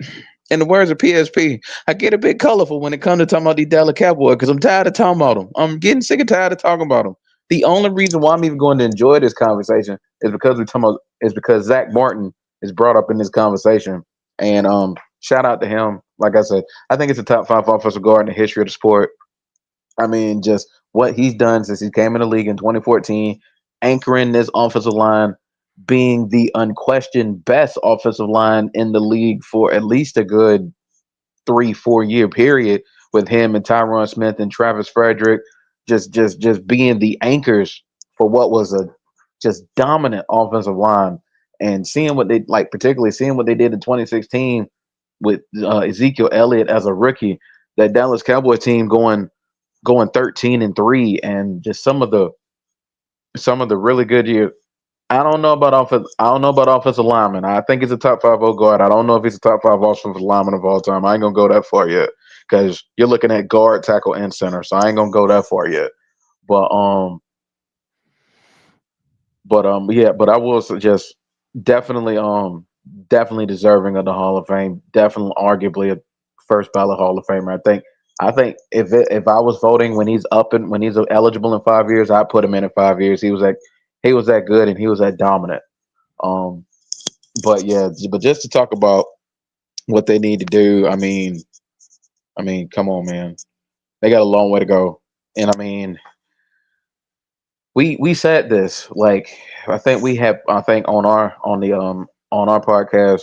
in the words of PSP, I get a bit colorful when it comes to talking about the Dallas Cowboys because I'm tired of talking about them. I'm getting sick and tired of talking about them. The only reason why I'm even going to enjoy this conversation is because Zack Martin is brought up in this conversation. And shout out to him. Like I said, I think it's a top 5 offensive guard in the history of the sport. I mean, just what he's done since he came in the league in 2014, anchoring this offensive line, being the unquestioned best offensive line in the league for at least a good 3-4 year period with him and Tyron Smith and Travis Frederick just being the anchors for what was a just dominant offensive line and seeing what they like, particularly seeing what they did in 2016 with Ezekiel Elliott as a rookie, that Dallas Cowboys team going 13-3 and just some of the really good years. I don't know about offense. I don't know about offensive lineman. I think he's a top 5 guard. I don't know if he's a top 5 offensive lineman of all time. I ain't gonna go that far yet because you're looking at guard, tackle, and center. So I ain't gonna go that far yet. But yeah. But I will suggest definitely deserving of the Hall of Fame. Definitely, arguably a first ballot Hall of Famer. I think if I was voting when he's eligible in 5 years, I'd put him in 5 years. He was that good and he was that dominant. Um, but yeah, but just to talk about what they need to do, I mean, come on, man, they got a long way to go. And I mean, we said this like I think on our podcast,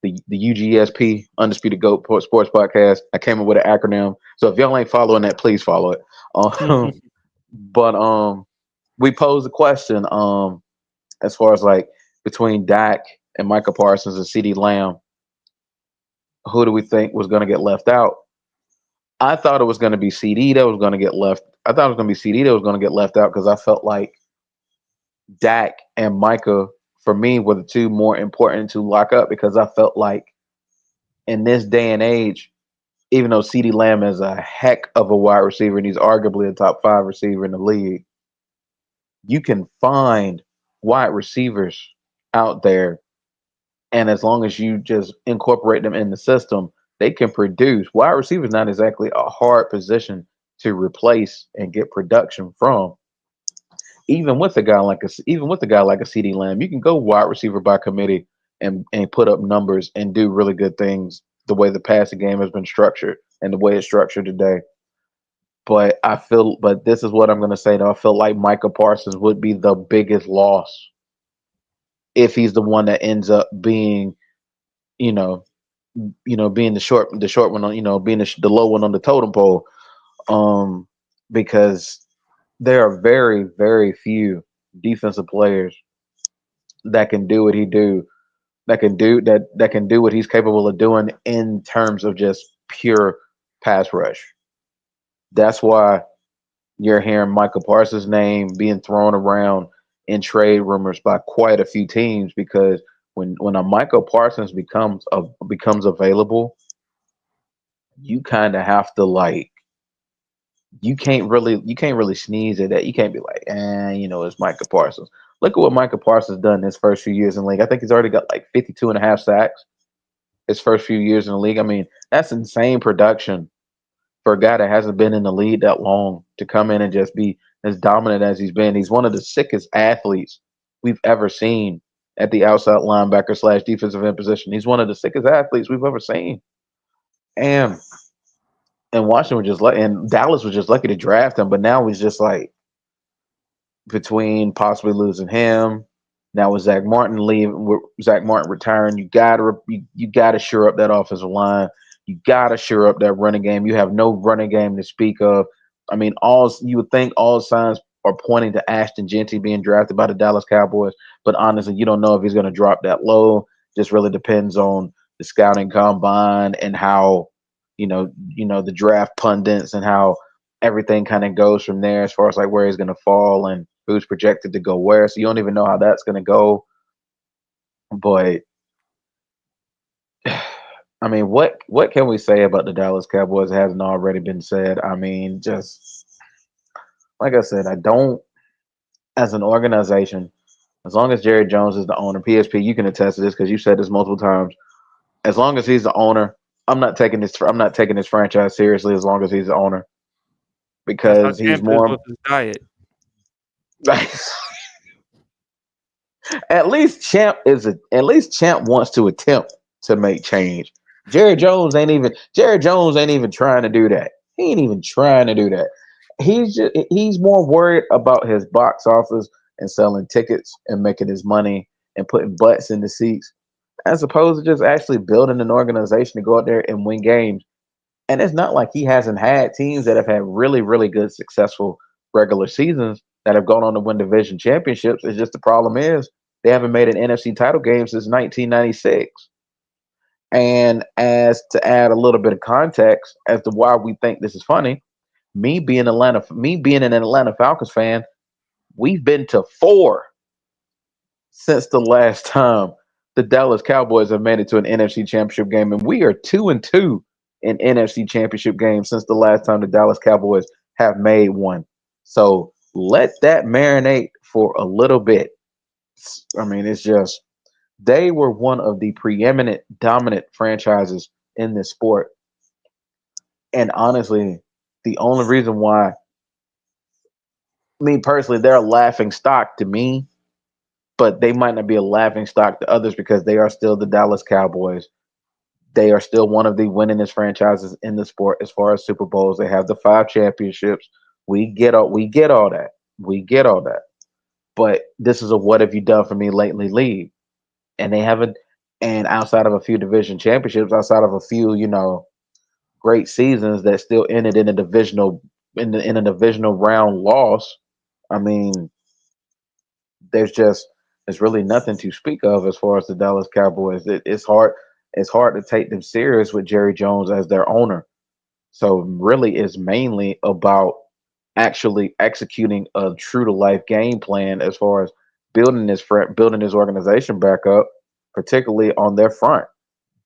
the UGSP Undisputed Goat Sports Podcast. I came up with an acronym. So if y'all ain't following that, please follow it. But we posed a question as far as like between Dak and Micah Parsons and CeeDee Lamb, who do we think was going to get left out? I thought it was going to be CD that was going to get left. I thought it was going to be CD that was going to get left out because I felt like Dak and Micah for me were the two more important to lock up because I felt like in this day and age, even though CeeDee Lamb is a heck of a wide receiver and he's arguably a top 5 receiver in the league, you can find wide receivers out there, and as long as you just incorporate them in the system, they can produce. Wide receiver is not exactly a hard position to replace and get production from. Even with a guy like a CeeDee Lamb, you can go wide receiver by committee and put up numbers and do really good things the way the passing game has been structured and the way it's structured today. But this is what I'm going to say though. I feel like Micah Parsons would be the biggest loss if he's the one that ends up being, you know, being the short one on, being the low one on the totem pole, because there are very, very few defensive players that can do what he do, that can do what he's capable of doing in terms of just pure pass rush. That's why you're hearing Michael Parsons' name being thrown around in trade rumors by quite a few teams because when a Michael Parsons becomes available, you kind of have to like you can't really sneeze at that. You can't be like, it's Micah Parsons. Look at what Micah Parsons done his first few years in the league. I think he's already got like 52 and a half sacks his first few years in the league. I mean, that's insane production for a guy that hasn't been in the league that long to come in and just be as dominant as he's been. He's one of the sickest athletes we've ever seen at the outside linebacker slash defensive end position. He's one of the sickest athletes we've ever seen. And Washington was just like, and Dallas was just lucky to draft him, but now he's just like between possibly losing him. Now with Zack Martin Zack Martin retiring, you gotta shore up that offensive line. You gotta shore up that running game. You have no running game to speak of. I mean, all you would think all signs are pointing to Ashton Genty being drafted by the Dallas Cowboys, but honestly, you don't know if he's going to drop that low. Just really depends on the scouting combine and how the draft pundits and how everything kind of goes from there as far as like where he's going to fall and who's projected to go where. So you don't even know how that's going to go. But I mean, what can we say about the Dallas Cowboys that hasn't already been said? I mean, just like I said, I don't, as an organization, as long as Jerry Jones is the owner, PSP, you can attest to this because you said this multiple times. As long as he's the owner, I'm not taking this franchise seriously as long as he's the owner That's how because he's Champ is more with his diet. at least Champ wants to attempt to make change. Jerry Jones ain't even trying to do that. He ain't even trying to do that. He's more worried about his box office and selling tickets and making his money and putting butts in the seats as opposed to just actually building an organization to go out there and win games. And it's not like he hasn't had teams that have had really, really good, successful regular seasons that have gone on to win division championships. It's just the problem is they haven't made an NFC title game since 1996. And as to add a little bit of context as to why we think this is funny, me being an Atlanta Falcons fan, we've been to four since the last time the Dallas Cowboys have made it to an NFC championship game, and we are 2-2 in NFC championship games since the last time the Dallas Cowboys have made one. So let that marinate for a little bit. I mean, it's just they were one of the preeminent dominant franchises in this sport. And honestly, the only reason why, me personally, they're a laughing stock to me, but they might not be a laughing stock to others because they are still the Dallas Cowboys. They are still one of the winningest franchises in the sport as far as Super Bowls. They have the 5 championships. We get all that. We get all that. But this is a what have you done for me lately league. And they haven't, and outside of a few division championships, outside of a few, great seasons that still ended in a divisional round loss. I mean, there's really nothing to speak of as far as the Dallas Cowboys. It's hard to take them serious with Jerry Jones as their owner. So really, it's mainly about actually executing a true to life game plan as far as building this organization back up, particularly on their front.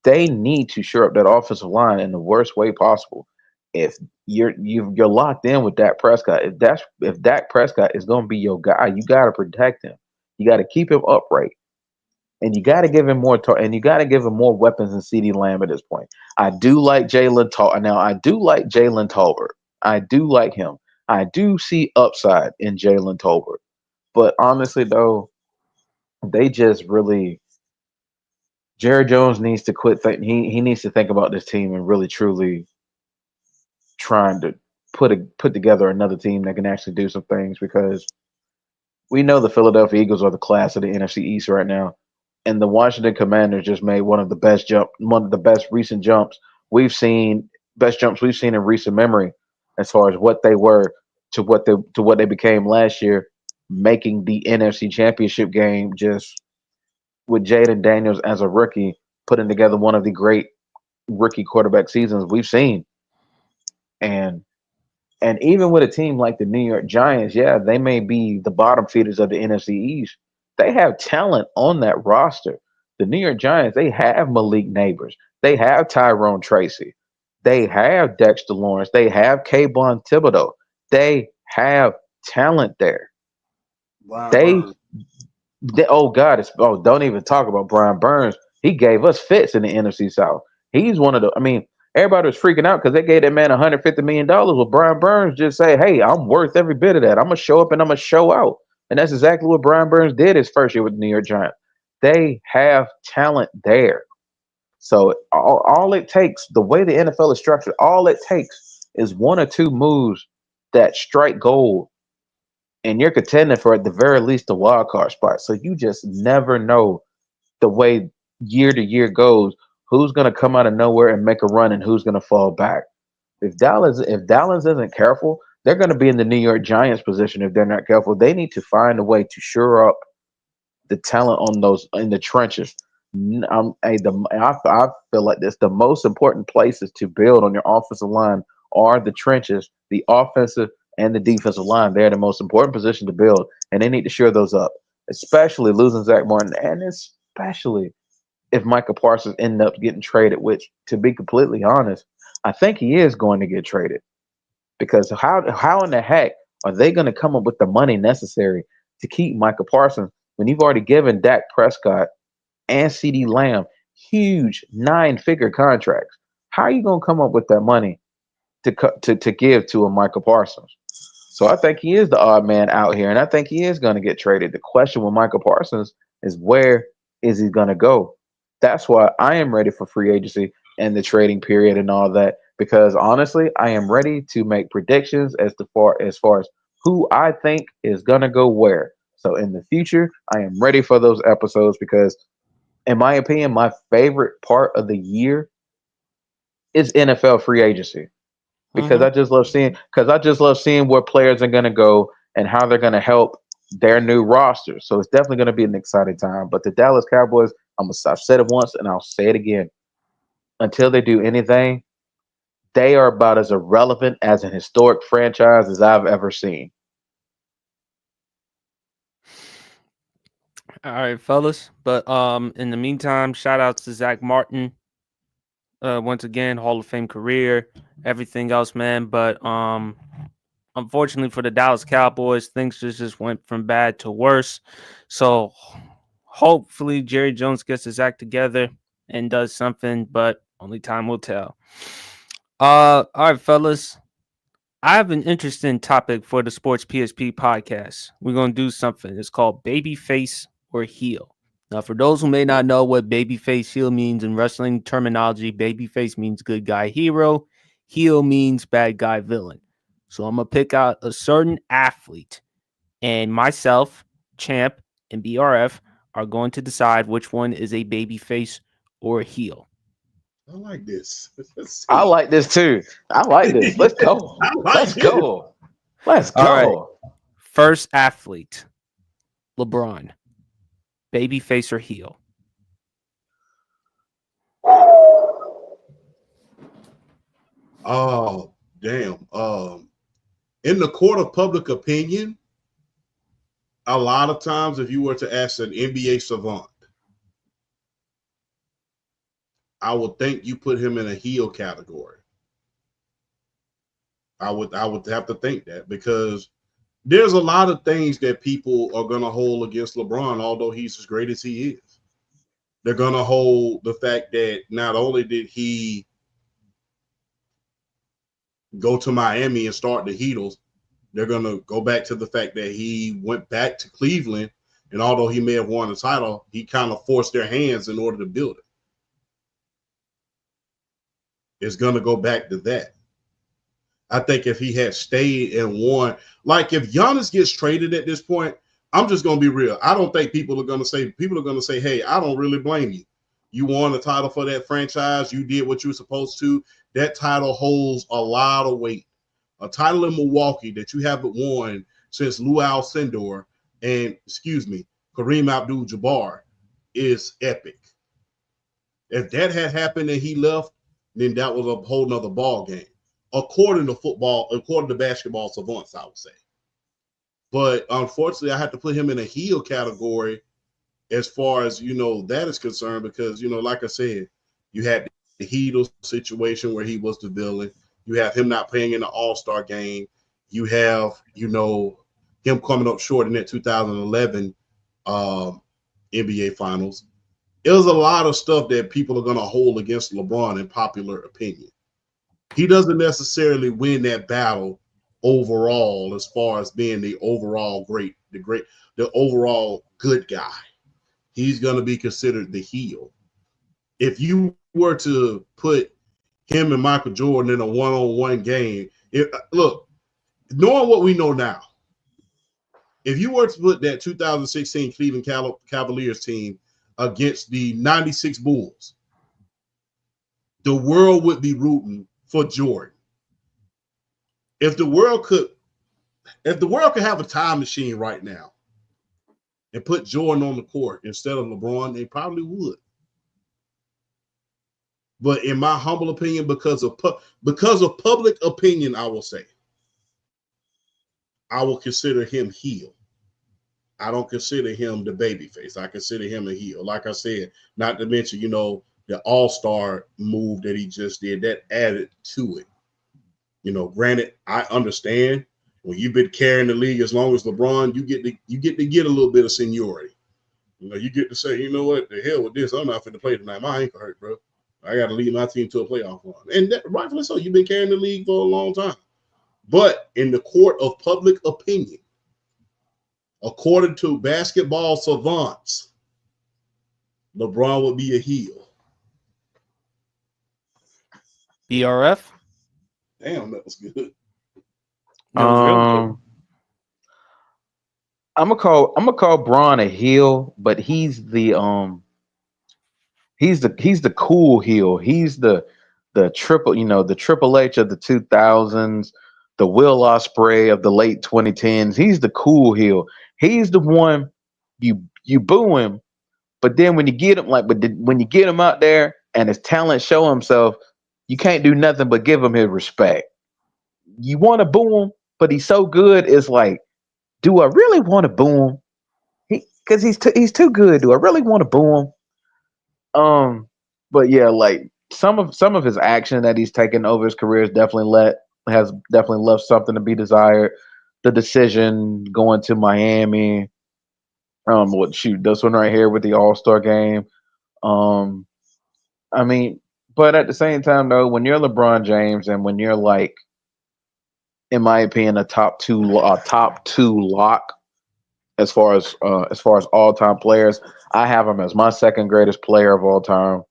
They need to shore up that offensive line in the worst way possible. If you're locked in with Dak Prescott, if Dak Prescott is going to be your guy, you got to protect him. You got to keep him upright, and you got to give him and you got to give him more weapons than CeeDee Lamb at this point. I do like Jalen Tolbert. Now I do like Jalen Tolbert. I do like him. I do see upside in Jalen Tolbert, but honestly though, they just really Jerry Jones needs to quit. He needs to think about this team and really truly trying to put together another team that can actually do some things because we know the Philadelphia Eagles are the class of the NFC East right now, and the Washington Commanders just made one of the best recent jumps we've seen in recent memory, as far as what they were to what they became last year, making the NFC Championship game just with Jaden Daniels as a rookie, putting together one of the great rookie quarterback seasons we've seen. And And even with a team like the New York Giants, yeah, they may be the bottom feeders of the NFC East. They have talent on that roster. The New York Giants, they have Malik Neighbors. They have Tyrone Tracy. They have Dexter Lawrence. They have Kayvon Thibodeau. They have talent there. Brian They Burns. oh God, don't even talk about Brian Burns. He gave us fits in the NFC South. He's one of the. I mean, everybody was freaking out because they gave that man $150 million. Well, Brian Burns just say, "Hey, I'm worth every bit of that. I'm gonna show up and I'm gonna show out." And that's exactly what Brian Burns did his first year with the New York Giants. They have talent there. So all it takes, the way the NFL is structured, all it takes is one or two moves that strike gold and you're contending for at the very least the wild card spot. So you just never know the way year to year goes, who's going to come out of nowhere and make a run and who's going to fall back. If Dallas isn't careful, they're going to be in the New York Giants position if they're not careful. They need to find a way to shore up the talent on those in the trenches. I feel like this the most important places to build on your offensive line are the trenches, the offensive and the defensive line. They're the most important position to build, and they need to shore those up, especially losing Zach Martin, and especially if Micah Parsons end up getting traded, which, to be completely honest, I think he is going to get traded. Because how in the heck are they going to come up with the money necessary to keep Micah Parsons when you've already given Dak Prescott and CD Lamb huge 9-figure contracts? How are you going to come up with that money to give to a Micah Parsons? So I think he is the odd man out here, and I think he is going to get traded. The question with Micah Parsons is where is he going to go? That's why I am ready for free agency and the trading period and all that. Because honestly, I am ready to make predictions as far as who I think is going to go where. So in the future, I am ready for those episodes because, in my opinion, my favorite part of the year is NFL free agency because Mhm. I just love seeing where players are going to go and how they're going to help their new roster. So it's definitely going to be an exciting time. But the Dallas Cowboys, I've said it once and I'll say it again. Until they do anything, they are about as irrelevant as an historic franchise as I've ever seen. All right, fellas. But in the meantime, shout outs to Zack Martin. Once again, Hall of Fame career, everything else, man. But unfortunately for the Dallas Cowboys, things just went from bad to worse. So hopefully Jerry Jones gets his act together and does something, but only time will tell. All right, fellas. I have an interesting topic for the Sports PSP podcast. We're gonna do something. It's called Babyface or Heel. Now, for those who may not know what babyface heel means in wrestling terminology, babyface means good guy hero, heel means bad guy villain. So I'm gonna pick out a certain athlete, and myself, Champ, and BRF are going to decide which one is a babyface or a heel. I like this. Let's I see. like this too. I like this. Let's go. I like Let's this. go. Let's All right, go. first athlete, LeBron, babyface or heel. Oh, damn. In the court of public opinion, a lot of times, if you were to ask an NBA savant, I would think you put him in a heel category. I would have to think that because there's a lot of things that people are going to hold against LeBron, although he's as great as he is. They're going to hold the fact that not only did he go to Miami and start the Heatles, they're going to go back to the fact that he went back to Cleveland, and although he may have won the title, he kind of forced their hands in order to build it. It's going to go back to that. I think if he had stayed and won, like if Giannis gets traded at this point, I'm just going to be real. I don't think people are going to say, hey, I don't really blame you. You won the title for that franchise. You did what you were supposed to. That title holds a lot of weight. A title in Milwaukee that you haven't won since Lou Alcindor and, Kareem Abdul-Jabbar is epic. If that had happened and he left, then that was a whole nother ball game. according to basketball savants, I would say. But unfortunately, I have to put him in a heel category as far as that is concerned, because like I said, you had the Heedle situation where he was the villain. You have him not playing in the All-Star game. You have him coming up short in that 2011 NBA Finals. It was a lot of stuff that people are going to hold against LeBron in popular opinion. He doesn't necessarily win that battle overall as far as being the overall the overall good guy. He's going to be considered the heel. If you were to put him and Michael Jordan in a one-on-one game, look, knowing what we know now, if you were to put that 2016 Cleveland Cavaliers team against the 96 Bulls, the world would be rooting for Jordan. If the world could have a time machine right now and put Jordan on the court instead of LeBron, they probably would. But in my humble opinion, because of public opinion, I will say, I will consider him heel. I don't consider him the babyface. I consider him a heel. Like I said, not to mention, the All-Star move that he just did, that added to it. Granted, I understand when you've been carrying the league as long as LeBron, you get to get a little bit of seniority. You get to say, you know what, the hell with this. I'm not fit to play tonight. My ankle hurt, bro. I got to lead my team to a playoff run. And rightfully so. You've been carrying the league for a long time. But in the court of public opinion, according to basketball savants, LeBron would be a heel. BRF? Damn, that was good. That was real good. I'm gonna call Braun a heel, but he's the cool heel. He's the triple, the Triple H of the 2000s, the Will Ospreay of the late 2010s. He's the cool heel. He's the one you boo him, but then when you get him when you get him out there and his talent show himself, you can't do nothing but give him his respect. You want to boo him, but he's so good. It's like, do I really want to boo him? Because he's too good. Do I really want to boo him? But yeah, like some of his action that he's taken over his career has definitely left something to be desired. The decision going to Miami, this one right here with the All-Star game. I mean, but at the same time though, when you're LeBron James and when you're like, in my opinion, a top two lock as far as all time players, I have him as my second greatest player of all time.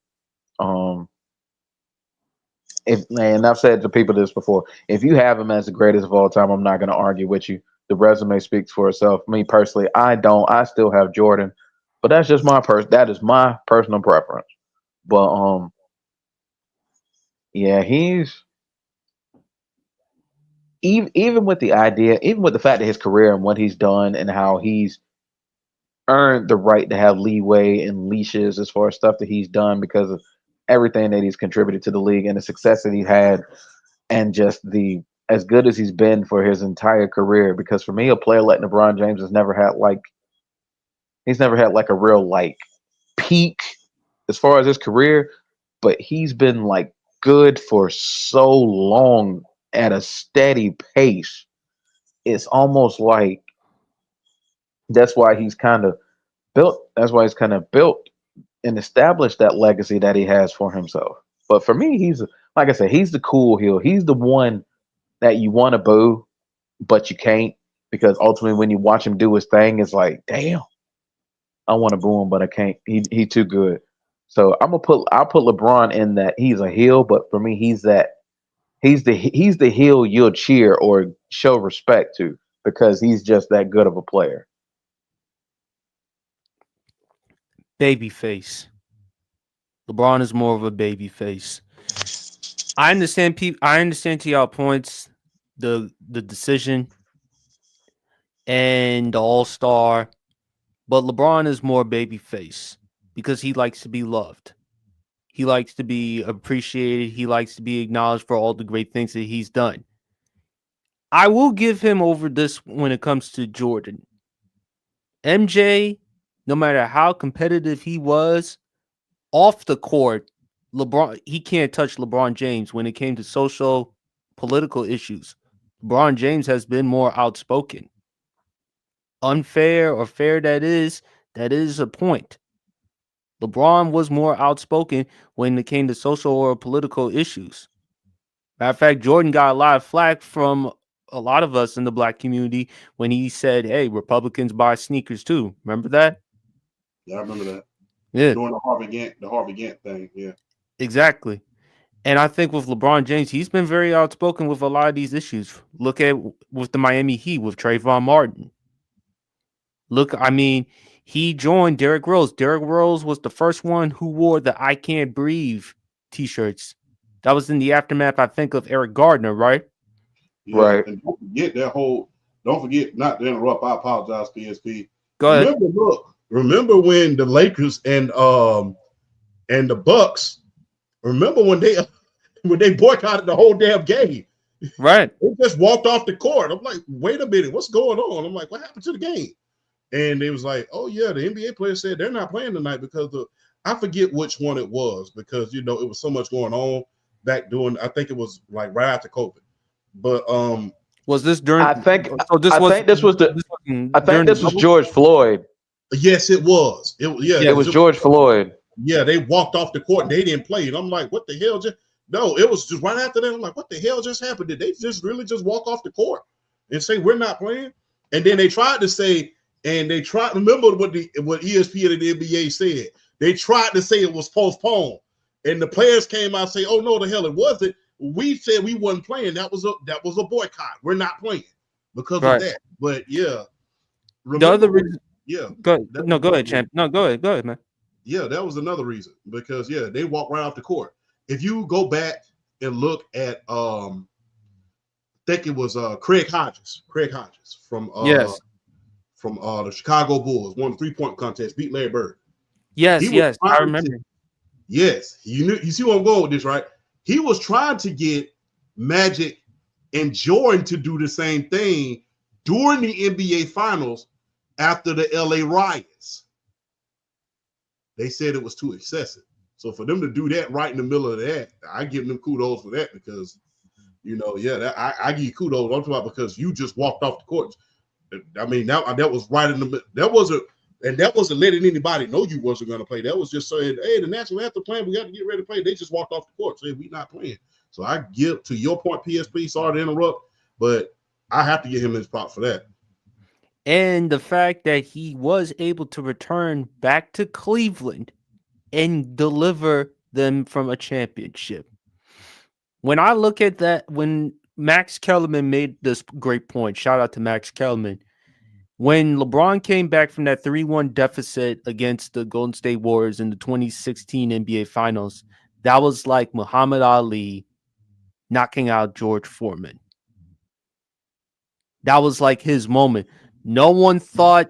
And I've said to people this before, if you have him as the greatest of all time, I'm not going to argue with you. The resume speaks for itself. Me personally, I don't. I still have Jordan, but that's just that is my personal preference. But yeah, he's even with the idea, even with the fact that his career and what he's done and how he's earned the right to have leeway and leashes as far as stuff that he's done because of everything that he's contributed to the league and the success that he's had, and just as good as he's been for his entire career. Because for me, a player like LeBron James has never had a real like peak as far as his career, but he's been like good for so long at a steady pace. It's almost like that's why he's kind of built and established that legacy that he has for himself. But for me, he's like I said, he's the cool heel. He's the one that you want to boo, but you can't, because ultimately when you watch him do his thing, it's like, damn, I want to boo him, but I can't. He too good. So I'll put LeBron in that he's a heel, but for me, he's the heel you'll cheer or show respect to because he's just that good of a player. Babyface. LeBron is more of a babyface. I understand to y'all points, the decision and the All-Star, but LeBron is more babyface because he likes to be loved. He likes to be appreciated. He likes to be acknowledged for all the great things that he's done. I will give him over this when it comes to Jordan. MJ, no matter how competitive he was off the court, LeBron, he can't touch LeBron James when it came to social, political issues. LeBron James has been more outspoken. Unfair or fair that is a point. LeBron was more outspoken when it came to social or political issues. Matter of fact, Jordan got a lot of flack from a lot of us in the black community when he said, "Hey, Republicans buy sneakers too." Remember that? Yeah, I remember that. Yeah, Doing the Harvey Gantt thing. Yeah. exactly. And I think with LeBron James, he's been very outspoken with a lot of these issues. Look at with the Miami Heat with Trayvon Martin. Look, I mean, he joined Derrick Rose. Derrick Rose was the first one who wore the "I Can't Breathe" t-shirts. That was in the aftermath, I think, of Eric Gardner, right? Yeah. Right. And don't forget that whole. Don't forget not to interrupt. I apologize, PSP. Go ahead. Remember when the Lakers and the Bucks. Remember when they boycotted the whole damn game. Right. They just walked off the court. I'm like, wait a minute, what's going on? I'm like, what happened to the game? And they was like, oh yeah, the NBA players said they're not playing tonight because I forget which one it was because it was so much going on back during. I think it was like right after COVID. But was this during? I think So this I was. think this was the. This was I think during this the was bubble? George Floyd. yes, it was. It was George Floyd. Yeah, they walked off the court and they didn't play. And I'm like, what the hell? No, it was just right after that. I'm like, what the hell just happened? Did they just really just walk off the court and say we're not playing? And then they tried to say, remember what ESPN and the NBA said. They tried to say it was postponed. And the players came out and say, oh no, the hell it wasn't. We said we wasn't playing. That was a boycott. We're not playing because of that. But yeah. The other reason. Yeah. Go ahead, champ. No, go ahead, man. Yeah, that was another reason because they walked right off the court. If you go back and look at I think it was Craig Hodges from the Chicago Bulls, won the 3-point contest, beat Larry Bird. Yes, I remember. Yes, you see where I'm going with this, right? He was trying to get Magic and Jordan to do the same thing during the NBA Finals after the LA riots. They said it was too excessive. So for them to do that right in the middle of that, I give them kudos for that because, I give you kudos. I'm talking about because you just walked off the court. I mean, that was right in the middle. That wasn't letting anybody know you wasn't going to play. That was just saying, hey, the national anthem playing, we got to get ready to play. They just walked off the court, saying we not playing. So I give to your point, PSP. Sorry to interrupt, but I have to give him his prop for that. And the fact that he was able to return back to Cleveland and deliver them from a championship. When I look at that, when Max Kellerman made this great point, shout out to Max Kellerman. When LeBron came back from that 3-1 deficit against the Golden State Warriors in the 2016 NBA Finals, that was like Muhammad Ali knocking out George Foreman. That was like his moment. No one thought,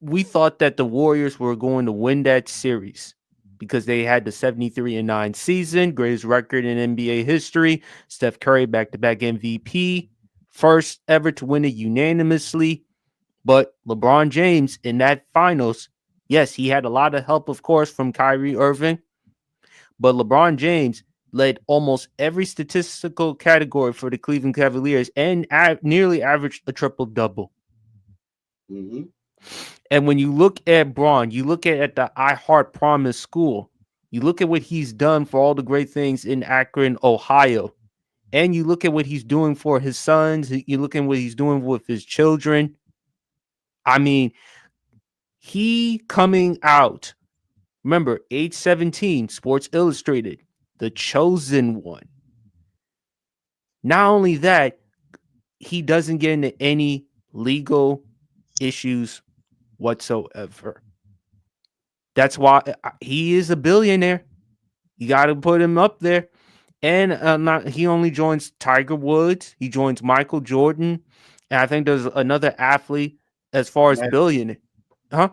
we thought that the Warriors were going to win that series because they had the 73-9 season, greatest record in NBA history. Steph Curry, back-to-back MVP, first ever to win it unanimously. But LeBron James in that finals, yes, he had a lot of help, of course, from Kyrie Irving. But LeBron James led almost every statistical category for the Cleveland Cavaliers and nearly averaged a triple-double. Mm-hmm. And when you look at Braun, you look at the I Heart Promise School, you look at what he's done for all the great things in Akron, Ohio, and you look at what he's doing for his sons, you look at what he's doing with his children. I mean, he coming out, remember, age 17, Sports Illustrated, the chosen one. Not only that, he doesn't get into any legal issues whatsoever. That's why he is a billionaire. You got to put him up there. And he only joins Tiger Woods. He joins Michael Jordan. And I think there's another athlete as far as billionaire. Huh?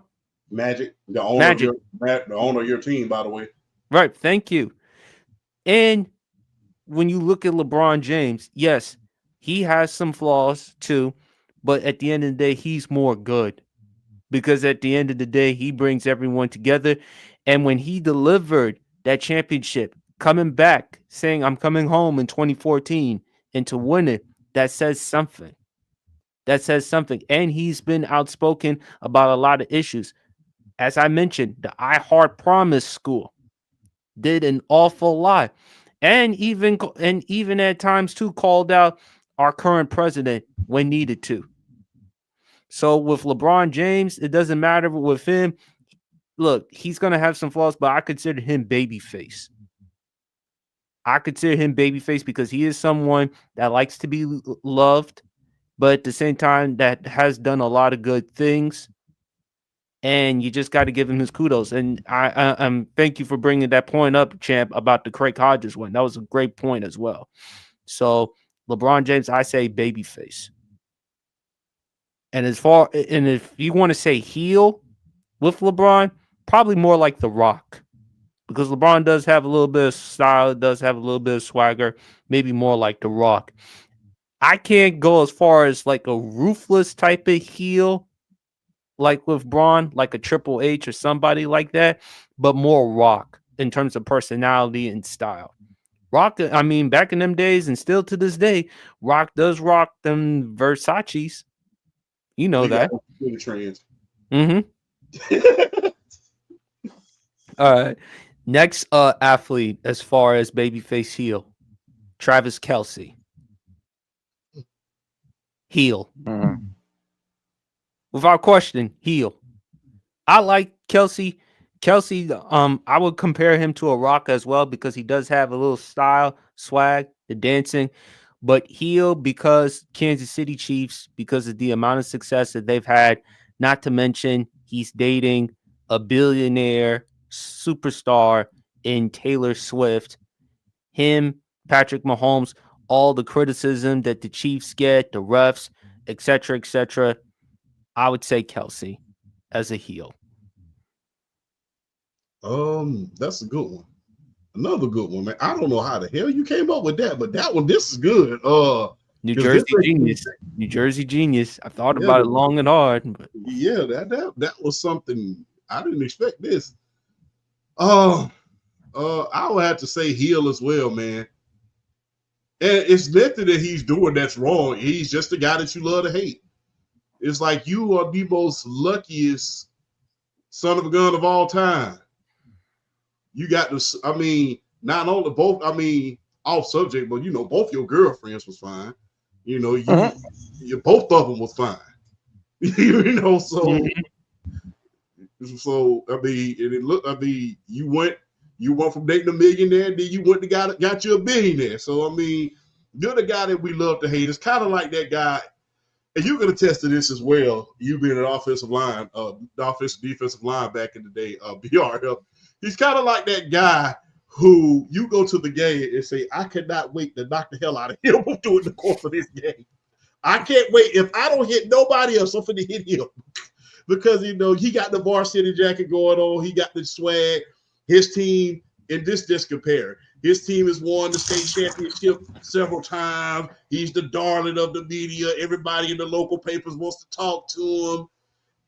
Magic, the owner of your team, by the way. Right. Thank you. And when you look at LeBron James, yes, he has some flaws too, but at the end of the day, he's more good because at the end of the day, he brings everyone together. And when he delivered that championship, coming back saying, I'm coming home in 2014 and to win it, that says something. That says something. And he's been outspoken about a lot of issues. As I mentioned, the I Heart Promise School did an awful lot. And even at times too called out our current president when needed to. So with LeBron James, it doesn't matter with him. Look, he's gonna have some flaws, but I consider him babyface. I consider him babyface because he is someone that likes to be loved, but at the same time that has done a lot of good things. And you just got to give him his kudos. And I thank you for bringing that point up, champ, about the Craig Hodges one. That was a great point as well. So LeBron James, I say babyface. And if you want to say heel with LeBron, probably more like The Rock. Because LeBron does have a little bit of style, does have a little bit of swagger, maybe more like The Rock. I can't go as far as like a ruthless type of heel, like with Braun, like a Triple H or somebody like that, but more Rock in terms of personality and style. Rock, I mean, back in them days and still to this day, Rock does rock them Versace's. You know We got that. the trends. Mm-hmm. All right. Next athlete as far as babyface heel, Travis Kelsey. Heel. Mhm. Without question, heel. I like Kelsey. Kelsey, I would compare him to a Rock as well because he does have a little style, swag, the dancing, but heel because Kansas City Chiefs, because of the amount of success that they've had, not to mention he's dating a billionaire superstar in Taylor Swift. Him, Patrick Mahomes, all the criticism that the Chiefs get, the refs, etc., etc. I would say Kelsey as a heel. That's a good one. Another good one, man. I don't know how the hell you came up with that, but that one, this is good. New Because this, Jersey genius. New Jersey genius. I thought yeah, about it long and hard. But yeah, that was something I didn't expect. This. Uh, I would have to say heel as well, man. And it's nothing that he's doing that's wrong. He's just the guy that you love to hate. It's like you are the most luckiest son of a gun of all time. You got to, I mean, not only both, I mean, off subject, but you know, both your girlfriends was fine. You know, Mhm. you both of them was fine. You know, Mhm. so I mean, and it looked, I mean, you went from dating a millionaire, then you went to got you a billionaire. So I mean, you're the guy that we love to hate. It's kind of like that guy, and you can attest to this as well. You being an offensive line, the offensive defensive line back in the day, BRF. He's kind of like that guy who you go to the game and say, I cannot wait to knock the hell out of him during the course of this game. I can't wait. If I don't hit nobody else, I'm going to hit him. Because, you know, he got the varsity jacket going on. He got the swag. His team, and this just compare. His team has won the state championship several times. He's the darling of the media. Everybody in the local papers wants to talk to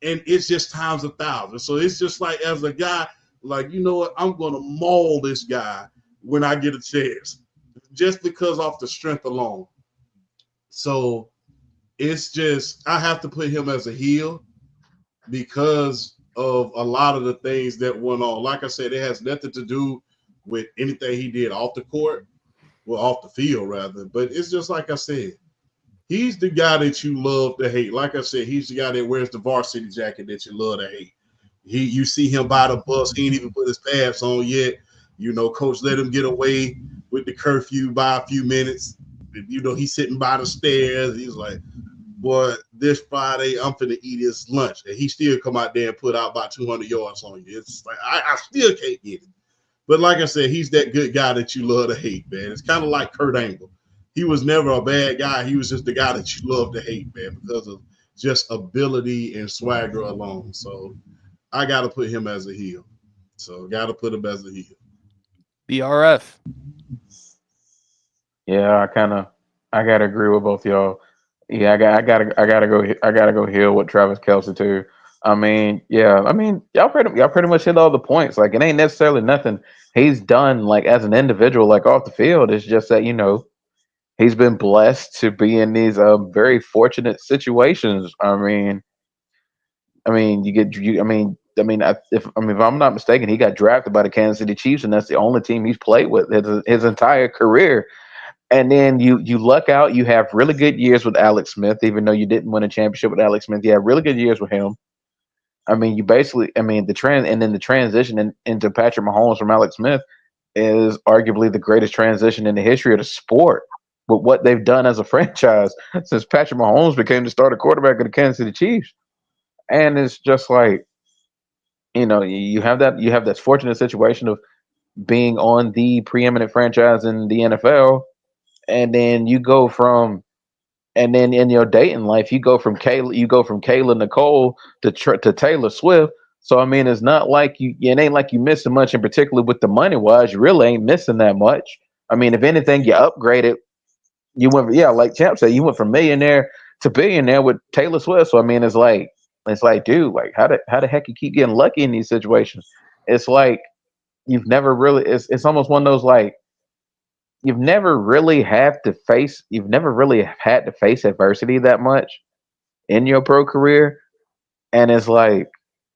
him. And it's just times 1,000. So it's just like, as a guy, like, you know what? I'm going to maul this guy when I get a chance. Just because off the strength alone. So it's just, I have to put him as a heel because of a lot of the things that went on. Like I said, it has nothing to do with anything he did off the court, well, off the field rather. But it's just like I said, he's the guy that you love to hate. Like I said, he's the guy that wears the varsity jacket that you love to hate. You see him by the bus, he ain't even put his pads on yet. You know, coach let him get away with the curfew by a few minutes. You know, he's sitting by the stairs. He's like, boy, this Friday I'm finna eat his lunch. And he still come out there and put out about 200 yards on you. It's like, I still can't get it. But like I said, he's that good guy that you love to hate, man. It's kind of like Kurt Angle. He was never a bad guy. He was just the guy that you love to hate, man, because of just ability and swagger alone. So I got to put him as a heel. So got to put him as a heel. BRF. Yeah, I gotta agree with both y'all. Yeah, I gotta go Hill with Travis Kelsey too. Y'all pretty much hit all the points. Like it ain't necessarily nothing he's done like as an individual, like off the field. It's just that he's been blessed to be in these very fortunate situations. You get you. If I'm not mistaken, he got drafted by the Kansas City Chiefs, and that's the only team he's played with his entire career. And then you luck out. You have really good years with Alex Smith, even though you didn't win a championship with Alex Smith. You have really good years with him. You basically, and then the transition into Patrick Mahomes from Alex Smith is arguably the greatest transition in the history of the sport. With what they've done as a franchise since Patrick Mahomes became the starter quarterback of the Kansas City Chiefs, and it's just like you have that fortunate situation of being on the preeminent franchise in the NFL, and then and then in your dating life, you go from Kayla Nicole to Taylor Swift. So it's not like it ain't like you missing much in particular with the money wise. You really ain't missing that much. If anything, you upgraded. You went, yeah, like Champ said, you went from millionaire to billionaire with Taylor Swift. So it's like, dude, like how the heck you keep getting lucky in these situations? It's like it's almost one of those like you've never really had to face adversity that much in your pro career, and it's like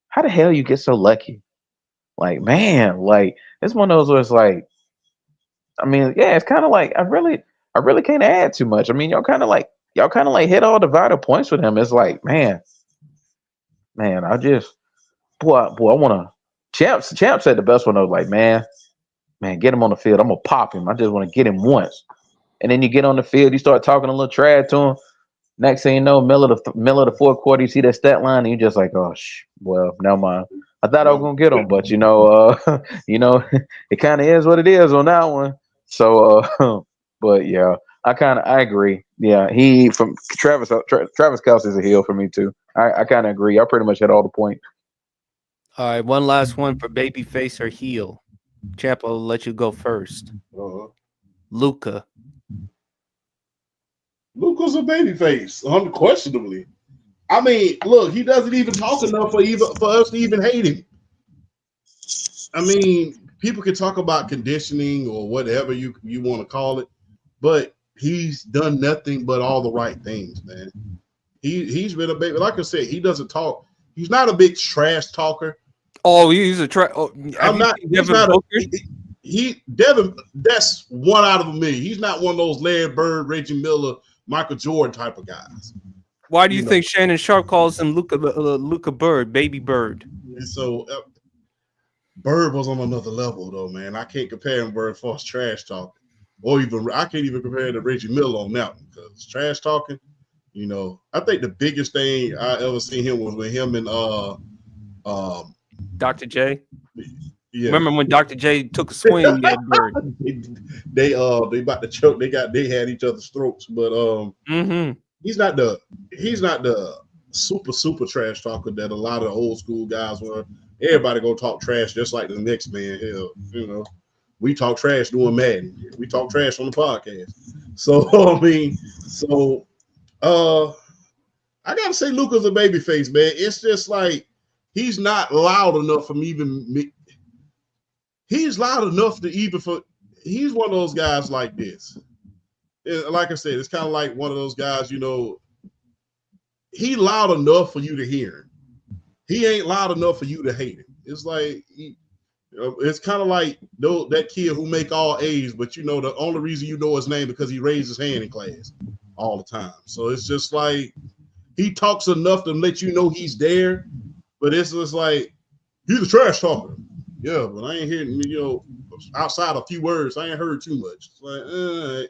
how the hell you get so lucky? Like man, like it's one of those where it's like yeah, it's kind of like I really can't add too much. Y'all kind of like hit all the vital points with him. It's like man, I just boy I want to. Champ said the best one. I was like man, get him on the field. I'm gonna pop him. I just want to get him once. And then you get on the field, you start talking a little trash to him. Next thing you know, middle of the fourth quarter, you see that stat line, and you're just like, oh, well, never mind. I thought I was gonna get him, but it kind of is what it is on that one. So, but yeah, I agree. Yeah, he from Travis Kelsey's a heel for me too. I kind of agree. I pretty much had all the points. All right, one last one for babyface or heel. Champ, I'll let you go first. Uh-huh. Luca. Luka's a babyface, unquestionably. Look, he doesn't even talk enough for us to even hate him. People can talk about conditioning or whatever you want to call it, but he's done nothing but all the right things, man. He's been a baby. Like I said, he doesn't talk. He's not a big trash talker. Oh, he's a trash. Oh, I'm not. He's not a. Devin. That's one out of a million. He's not one of those Larry Bird, Reggie Miller, Michael Jordan type of guys. Why do you think Shannon Sharp calls him Luca Bird, baby Bird? And so Bird was on another level, though, man. I can't compare him Bird for his trash talking, or even I can't even compare to Reggie Miller on that one because trash talking. I think the biggest thing I ever seen him was with him and Dr. J. Yeah. Remember when Dr. J took a swing at Bird? they about to choke. They had each other's throats, but he's not the super trash talker that a lot of the old school guys were. Everybody gonna talk trash just like the next man. Hell, we talk trash doing Madden. We talk trash on the podcast. So I gotta say Luka's a babyface, man. It's just like he's not loud enough for me even. He's loud enough to even for. He's one of those guys like this. Like I said, it's kind of like one of those guys. He loud enough for you to hear him. He ain't loud enough for you to hate him. It's like it's kind of like that kid who make all A's, but the only reason you know his name because he raised his hand in class all the time. So it's just like he talks enough to let you know he's there, but it's just like he's a trash talker. Yeah, but I ain't hearing outside a few words, I ain't heard too much. It's like, all right.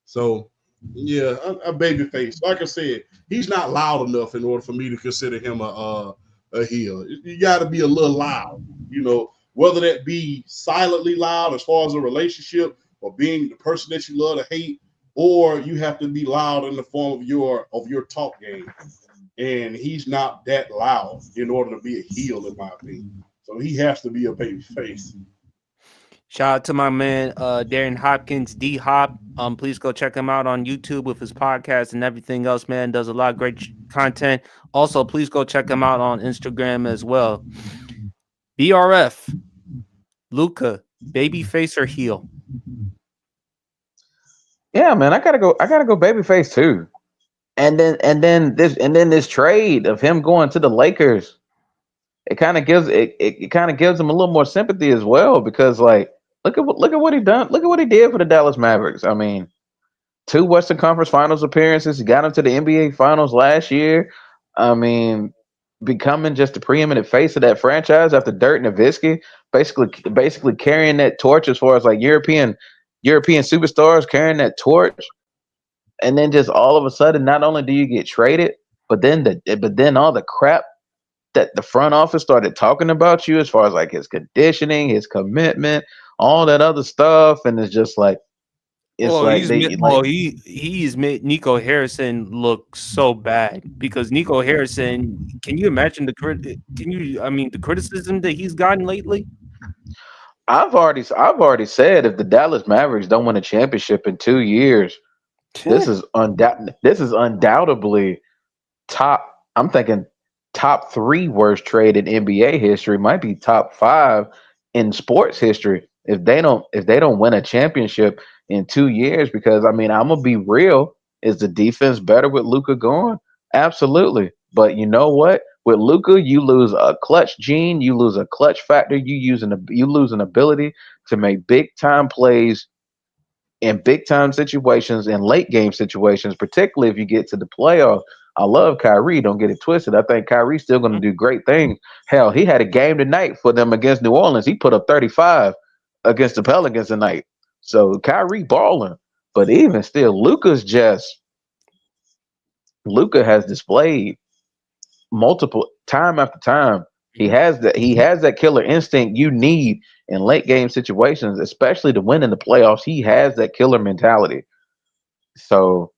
So yeah, a baby face. Like I said, he's not loud enough in order for me to consider him a heel. You got to be a little loud, whether that be silently loud as far as a relationship or being the person that you love to hate, or you have to be loud in the form of your talk game. And he's not that loud in order to be a heel, in my opinion. So he has to be a baby face. Shout out to my man Darren Hopkins, D Hop. Please go check him out on YouTube with his podcast and everything else, man. Does a lot of great content. Also, please go check him out on Instagram as well. BRF, Luca, babyface or heel? Yeah, man, I gotta go. I gotta go babyface too. And then this trade of him going to the Lakers, it kind of gives him a little more sympathy as well because like look at what he done. Look at what he did for the Dallas Mavericks. I mean, two Western Conference Finals appearances. He got him to the NBA Finals last year. I mean, becoming just the preeminent face of that franchise after Dirk Nowitzki, basically carrying that torch as far as like European superstars carrying that torch, and then just all of a sudden, not only do you get traded, but then all the crap that the front office started talking about you as far as like his conditioning, his commitment, all that other stuff, and it's Oh, like they like he's made Nico Harrison look so bad because Nico Harrison. Can you imagine the criticism that he's gotten lately? I've already said if the Dallas Mavericks don't win a championship in 2 years, this is undoubtedly top. I'm thinking top three worst trade in NBA history. Might be top five in sports history if they don't win a championship in 2 years. Because I mean, I'm gonna be real. Is the defense better with Luca gone? Absolutely. But you know what? With Luca, you lose a clutch gene, you lose a clutch factor, you lose an ability to make big time plays in big time situations and late game situations, particularly if you get to the playoffs. I love Kyrie. Don't get it twisted. I think Kyrie's still going to do great things. Hell, he had a game tonight for them against New Orleans. He put up 35 against the Pelicans tonight. So Kyrie balling. But even still, Luca has displayed multiple time after time. He has that killer instinct you need in late game situations, especially to win in the playoffs. He has that killer mentality. So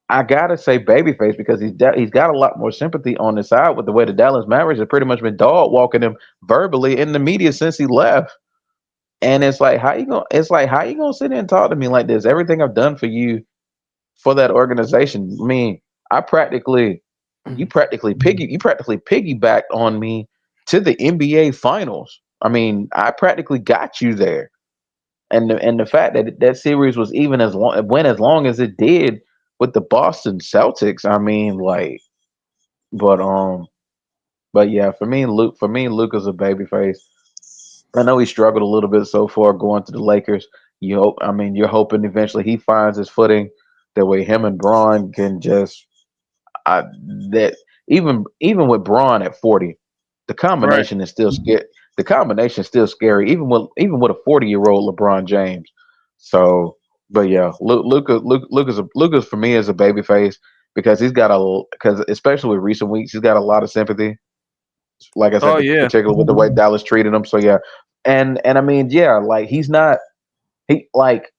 I gotta say babyface because he's got a lot more sympathy on the side with the way the Dallas Mavericks have pretty much been dog walking him verbally in the media since he left. And it's like how you gonna sit there and talk to me like this? Everything I've done for you for that organization. I mean, I practically you practically piggybacked on me to the NBA finals. I mean, I practically got you there. And the fact that that series was even as long went as long as it did with the Boston Celtics. I mean, like, but but yeah, for me, Luca's a babyface. I know he struggled a little bit so far going to the Lakers. You're hoping eventually he finds his footing. That way, him and Braun can just I that even with Braun at 40, the Right. combination is still scary. The combination is still scary, even with a 40-year-old LeBron James. So, but yeah, Luca's for me is a baby face because because especially with recent weeks, he's got a lot of sympathy. Like I said, Oh yeah. particularly with the way Dallas treated him. So yeah, and I mean yeah, like he's not he like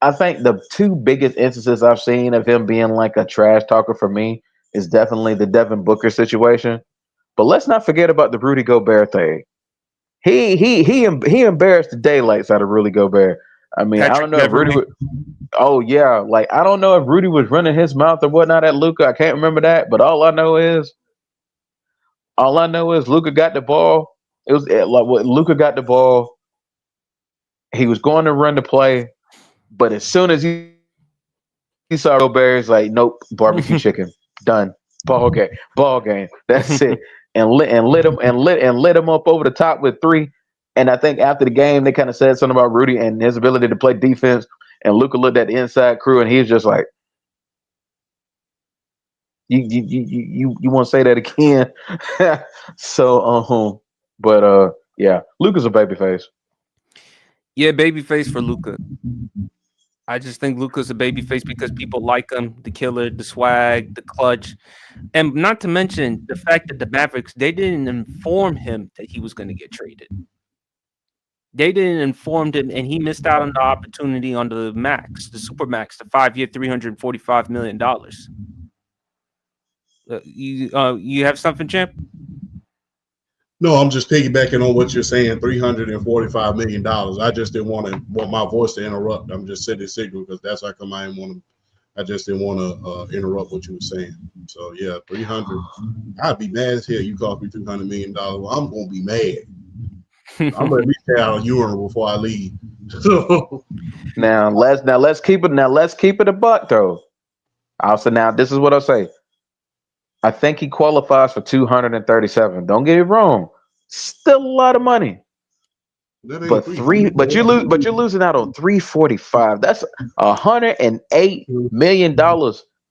I think the two biggest instances I've seen of him being like a trash talker for me is definitely the Devin Booker situation. But let's not forget about the Rudy Gobert thing. He embarrassed the daylights out of Rudy Gobert. I mean, I Patrick don't know if Rudy Beverly. would. Oh yeah, like I don't know if Rudy was running his mouth or whatnot at Luca. I can't remember that, but all I know is Luca got the ball. It was like what Luca got the ball. He was going to run the play, but as soon as he saw Rudy Gobert, he's like, "Nope, barbecue chicken, done, ball game, that's it." And lit him up over the top with three. And I think after the game, they kind of said something about Rudy and his ability to play defense. And Luca looked at the inside crew, and he's just like, "You want to say that again?" so, yeah, Luca's a babyface. Yeah, babyface for Luca. I just think Luca's a babyface because people like him, the killer, the swag, the clutch, and not to mention the fact that the Mavericks they didn't inform him that he was going to get traded. They didn't inform him, and he missed out on the opportunity on the max, the super max, the 5 year, $345 million. You have something, champ? No, I'm just piggybacking on what you're saying. $345 million. I just didn't want my voice to interrupt. I'm just setting the signal because that's how come I didn't want to. I just didn't want to interrupt what you were saying. So yeah, 300. I'd be mad as hell. You cost me $300 million. Well, I'm gonna be mad. I'm gonna be out of urine before I leave. So Let's keep it a buck though. Also, now this is what I'll say. I think he qualifies for 237. Don't get it wrong. Still a lot of money. that ain't But you're losing out on 345. That's $108 million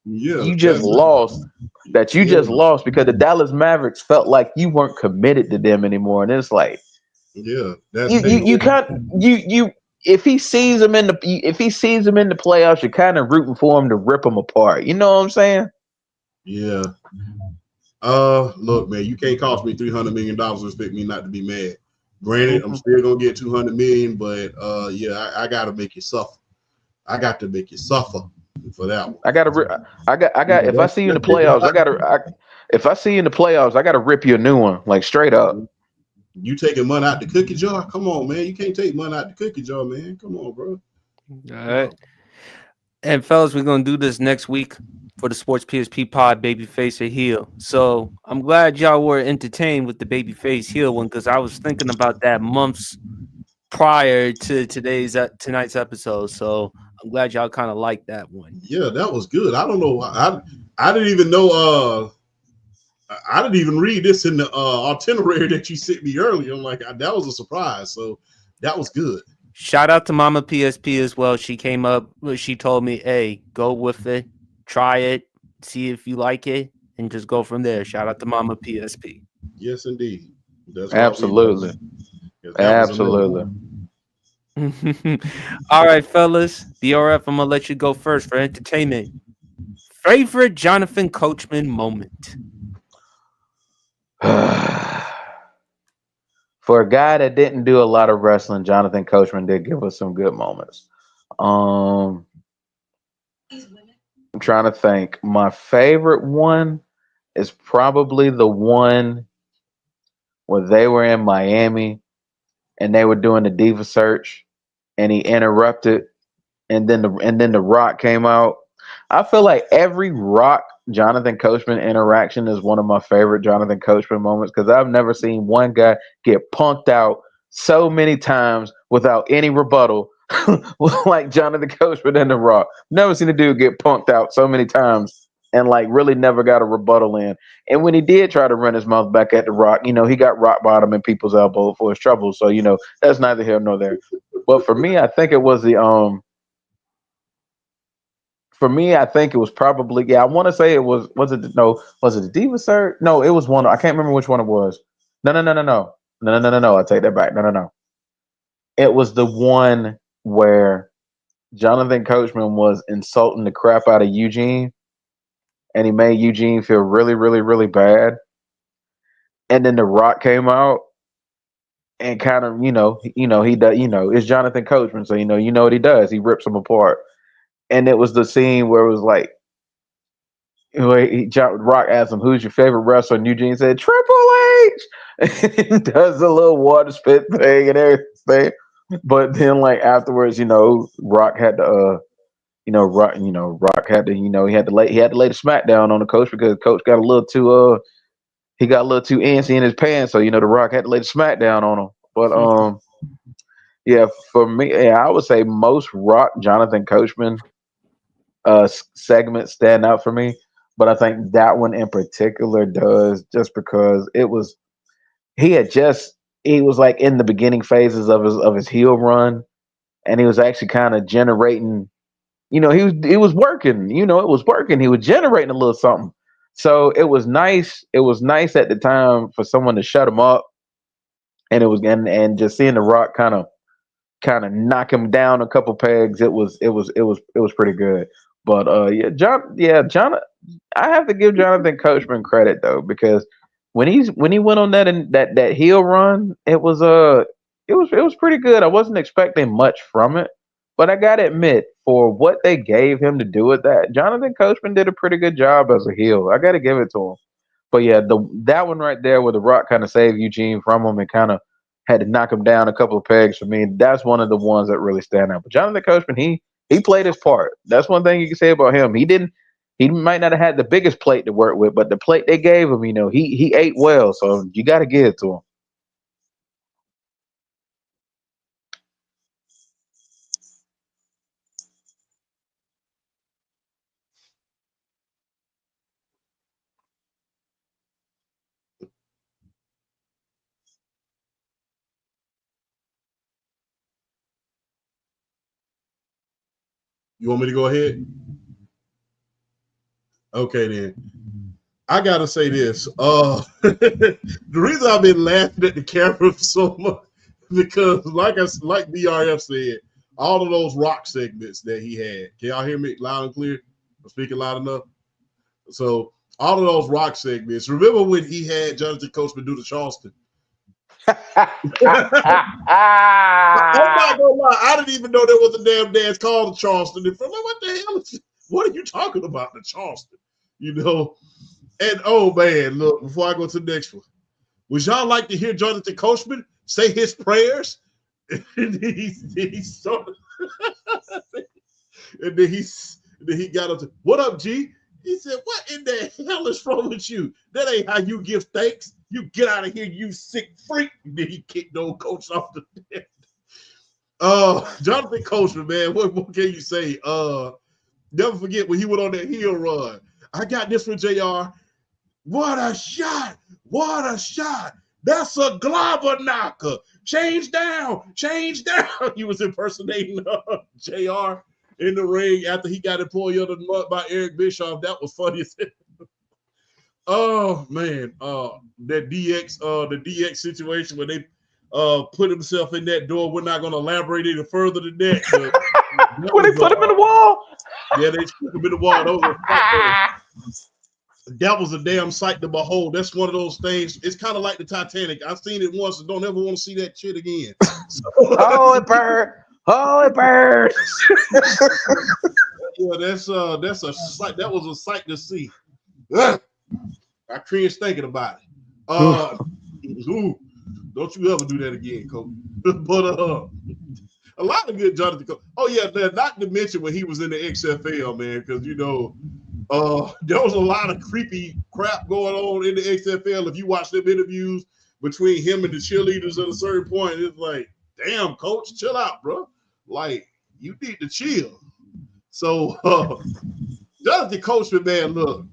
Yeah, you just lost. That you yeah, just lost because the Dallas Mavericks felt like you weren't committed to them anymore. And it's like yeah. That's you can't you if he sees him in the playoffs, you're kind of rooting for him to rip them apart. You know what I'm saying? yeah. Look, man, you can't cost me $300 million and expect me not to be mad. Granted, I'm still gonna get 200 million, but yeah, I gotta make you suffer. I got to make you suffer for that one. I gotta, I got. If I see you in the playoffs, if I see you in the playoffs, I gotta rip you a new one, like straight up. You taking money out the cookie jar? Come on, man. You can't take money out the cookie jar, man. Come on, bro. All right. And fellas, we're gonna do this next week for the Sports PSP Pod, Babyface or Heel. So I'm glad y'all were entertained with the Babyface Heel one because I was thinking about that months prior to tonight's episode. So I'm glad y'all kind of like that one. Yeah, that was good. I don't know. I didn't even know. I didn't even read this in the itinerary that you sent me earlier. I'm like, that was a surprise. So that was good. Shout out to Mama PSP as well. She came up, she told me, hey, go with it, try it, see if you like it, and just go from there. Shout out to Mama PSP. Yes, indeed. That's all we Absolutely, want. That was absolutely. amazing. All right, fellas. BRF, I'm gonna let you go first for entertainment. Favorite Jonathan Coachman moment. For a guy that didn't do a lot of wrestling, Jonathan Coachman did give us some good moments. I'm trying to think. My favorite one is probably the one where they were in Miami and they were doing the diva search, and he interrupted, and then the Rock came out. I feel like every Rock Jonathan Coachman interaction is one of my favorite Jonathan Coachman moments because I've never seen one guy get punked out so many times without any rebuttal like Jonathan Coachman and the Rock. Never seen a dude get punked out so many times and like really never got a rebuttal in. And when he did try to run his mouth back at the Rock, he got rock bottom in people's elbow for his trouble. So that's neither here nor there. But for me, I think it was the. For me, I think it was probably I want to say it was it no was it the Diva Sir? No, it was one. I can't remember which one it was. No. I take that back. No. It was the one where Jonathan Coachman was insulting the crap out of Eugene, and he made Eugene feel really, really, really bad. And then The Rock came out and kind of he does it's Jonathan Coachman, so what he does, he rips them apart. And it was the scene where it was like. Rock asked him, "Who's your favorite wrestler?" And Eugene said, "Triple H." He does a little water spit thing and everything. But then, like afterwards, Rock had to, Rock had to, he had to lay the smackdown on the coach because the coach got a little too, he got a little too antsy in his pants. So the Rock had to lay the smackdown on him. But yeah, for me, yeah, I would say most Rock Jonathan Coachman segments stand out for me. But I think that one in particular does just because he was like in the beginning phases of his heel run, and he was actually kind of generating, he was working, it was working. He was generating a little something. So it was nice. It was nice at the time for someone to shut him up, and it was and just seeing the Rock kind of knock him down a couple pegs. It was pretty good. But John, I have to give Jonathan Coachman credit though because when he went on that heel run, it was pretty good. I wasn't expecting much from it, but I gotta admit for what they gave him to do with that, Jonathan Coachman did a pretty good job as a heel. I gotta give it to him. But yeah, that one right there where The Rock kind of saved Eugene from him and kind of had to knock him down a couple of pegs for me. That's one of the ones that really stand out. But Jonathan Coachman, he played his part. That's one thing you can say about him. He might not have had the biggest plate to work with, but the plate they gave him, he ate well. So you got to give it to him. You want me to go ahead? Okay, then. I gotta say this. The reason I've been laughing at the camera so much because, like BRF said, all of those rock segments that he had. Can y'all hear me loud and clear? I'm speaking loud enough. So all of those rock segments. Remember when he had Jonathan Coachman do the Charleston? I'm not gonna lie. I didn't even know there was a damn dance called the Charleston. What the hell? What are you talking about, the Charleston? And oh man, look, before I go to the next one, would y'all like to hear Jonathan Coachman say his prayers? and then he got up to, what up, G? He said, what in the hell is wrong with you? That ain't how you give thanks. You get out of here, you sick freak. And then he kicked the old coach off the bed. Jonathan Coachman, man, what can you say? Never forget when he went on that heel run. I got this from JR. What a shot! What a shot! That's a globber knocker. Change down. He was impersonating JR in the ring after he got pulled under the mud by Eric Bischoff. That was funny as hell. Oh man, that the DX situation where they put himself in that door. We're not going to elaborate any further than that. When they put him in the wall? Yeah, they put him in the wall. That was a damn sight to behold. That's one of those things. It's kind of like the Titanic. I've seen it once and don't ever want to see that shit again. Oh, it burned. Oh, it burned. Yeah, that's a sight. That was a sight to see. I cringe thinking about it. Don't you ever do that again, Coach. But a lot of good Jonathan Coach. Oh yeah, not to mention when he was in the XFL, man, because there was a lot of creepy crap going on in the XFL. If you watch them interviews between him and the cheerleaders at a certain point, it's like, damn, coach, chill out, bro. Like, you need to chill. So, Jonathan Coachman, man, look,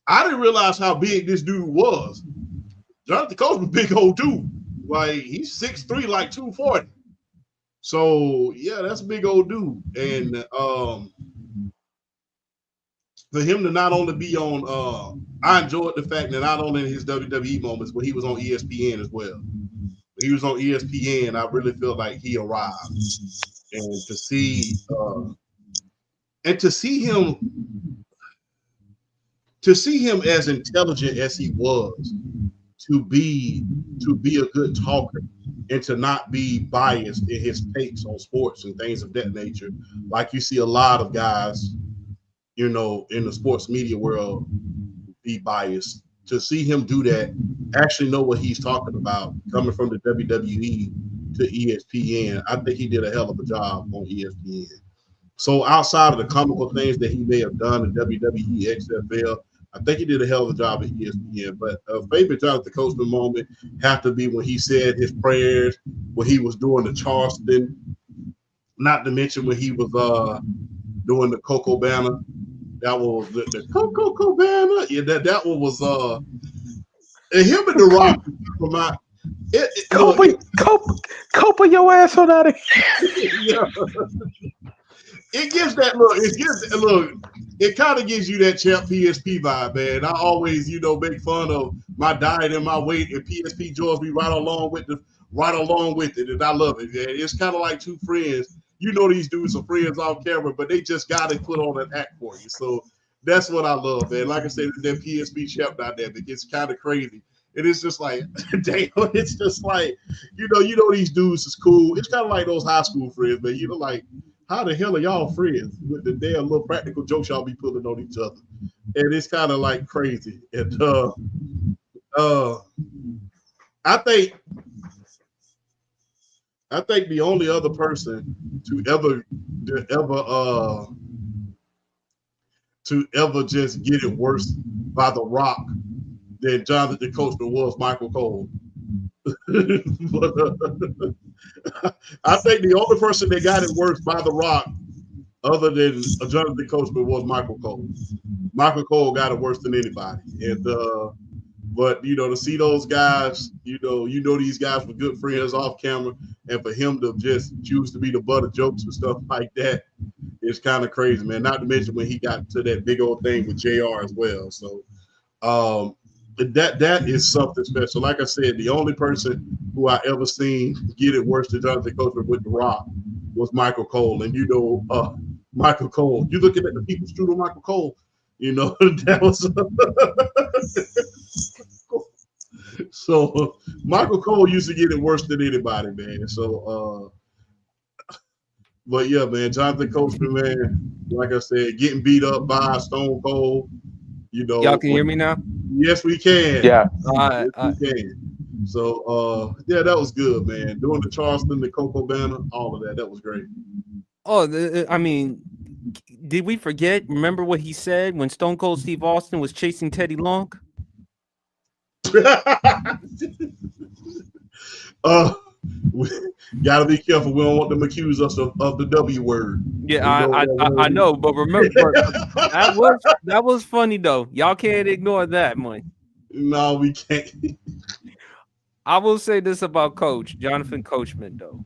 I didn't realize how big this dude was. Jonathan Coachman, big old dude. Like, he's 6'3", like 240. So, yeah, that's a big old dude. And for him to not only be on, I enjoyed the fact that not only in his WWE moments, but he was on ESPN as well. When he was on ESPN, I really felt like he arrived. And to see him as intelligent as he was, to be a good talker and to not be biased in his takes on sports and things of that nature, like you see a lot of guys, in the sports media world, be biased. To see him do that, actually know what he's talking about, coming from the WWE to ESPN, I think he did a hell of a job on ESPN. So outside of the comical things that he may have done in WWE, XFL, I think he did a hell of a job at ESPN. But a favorite Jonathan Coachman moment have to be when he said his prayers, when he was doing the Charleston, not to mention when he was doing the Coco Banner. That was the Coco Banner. Yeah, that one was and him and The Rock from my Copa your ass on out of here. Yeah. It gives that look. It kind of gives you that Champ PSP vibe, man. I always, make fun of my diet and my weight, and PSP joins me right along with it, and I love it. Man. It's kind of like two friends. These dudes are friends off camera, but they just got to put on an act for you. So that's what I love, man. Like I said, that PSP Champ dynamic, it's kind of crazy. And it's just like, damn, it's just like, these dudes is cool. It's kind of like those high school friends, man. Like, how the hell are y'all friends with the damn little practical jokes y'all be putting on each other? And it's kind of like crazy. And I think the only other person to ever just get it worse by The Rock than Jonathan Coachman was Michael Cole. But, I think the only person that got it worse by The Rock, other than Jonathan Coachman, was Michael Cole. Michael Cole got it worse than anybody. And but to see those guys, these guys were good friends off camera, and for him to just choose to be the butt of jokes and stuff like that is kind of crazy, man. Not to mention when he got to that big old thing with JR as well. So that is something special. Like I said, the only person who I ever seen get it worse than Jonathan Coachman with The Rock was Michael Cole. And Michael Cole, you looking at the people strudel Michael Cole, that was so Michael Cole used to get it worse than anybody, man. So but yeah, man, Jonathan Coachman, man, like I said, getting beat up by Stone Cold, Y'all can hear me now? Yes, we can. Yeah. Yes, we can. So yeah, that was good, man. Doing the Charleston, the Coco Banner, all of that was great. Oh, I mean, did we forget? Remember what he said when Stone Cold Steve Austin was chasing Teddy Long? We gotta be careful. We don't want them to accuse us of the W word. Yeah, I know, but remember that was funny though. Y'all can't ignore that, man. No, we can't. I will say this about Coach Jonathan Coachman though.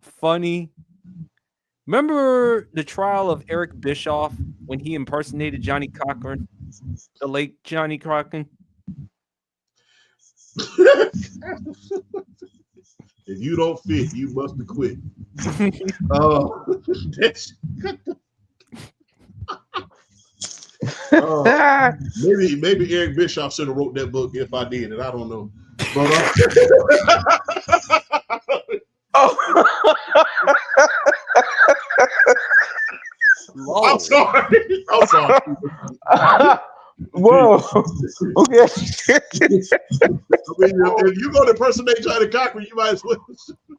Funny. Remember the trial of Eric Bischoff when he impersonated Johnny Cochran, the late Johnny Cochran? If you don't fit, you must have quit. Maybe Eric Bischoff should have wrote that book if I did it. I don't know. But, I'm sorry. Whoa. Okay. I mean, if you're going to impersonate Johnny Cochran, you might as well.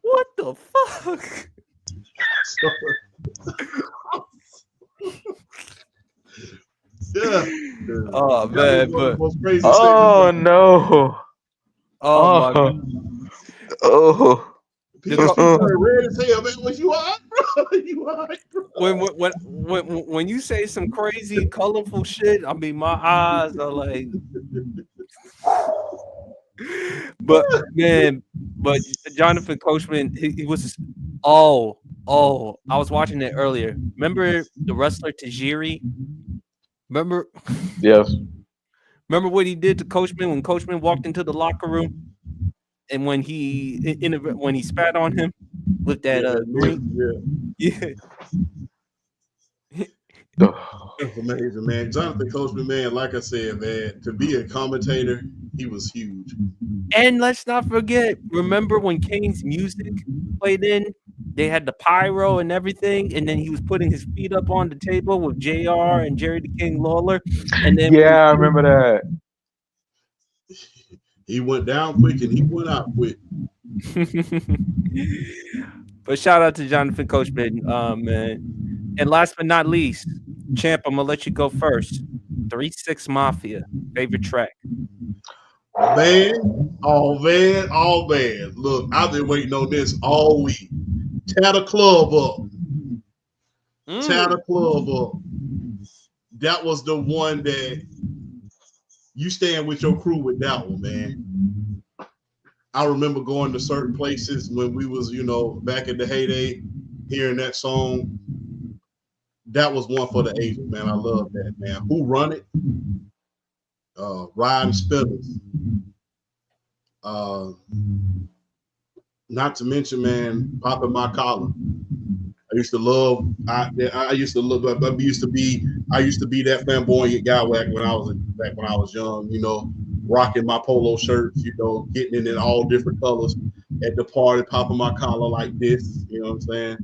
What the fuck? Yeah. Oh man, but oh no. Oh my god. Oh. People are red as hell, man. Was you all right, bro? You all right, bro? When you say some crazy, colorful shit, I mean, my eyes are like. But Jonathan Coachman, he was. Oh, I was watching it earlier. Remember the wrestler Tajiri? Remember? Yes. Remember what he did to Coachman when Coachman walked into the locker room? And when he spat on him with that green, yeah. That's amazing, man. Jonathan Coachman, man, like I said, man, to be a commentator, he was huge. And let's not forget, remember when Kane's music played in? They had the pyro and everything, and then he was putting his feet up on the table with JR and Jerry the King Lawler. And then I remember that. He went down quick and he went out quick. But shout out to Jonathan Coachman, man. And last but not least, Champ, I'm gonna let you go first. 3-6 Mafia, favorite track. Man. Look, I've been waiting on this all week. Tear the club up. Tear the club up. That was the one that you stand with your crew with that one, man. I remember going to certain places when we was, back in the heyday, hearing that song. That was one for the ages, man. I love that, man. Who Run It? Ryan Spinners. Not to mention, man, Popping My Collar. I used to be that flamboyant guy back when I was young, rocking my polo shirts, getting in all different colors at the party, popping my collar like this, you know what I'm saying?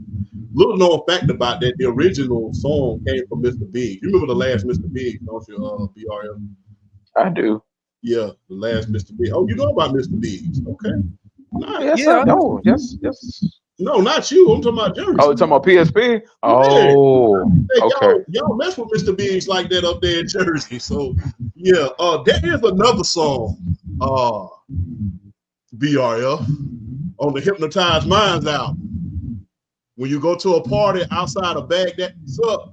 Little known fact about that, the original song came from Mr. Big. You remember the last Mr. Big, don't you, BRF? I do. Yeah, the last Mr. Big. Oh, you know about Mr. Biggs. Okay. Nice. Yes, I Yeah. know. Yes. No, not you. I'm talking about Oh, Jersey. you talking about PSP? Yeah. Oh, Hey, okay. y'all mess with Mr. Biggs like that up there in Jersey. So yeah, there is another song, BRF, on the Hypnotized Minds album. When you go to a party outside of Baghdad, so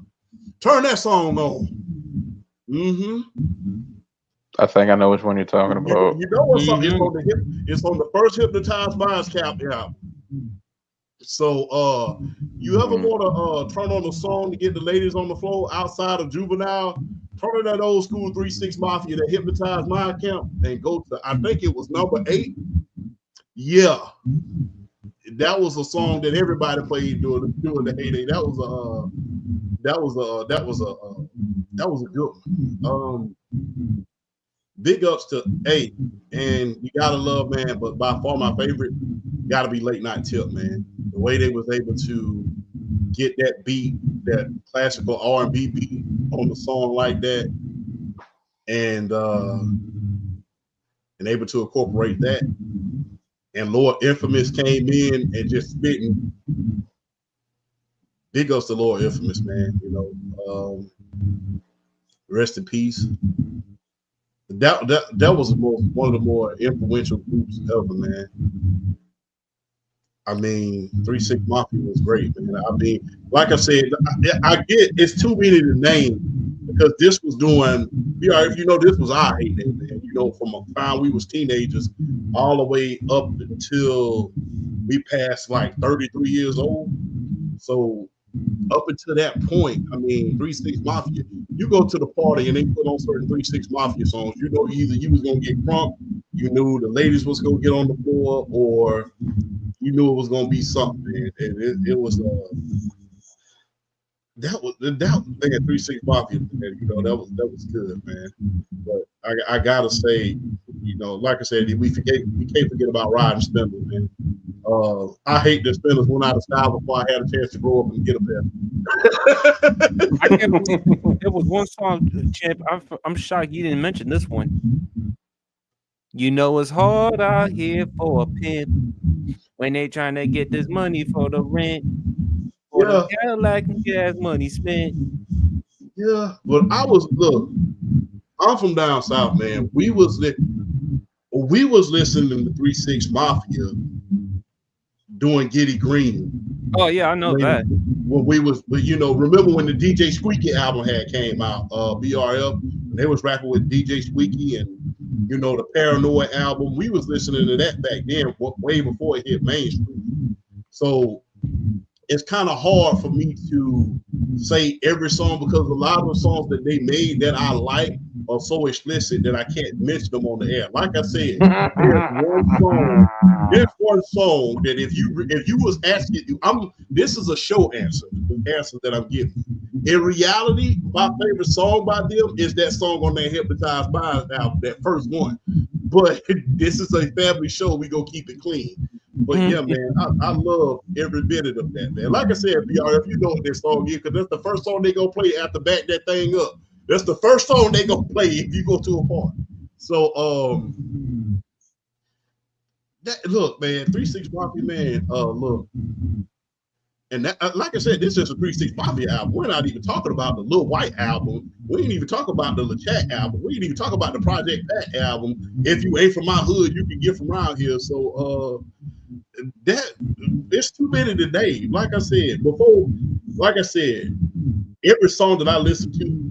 turn that song on. Mm-hmm. I think I know which one you're talking about. You know what song? Mm-hmm. It's on the first Hypnotized Minds album. So you ever want to turn on a song to get the ladies on the floor outside of Juvenile? Turn on that old school 3-6 Mafia, that Hypnotized Mind Camp, and go to, I think it was number 8. Yeah, that was a song that everybody played during the heyday. That was a good one. Big ups to A, and you gotta love, man. But by far my favorite gotta be Late Night Tip, man. The way they was able to get that beat, that classical R&B beat on the song like that, and able to incorporate that. And Lord Infamous came in and just spitting. Big ups to Lord Infamous, man. You know, rest in peace. That was one of the more influential groups ever, man. I mean, 3-6 Mafia was great, man. I mean, like I said, I get it's too many to name because this was doing. If you know, this was our heyday, man. You know, from a time we was teenagers all the way up until we passed like 33 years old. So up until that point, I mean, 3-6 Mafia, you go to the party and they put on certain 3-6 Mafia songs. You know, either you was gonna get crunk, you knew the ladies was gonna get on the floor, or you knew it was gonna be something. And it was that was man, 3-6 Mafia, man. You know, that was good, man. But I gotta say, you know, like I said, we can't forget about Rod and Spindle, man. I hate that Spindles went out of style before I had a chance to grow up and get a pair. I can't believe there was one song, Champ. I'm shocked you didn't mention this one. You know it's hard out here for a pimp when they trying to get this money for the rent, for them Yeah, Cadillac and gas money spent. yeah. But I'm from down south, man. We was listening to 3-6 Mafia doing Giddy Green. Oh yeah, I know that. When we was, you know, remember when the DJ Squeaky album had came out, BRF, they was rapping with DJ Squeaky and, you know, the Paranoid album. We was listening to that back then, way before it hit mainstream. So it's kind of hard for me to say every song because a lot of the songs that they made that I like are so explicit that I can't mention them on the air. Like I said, there's one song that if you was asking, this is a show answer, the answer that I'm giving. In reality, my favorite song by them is that song on that Hypnotized Minds album, that first one. But this is a family show. We gonna keep it clean. But yeah, man, I love every minute of that, man. Like I said, BRF, you know what this song is, because that's the first song they gonna play after Back That Thing Up. That's the first song they gonna play if you go to a party. So look, man, 3-6 Mafia, man, look. And that, like I said, this is a 3-6 Mafia album. We're not even talking about the Lil White album. We ain't even talk about the LeChat album. We ain't even talk about the Project Pat album. If you ain't from my hood, you can get from around here. So that it's too many today. Like I said, every song that I listened to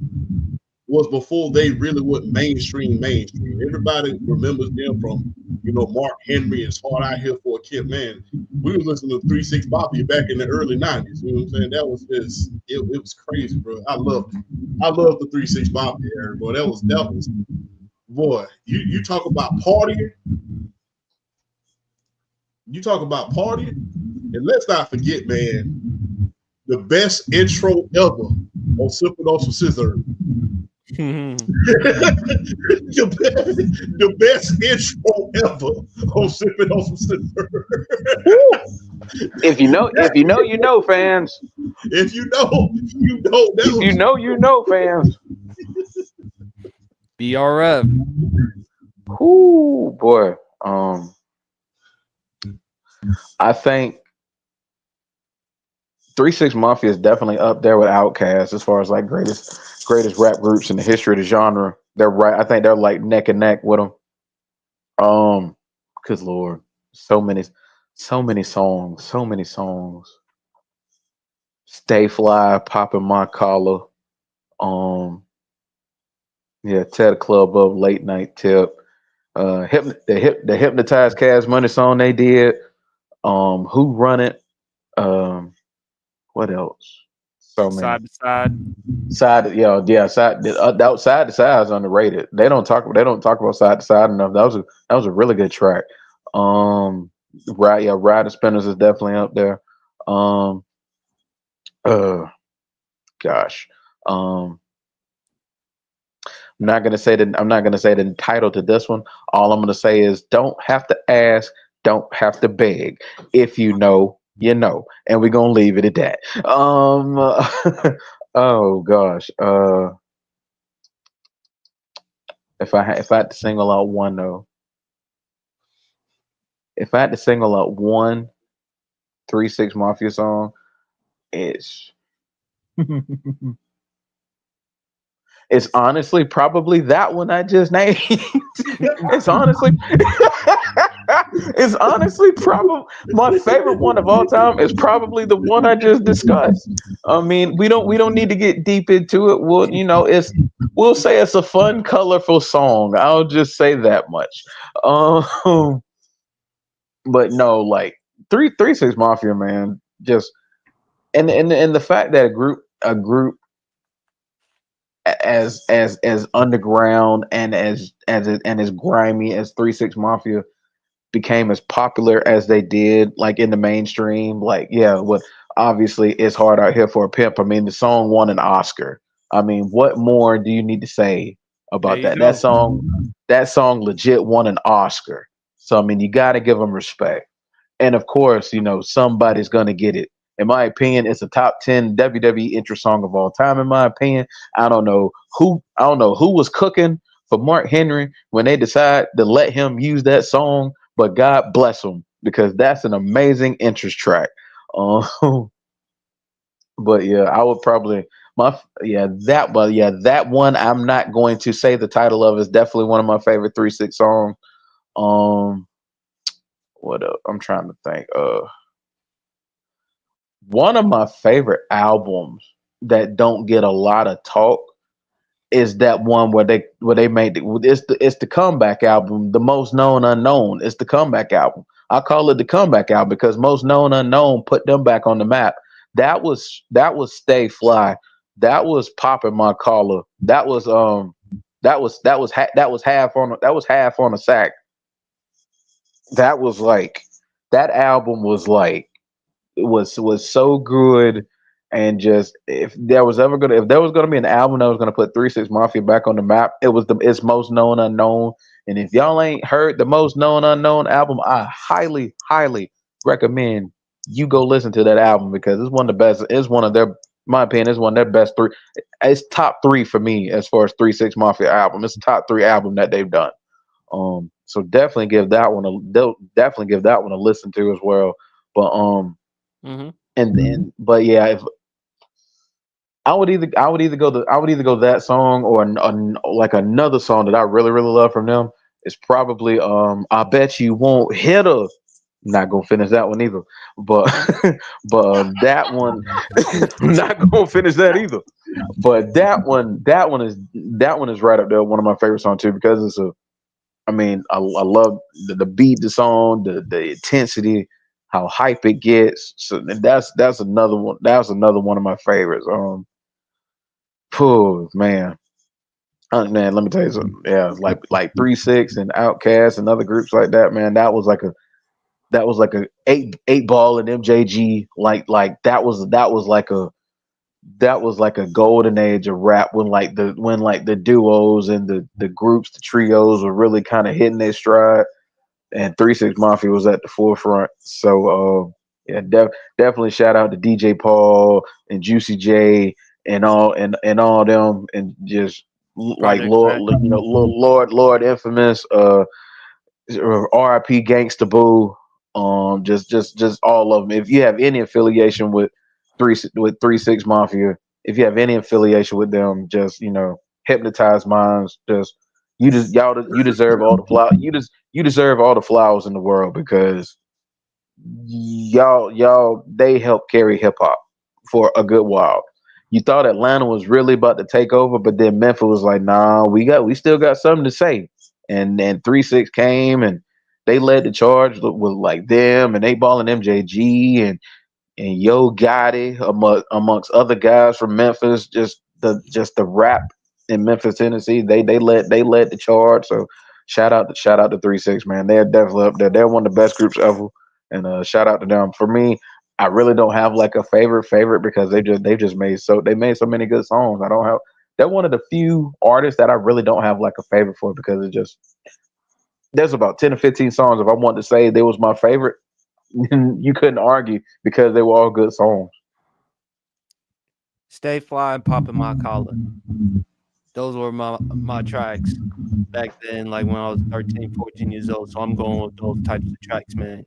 was before they really went mainstream. Everybody remembers them from, you know, Mark Henry and Hard Out Here for a Kid. Man, we were listening to 3-6 Mafia back in the early 90s. You know what I'm saying? That was just, it was crazy, bro. I loved it. I loved the 3-6 Mafia era, bro. That was, boy, you talk about partying. You talk about partying. And let's not forget, man, the best intro ever on Sipping on Some Scissor. the best intro ever on Sipping on Some Scissor. You know, fans. If you know, you don't If know. you know, fans. BRF. Whoo, boy. I think 3 6 Mafia is definitely up there with Outkast as far as like greatest rap groups in the history of the genre. They're right. I think they're like neck and neck with them. Good lord, so many, so many songs. Stay fly, popping my collar. Um, yeah, tear the club up, late night tip. The hypnotized Cash Money song they did. Who run it? What else? So many. Side to side. Side to side is underrated. They don't talk about side to side enough. That was a really good track. Right, yeah, Ride the Spinners is definitely up there. Um, uh, gosh, I'm not gonna say the title to this one. All I'm gonna say is don't have to ask, don't have to beg. If you know, you know, and we're gonna leave it at that. Oh gosh. If I had to single out one though, if I had to single out one 3 6 Mafia song, it's it's honestly probably that one I just named. it's honestly it's honestly probably my favorite one of all time is probably the one I just discussed. I mean, we don't need to get deep into it. We'll say it's a fun, colorful song. I'll just say that much. Um, but no, like 3 6 Mafia, man, just and the fact that a group as underground and as grimy as 3 6 Mafia became as popular as they did, like in the mainstream, like yeah, what obviously it's hard out here for a pimp. I mean, the song won an Oscar. I mean, what more do you need to say There about you that? go. That song legit won an Oscar. So I mean, you got to give them respect. And of course, somebody's gonna get it. In my opinion, it's a top 10 WWE intro song of all time. In my opinion, I don't know who was cooking for Mark Henry when they decided to let him use that song, but God bless him because that's an amazing interest track. Um, but yeah, I would probably my yeah that but yeah that one I'm not going to say the title of is definitely one of my favorite 3 6 songs. Um, what else? I'm trying to think. One of my favorite albums that don't get a lot of talk is that one where they made it's the comeback album, the Most Known Unknown. It's the comeback album. I call it the comeback album because Most Known Unknown put them back on the map. That was Stay Fly. That was Popping My Collar. That was half on a sack. That was like that album was like was so good. And just if there was gonna be an album that was gonna put 3 6 Mafia back on the map, it's Most Known Unknown. And if y'all ain't heard the Most Known Unknown album, I highly recommend you go listen to that album because it's one of the best. It's one of their my opinion, it's one of their best three. It's top three for me as far as 3 6 Mafia album. It's the top three album that they've done. So definitely give that one a listen to as well. But Hmm. and then but yeah, if I would either go that song or like another song that I really love from them is probably I Bet You Won't Hit Her. Not gonna finish that one either, but that one I'm not gonna finish that either. But that one is right up there, one of my favorite songs too because it's a I mean, I love the beat, the song, the intensity, how hype it gets. So that's another one. That's another one of my favorites. Oh man, man, let me tell you something. Yeah, like 3 6 and Outkast and other groups like that. Man, that was like a eight ball and MJG. Like that was like a golden age of rap when like the duos and the groups, the trios were really kind of hitting their stride and 3 6 Mafia was at the forefront. So Yeah, definitely shout out to DJ Paul and Juicy J and all them and just like Project Pat. Lord Infamous, RIP Gangsta Boo, just all of them. If you have any affiliation with 3-6 Mafia, if you have any affiliation with them, just hypnotize minds. Just you deserve all the you deserve all the flowers in the world because y'all they helped carry hip hop for a good while. You thought Atlanta was really about to take over, but then Memphis was like, "Nah, we still got something to say." And then 3-6 came and they led the charge with like them and they balling MJG and Yo Gotti amongst other guys from Memphis. Just the rap in Memphis, Tennessee. They led the charge. So shout out to 3-6, man. They're definitely up there. They're one of the best groups ever. And shout out to them. For me, I really don't have like a favorite because they made so many good songs. I don't have they're one of the few artists that I really don't have like a favorite for because it just there's about 10 or 15 songs. If I wanted to say they was my favorite, you couldn't argue because they were all good songs. Stay Fly and Popping My Collar. Those were my tracks back then, like when I was 13, 14 years old. So I'm going with those types of tracks, man.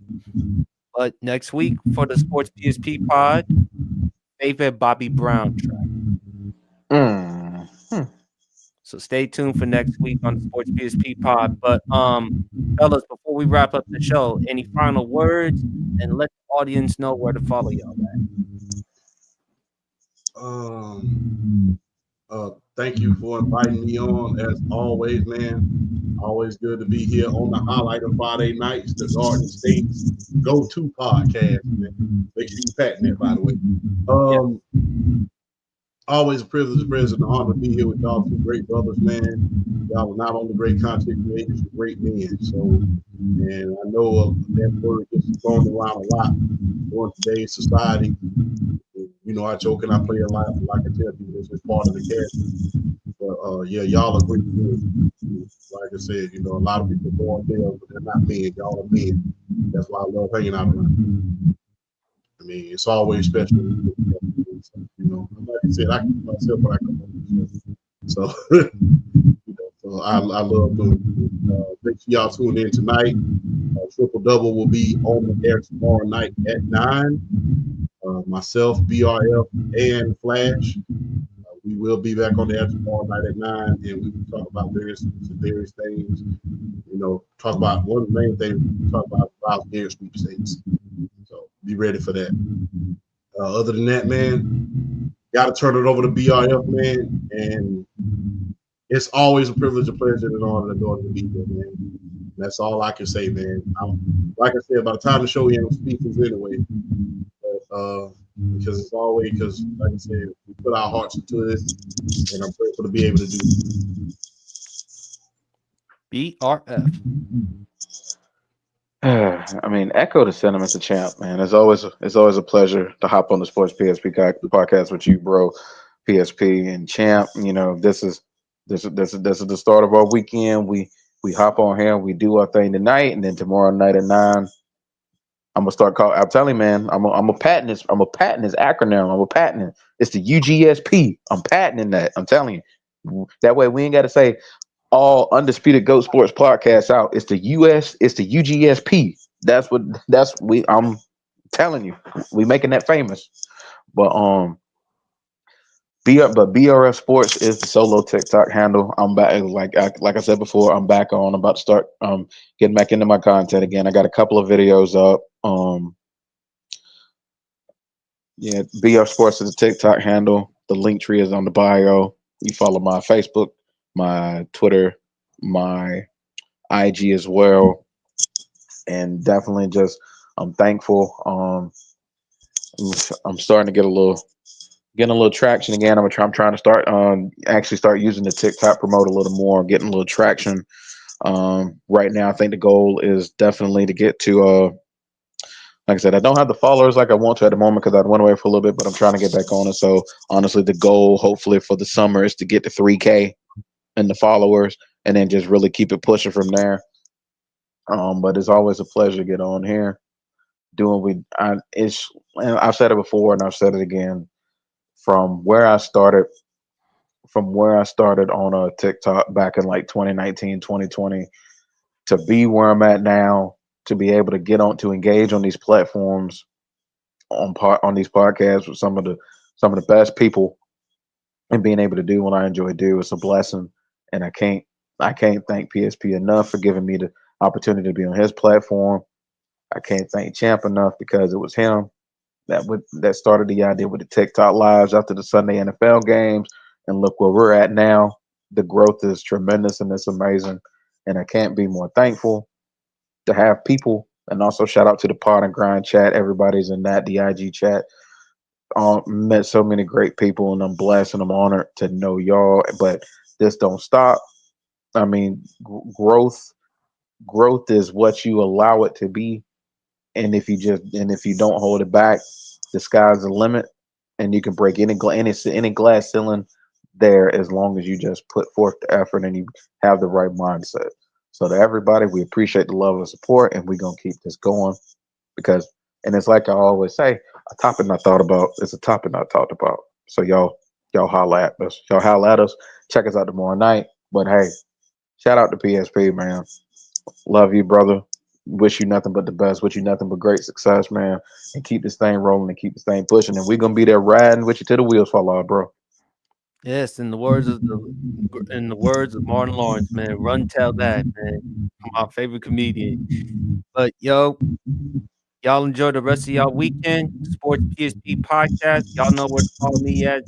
But next week for the Sports PSP pod, favorite Bobby Brown track. Mm. So stay tuned for next week on the Sports PSP pod. But fellas, before we wrap up the show, any final words and let the audience know where to follow y'all Um, Thank you for inviting me on. As always, man, always good to be here on the Highlight of Friday Nights, the Garden State's go-to podcast, man. Make sure you patent that, by the way. at. Um, Always a privilege, and an honor to be here with y'all two great brothers, man. Y'all are not only great content creators, but great men. So, and I know that word gets thrown around a lot in today's society. You know, I joke and I play a lot. Like I tell people, this is part of the character. But yeah, y'all are great men. Like I said, you know, a lot of people go on there, but they're not men. Y'all are men. That's why I love hanging out around. I mean, it's always special. You know, like I said, I can do myself when I come on the show. So, so I love doing it. Make sure y'all tune in tonight. Triple Double will be on the air tomorrow night at 9. Myself, BRF, and Flash. We will be back on the air tomorrow night at 9, and we will talk about various things. You know, talk about one of the main things. We talk about Garrett sweepstakes. So be ready for that. Other than that, man, got to turn it over to BRF, man. And it's always a privilege, a pleasure, and an honor to be here, man. That's all I can say, man. Like I said, by the time the show ends, I'm speechless anyway. But, because like I said, we put our hearts into this, and I'm grateful to be able to do it. BRF. I mean, echo the sentiments of Champ, man. It's always a pleasure to hop on the Sports PSP podcast with you, bro. PSP and Champ. You know, this is the start of our weekend. We hop on here, we do our thing tonight, and then tomorrow night at 9, I'm gonna start calling. I'm telling you, man. I'm a patent this. I'm a patent this acronym. I'm a patent it. It's the UGSP. I'm patenting that. I'm telling you. That way, we ain't got to say all Undisputed Goat Sports podcasts out. It's the US. It's the UGSP. I'm telling you, we making that famous. But BRF Sports is the solo TikTok handle. I'm back, like I said before. I'm back on. I'm about to start getting back into my content again. I got a couple of videos up. Yeah, BR Sports is the TikTok handle. The link tree is on the bio. You follow my Facebook, my Twitter, my IG as well, and definitely just I'm thankful. I'm starting to getting a little traction again. I'm trying to start actually start using the TikTok promote a little more, getting a little traction. Right now, I think the goal is definitely to get to like I said, I don't have the followers like I want to at the moment because I went away for a little bit, but I'm trying to get back on it. So honestly, the goal hopefully for the summer is to get to 3K and the followers, and then just really keep it pushing from there. But it's always a pleasure to get on here. doing we I it's and I've said it before and I've said it again. From where I started on a TikTok back in like 2019, 2020, to be where I'm at now, to be able to get on to engage on these platforms on these podcasts with some of the best people, and being able to do what I enjoy do, it's a blessing. And I can't thank PSP enough for giving me the opportunity to be on his platform. I can't thank Champ enough because it was him that started the idea with the TikTok lives after the Sunday NFL games. And look where we're at now. The growth is tremendous and it's amazing. And I can't be more thankful to have people. And also shout out to the Pod and Grind chat. Everybody's in that, the IG chat. Met so many great people, and I'm blessed and I'm honored to know y'all. But this don't stop. I mean, growth is what you allow it to be, and if you don't hold it back, the sky's the limit, and you can break any glass ceiling there as long as you just put forth the effort and you have the right mindset. So to everybody, we appreciate the love and support, and we're gonna keep this going because, and it's like I always say, a topic not thought about is a topic not talked about. So y'all holla at us. Y'all holla at us. Check us out tomorrow night. But hey, shout out to PSP, man. Love you, brother. Wish you nothing but the best. Wish you nothing but great success, man. And keep this thing rolling and keep this thing pushing. And we're gonna be there riding with you till the wheels fall off, bro. Yes, in the words of Martin Lawrence, man, run tell that, man. My favorite comedian. But yo, y'all enjoy the rest of y'all weekend. Sports PSP podcast. Y'all know where to follow me at.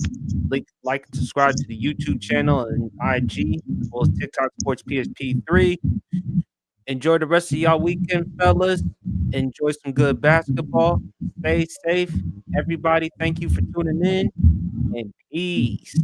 Like and subscribe to the YouTube channel and IG as well as TikTok Sports PSP3. Enjoy the rest of y'all weekend, fellas. Enjoy some good basketball. Stay safe. Everybody, thank you for tuning in and peace.